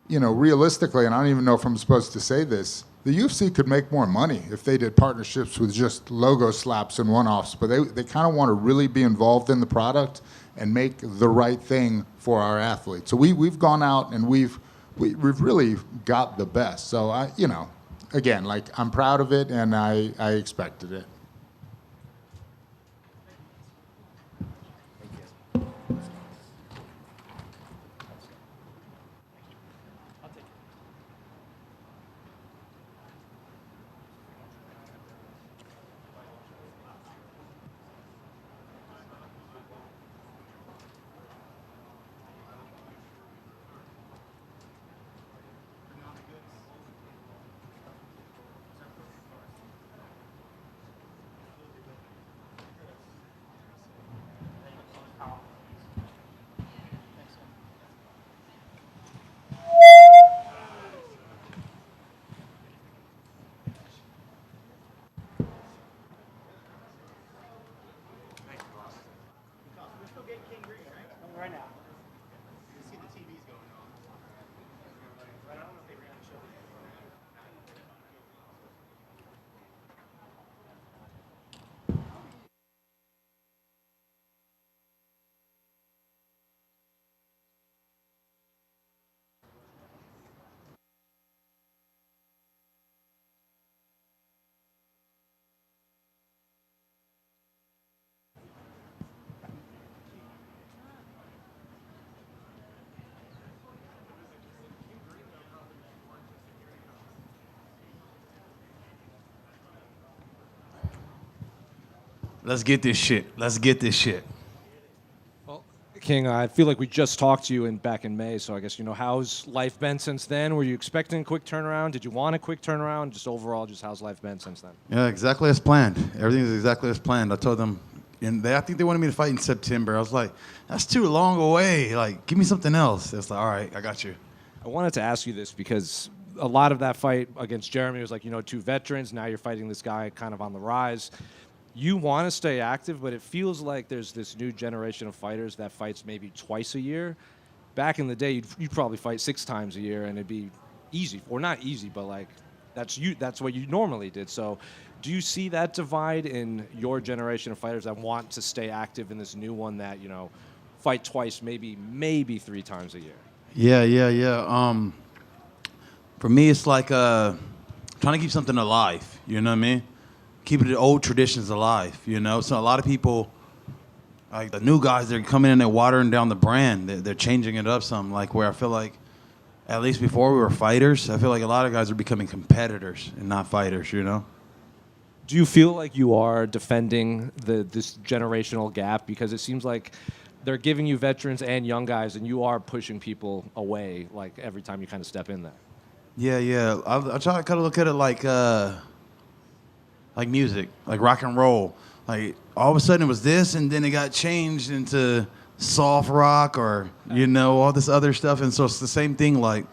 realistically, and I don't even know if I'm supposed to say this, the UFC could make more money if they did partnerships with just logo slaps and one-offs, but they kind of want to really be involved in the product and make the right thing for our athletes. So we've gone out and we've really got the best. So again, like I'm proud of it and I expected it. Let's get this shit. Let's get this shit. Well, King, I feel like we just talked to you back in May, so I guess, how's life been since then? Were you expecting a quick turnaround? Did you want a quick turnaround? Just overall, how's life been since then? Yeah, exactly as planned. Everything's exactly as planned. I told them, and I think they wanted me to fight in September. I was like, that's too long away. Like, give me something else. It's like, all right, I got you. I wanted to ask you this because a lot of that fight against Jeremy was like, 2 veterans. Now you're fighting this guy kind of on the rise. You want to stay active, but it feels like there's this new generation of fighters that fights maybe twice a year. Back in the day, you'd probably fight 6 times a year, and it'd be easy, or not easy, but like that's what you normally did. So do you see that divide in your generation of fighters that want to stay active in this new one that, fight twice, maybe 3 times a year? Yeah. For me, it's like trying to keep something alive. You know what I mean? Keeping the old traditions alive. So a lot of people, like the new guys, they're coming in, they're watering down the brand. They're changing it up some. Like where I feel like, at least before we were fighters, I feel like a lot of guys are becoming competitors and not fighters. Do you feel like you are defending this generational gap? Because it seems like they're giving you veterans and young guys, and you are pushing people away like every time you kind of step in there. Yeah. I try to kind of look at it like music, like rock and roll. Like all of a sudden it was this, and then it got changed into soft rock or all this other stuff. And so it's the same thing, like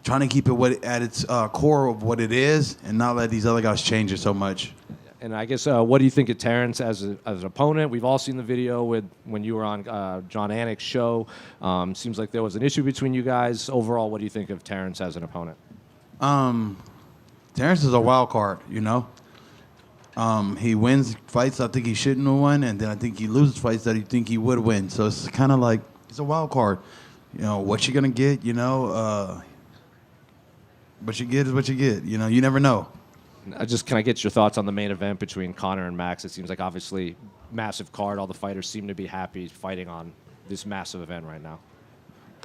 trying to keep it at its core of what it is, and not let these other guys change it so much. And I guess, what do you think of Terrance as an opponent? We've all seen the video when you were on John Anik's show. Seems like there was an issue between you guys. Overall, what do you think of Terrance as an opponent? Terrance is a wild card, He wins fights I think he shouldn't have won, and then I think he loses fights that he think he would win. So it's kind of like it's a wild card. What you're going to get, what you get is what you get. You never know. Can I get your thoughts on the main event between Conor and Max? It seems like obviously massive card. All the fighters seem to be happy fighting on this massive event right now.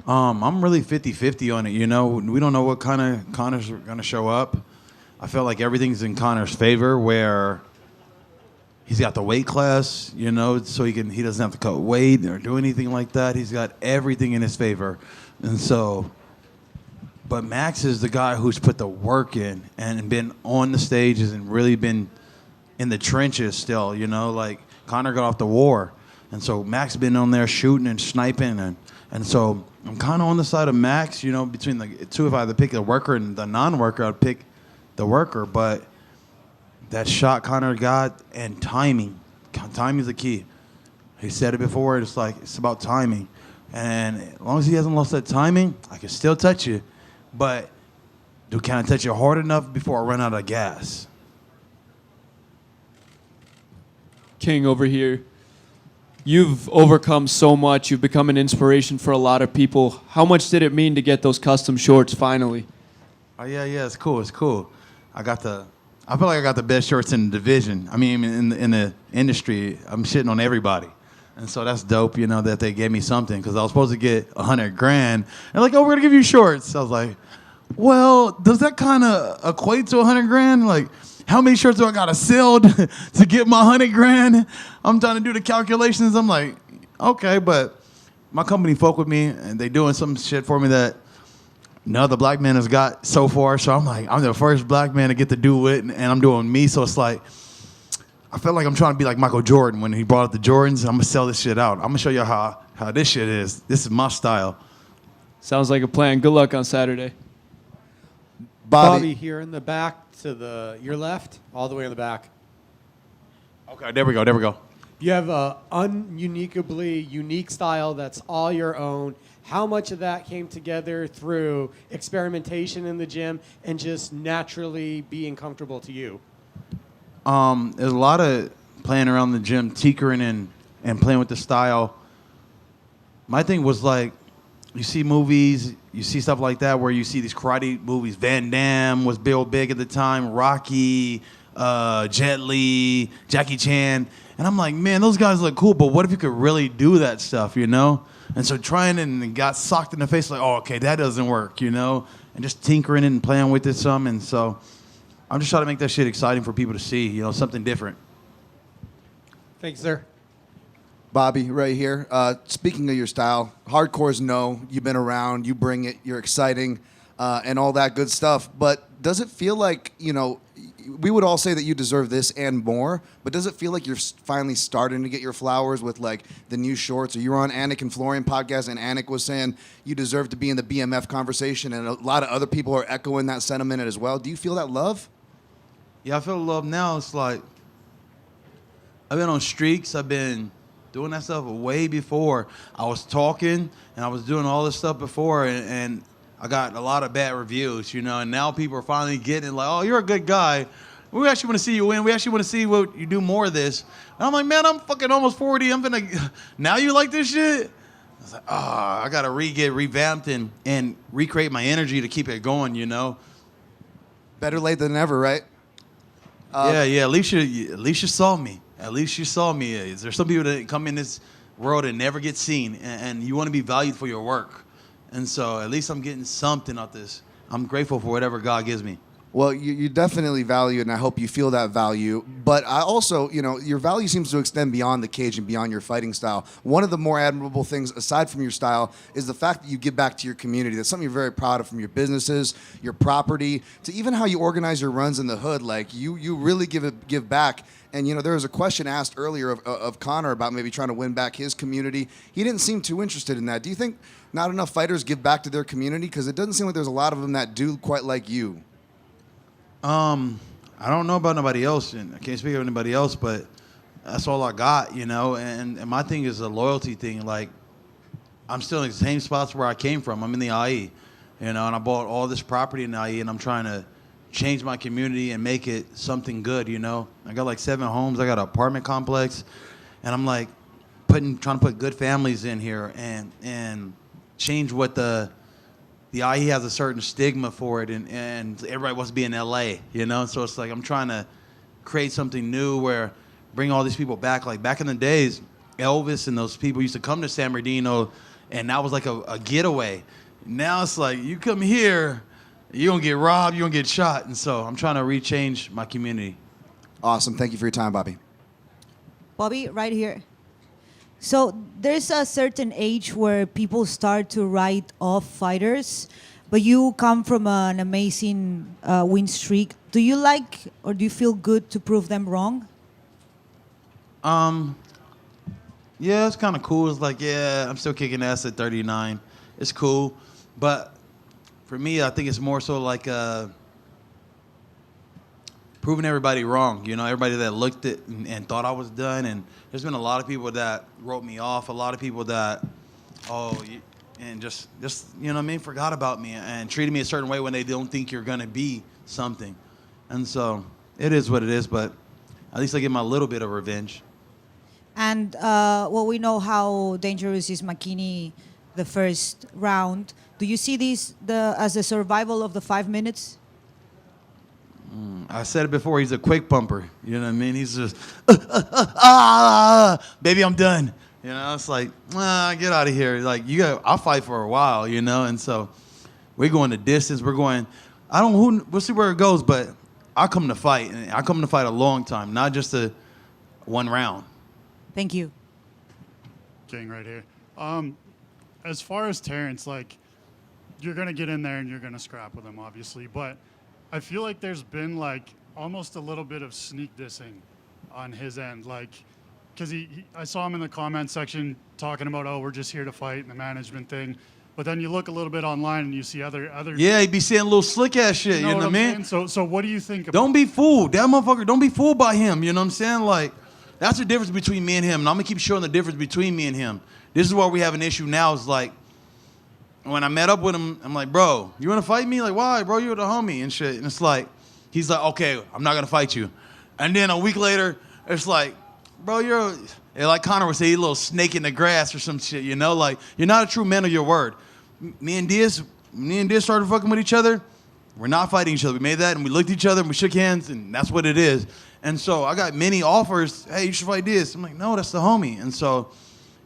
I'm really 50-50 on it. We don't know what kind of Conor's going to show up. I feel like everything's in Conor's favor, where he's got the weight class, so he doesn't have to cut weight or do anything like that. He's got everything in his favor, and so. But Max is the guy who's put the work in and been on the stages and really been in the trenches still, like Conor got off the war. And so Max been on there shooting and sniping. And so I'm kind of on the side of Max, between the two. If I had to pick the worker and the non-worker, I'd pick the worker. But that shot Conor got, and timing. Timing is the key. He said it before. It's about timing. And as long as he hasn't lost that timing, I can still touch you. But can I touch it hard enough before I run out of gas? King over here. You've overcome so much. You've become an inspiration for a lot of people. How much did it mean to get those custom shorts finally? Oh yeah, it's cool. I feel like I got the best shorts in the division. I mean, in the industry, I'm shitting on everybody. And so that's dope, that they gave me something, because I was supposed to get $100,000. They're like, oh, we're gonna give you shorts. I was like, well, does that kind of equate to $100,000? Like, how many shirts do I gotta sell to get my $100,000? I'm trying to do the calculations. I'm like, okay, but my company fuck with me, and they doing some shit for me that no other black man has got so far. So I'm like, I'm the first black man to get to do it, and I'm doing me. So it's like, I feel like I'm trying to be like Michael Jordan when he brought out the Jordans. I'm gonna sell this shit out. I'm gonna show you how this shit is. This is my style. Sounds like a plan. Good luck on Saturday. Bobby here in the back to your left, all the way in the back. Okay, there we go. You have a ununiquely unique style that's all your own. How much of that came together through experimentation in the gym and just naturally being comfortable to you? There's a lot of playing around the gym, tinkering and playing with the style. My thing was like, you see movies, you see stuff like that where you see these karate movies. Van Damme was real big at the time, Rocky, Jet Li, Jackie Chan. And I'm like, man, those guys look cool, but what if you could really do that stuff, And so trying and got socked in the face like, oh, okay, that doesn't work, And just tinkering and playing with it some. And so I'm just trying to make that shit exciting for people to see, something different. Thanks, sir. Bobby, right here. Speaking of your style, hardcores know you've been around, you bring it, you're exciting, and all that good stuff. But does it feel like, we would all say that you deserve this and more, but does it feel like you're finally starting to get your flowers with like the new shorts? Or you were on Anik and Florian podcast, and Anik was saying you deserve to be in the BMF conversation, and a lot of other people are echoing that sentiment as well. Do you feel that love? Yeah, I feel love now. It's like I've been on streaks. I've been doing that stuff way before. I was talking and I was doing all this stuff before, and I got a lot of bad reviews, you know, and now people are finally getting it, like, oh, you're a good guy. We actually want to see you win. We actually want to see what you do more of this. And I'm like, man, I'm fucking almost 40. Now you like this shit? I was like, oh, I got to get revamped and recreate my energy to keep it going, you know? Better late than never, right? Yeah, Elisha saw me. At least you saw me. Is there some people that come in this world and never get seen, and you want to be valued for your work? And so at least I'm getting something out this. I'm grateful for whatever God gives me. Well, you definitely value it, and I hope you feel that value. But I also, you know, your value seems to extend beyond the cage and beyond your fighting style. One of the more admirable things, aside from your style, is the fact that you give back to your community. That's something you're very proud of, from your businesses, your property, to even how you organize your runs in the hood. Like, you really give back. And, you know, there was a question asked earlier of Conor about maybe trying to win back his community. He didn't seem too interested in that. Do you think not enough fighters give back to their community? Because it doesn't seem like there's a lot of them that do quite like you. I don't know about nobody else, and I can't speak of anybody else, but that's all I got, you know. And my thing is a loyalty thing. Like, I'm still in the same spots where I came from. I'm in the IE, you know, and I bought all this property in the IE, and I'm trying to change my community and make it something good, you know. I got like 7 homes. I got an apartment complex, and I'm like trying to put good families in here and change what the IE has a certain stigma for it, and everybody wants to be in LA, you know. So it's like I'm trying to create something new where bring all these people back. Like back in the days, Elvis and those people used to come to San Bernardino, and that was like a getaway. Now it's like you come here, you're going to get robbed, you're going to get shot. And so I'm trying to rechange my community. Awesome. Thank you for your time, Bobby. Bobby, right here. So there's a certain age where people start to write off fighters, but you come from an amazing win streak. Do you like, or do you feel good to prove them wrong? Yeah, it's kind of cool. It's like, yeah, I'm still kicking ass at 39. It's cool. But for me, I think it's more so like proving everybody wrong. You know, everybody that looked at and thought I was done. And there's been a lot of people that wrote me off. A lot of people that, and just you know what I mean, forgot about me and treated me a certain way when they don't think you're going to be something. And so it is what it is, but at least I get my little bit of revenge. And well, we know how dangerous is McKinney the first round. Do you see this as a survival of the 5 minutes? I said it before, he's a quick pumper. You know what I mean? He's just, baby, I'm done. You know, it's like, get out of here. Like, I'll fight for a while, you know? And so we're going the distance. We'll see where it goes, but I come to fight. And I come to fight a long time, not just a 1 round. Thank you. King right here. As far as Terrance, like, you're going to get in there and you're going to scrap with him, obviously. But I feel like there's been, like, almost a little bit of sneak dissing on his end. Like, because I saw him in the comment section talking about, we're just here to fight and the management thing. But then you look a little bit online and you see other. Yeah, he'd be saying a little slick ass shit. You know what I mean? So what do you think? Don't be fooled. That motherfucker, don't be fooled by him. You know what I'm saying? Like, that's the difference between me and him. And I'm going to keep showing the difference between me and him. This is where we have an issue now. Is like, when I met up with him, I'm like, bro, you want to fight me? Like, why? Bro, you're the homie and shit. And it's like, he's like, okay, I'm not going to fight you. And then a week later, it's like, bro, like Conor would say, he's a little snake in the grass or some shit, you know? Like, you're not a true man of your word. Me and Diaz started fucking with each other. We're not fighting each other. We made that, and we looked at each other, and we shook hands, and that's what it is. And so I got many offers, hey, you should fight Diaz. I'm like, no, that's the homie. And so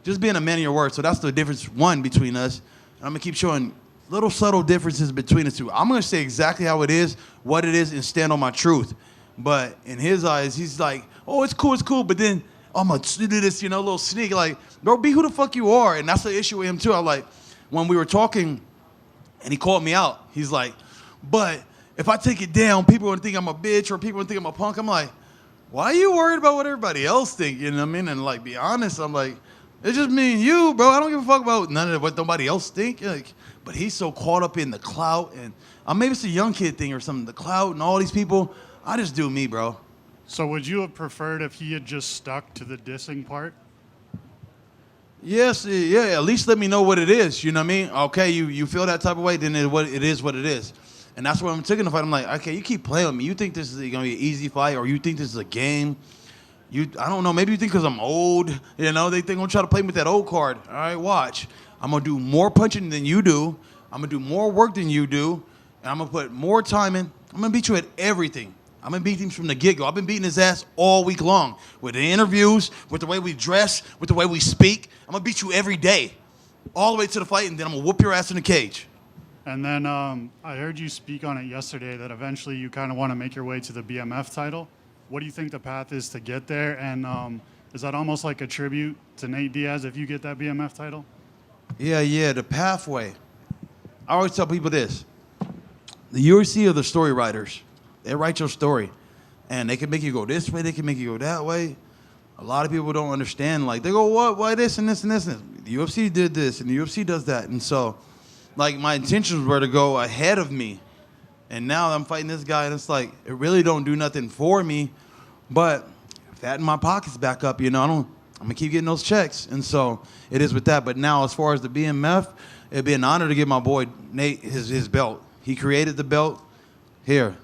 just being a man of your word. So that's the difference, one, between us. And I'm going to keep showing little subtle differences between the two. I'm going to say exactly how it is, what it is, and stand on my truth. But in his eyes, he's like, oh, it's cool. But then I'm going to do this, you know, little sneak. Like, bro, be who the fuck you are. And that's the issue with him, too. I like, when we were talking and he called me out, he's like, but if I take it down, people are gonna think I'm a bitch or people are gonna think I'm a punk. I'm like, why are you worried about what everybody else think? You know what I mean? And like, be honest, I'm like, it's just me and you, bro. I don't give a fuck about none of what nobody else think. Like, but he's so caught up in the clout, and maybe it's a young kid thing or something. The clout and all these people. I just do me, bro. So would you have preferred if he had just stuck to the dissing part? Yes, yeah. At least let me know what it is. You know what I mean? Okay, you feel that type of way, then it is what it is. And that's what I'm taking the fight. I'm like, okay, you keep playing with me. You think this is gonna be an easy fight, or you think this is a game? I don't know. Maybe you think because I'm old. You know, they think I'm gonna try to play me with that old card. All right, watch. I'm gonna do more punching than you do. I'm gonna do more work than you do, and I'm gonna put more time in. I'm gonna beat you at everything. I'm gonna beat him from the get-go. I've been beating his ass all week long with the interviews, with the way we dress, with the way we speak. I'm gonna beat you every day, all the way to the fight, and then I'm gonna whoop your ass in the cage. And then I heard you speak on it yesterday that eventually you kind of want to make your way to the BMF title. What do you think the path is to get there? And is that almost like a tribute to Nate Diaz if you get that BMF title? Yeah, the pathway. I always tell people this. The UFC are the story writers. They write your story. And they can make you go this way, they can make you go that way. A lot of people don't understand. Like, they go, what? Why this and this and this? And the UFC did this, and the UFC does that. And so, like, my intentions were to go ahead of me. And now I'm fighting this guy, and it's like, it really don't do nothing for me. But fatten my pockets back up, I'm going to keep getting those checks. And so it is with that. But now, as far as the BMF, it'd be an honor to give my boy Nate his belt. He created the belt. Here,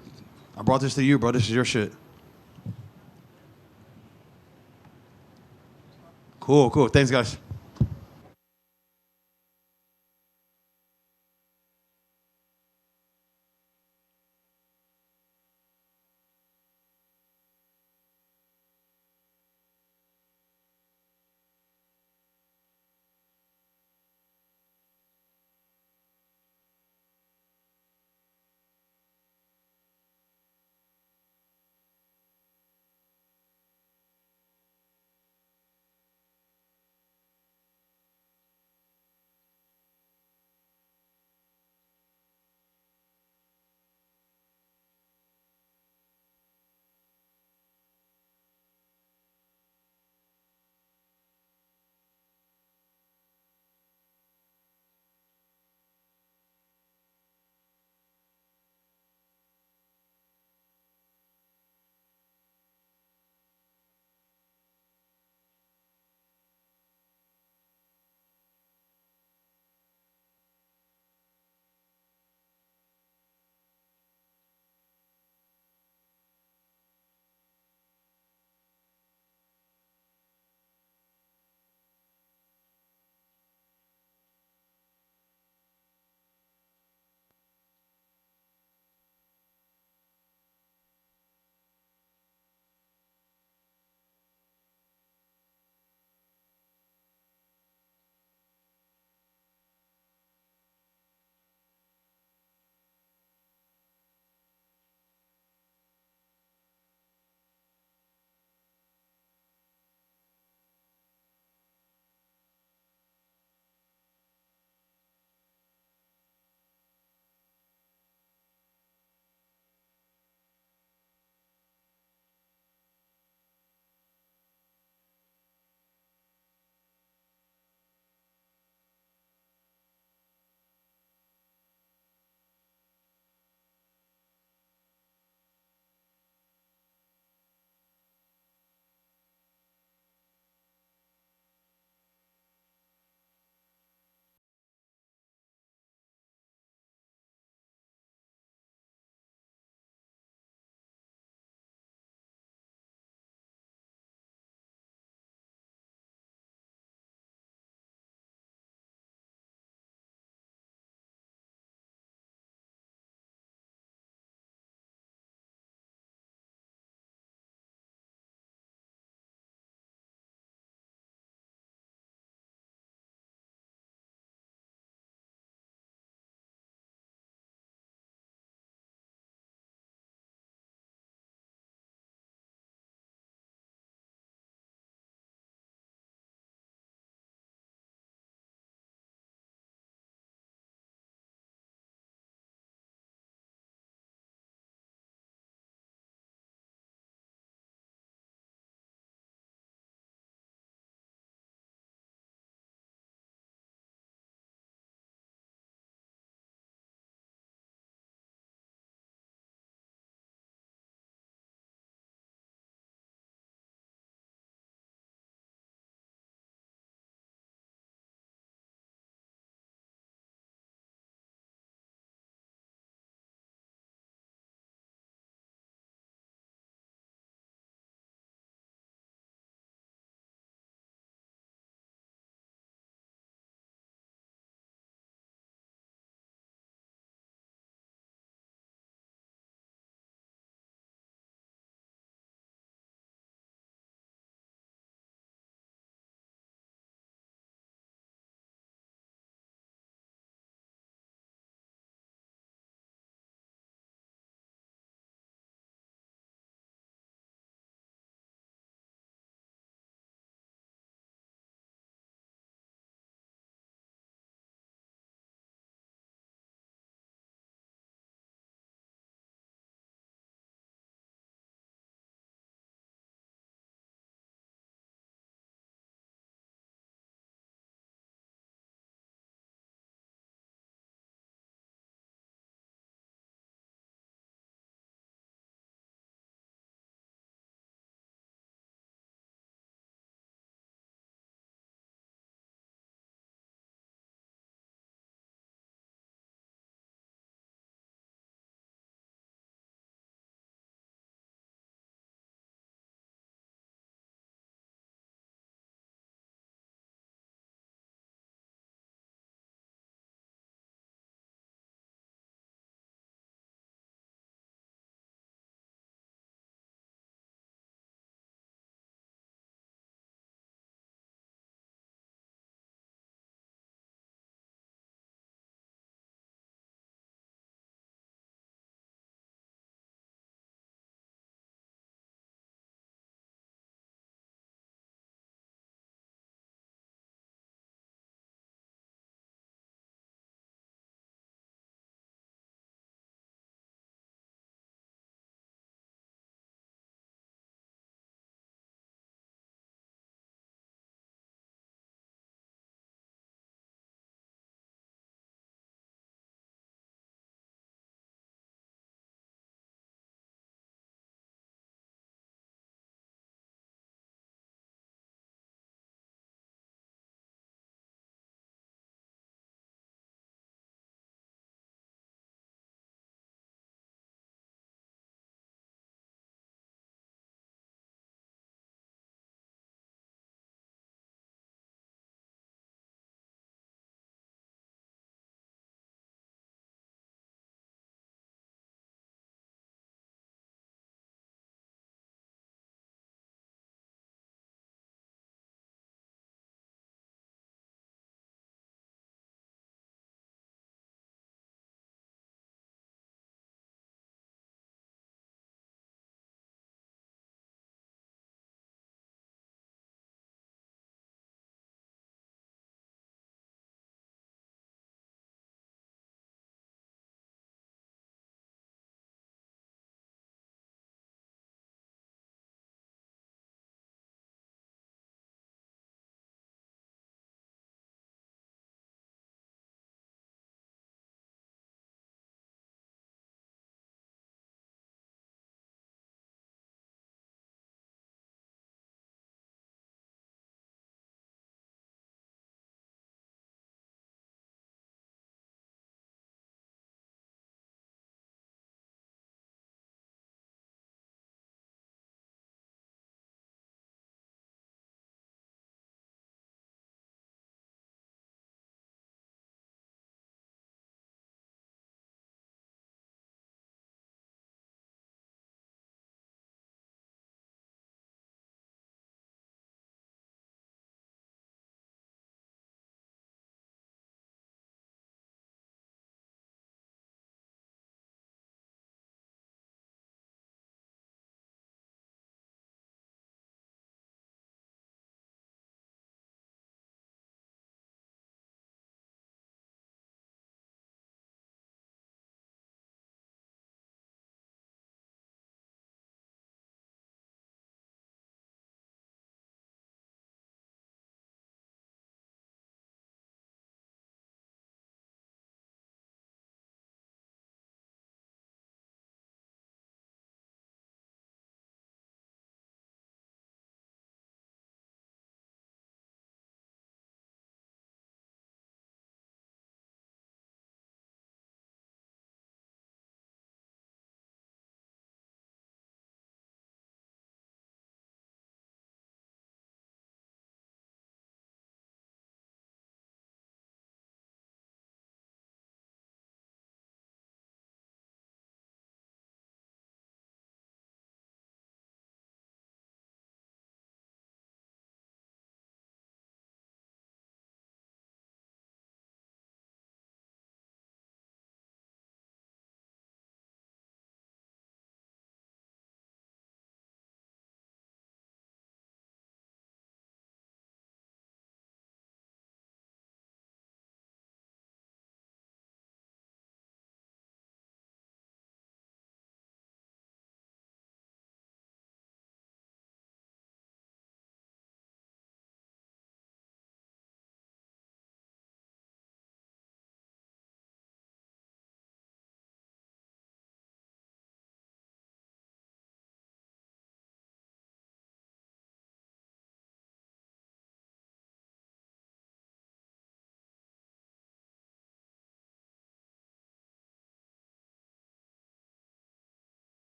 I brought this to you, bro. This is your shit. Cool. Thanks, guys.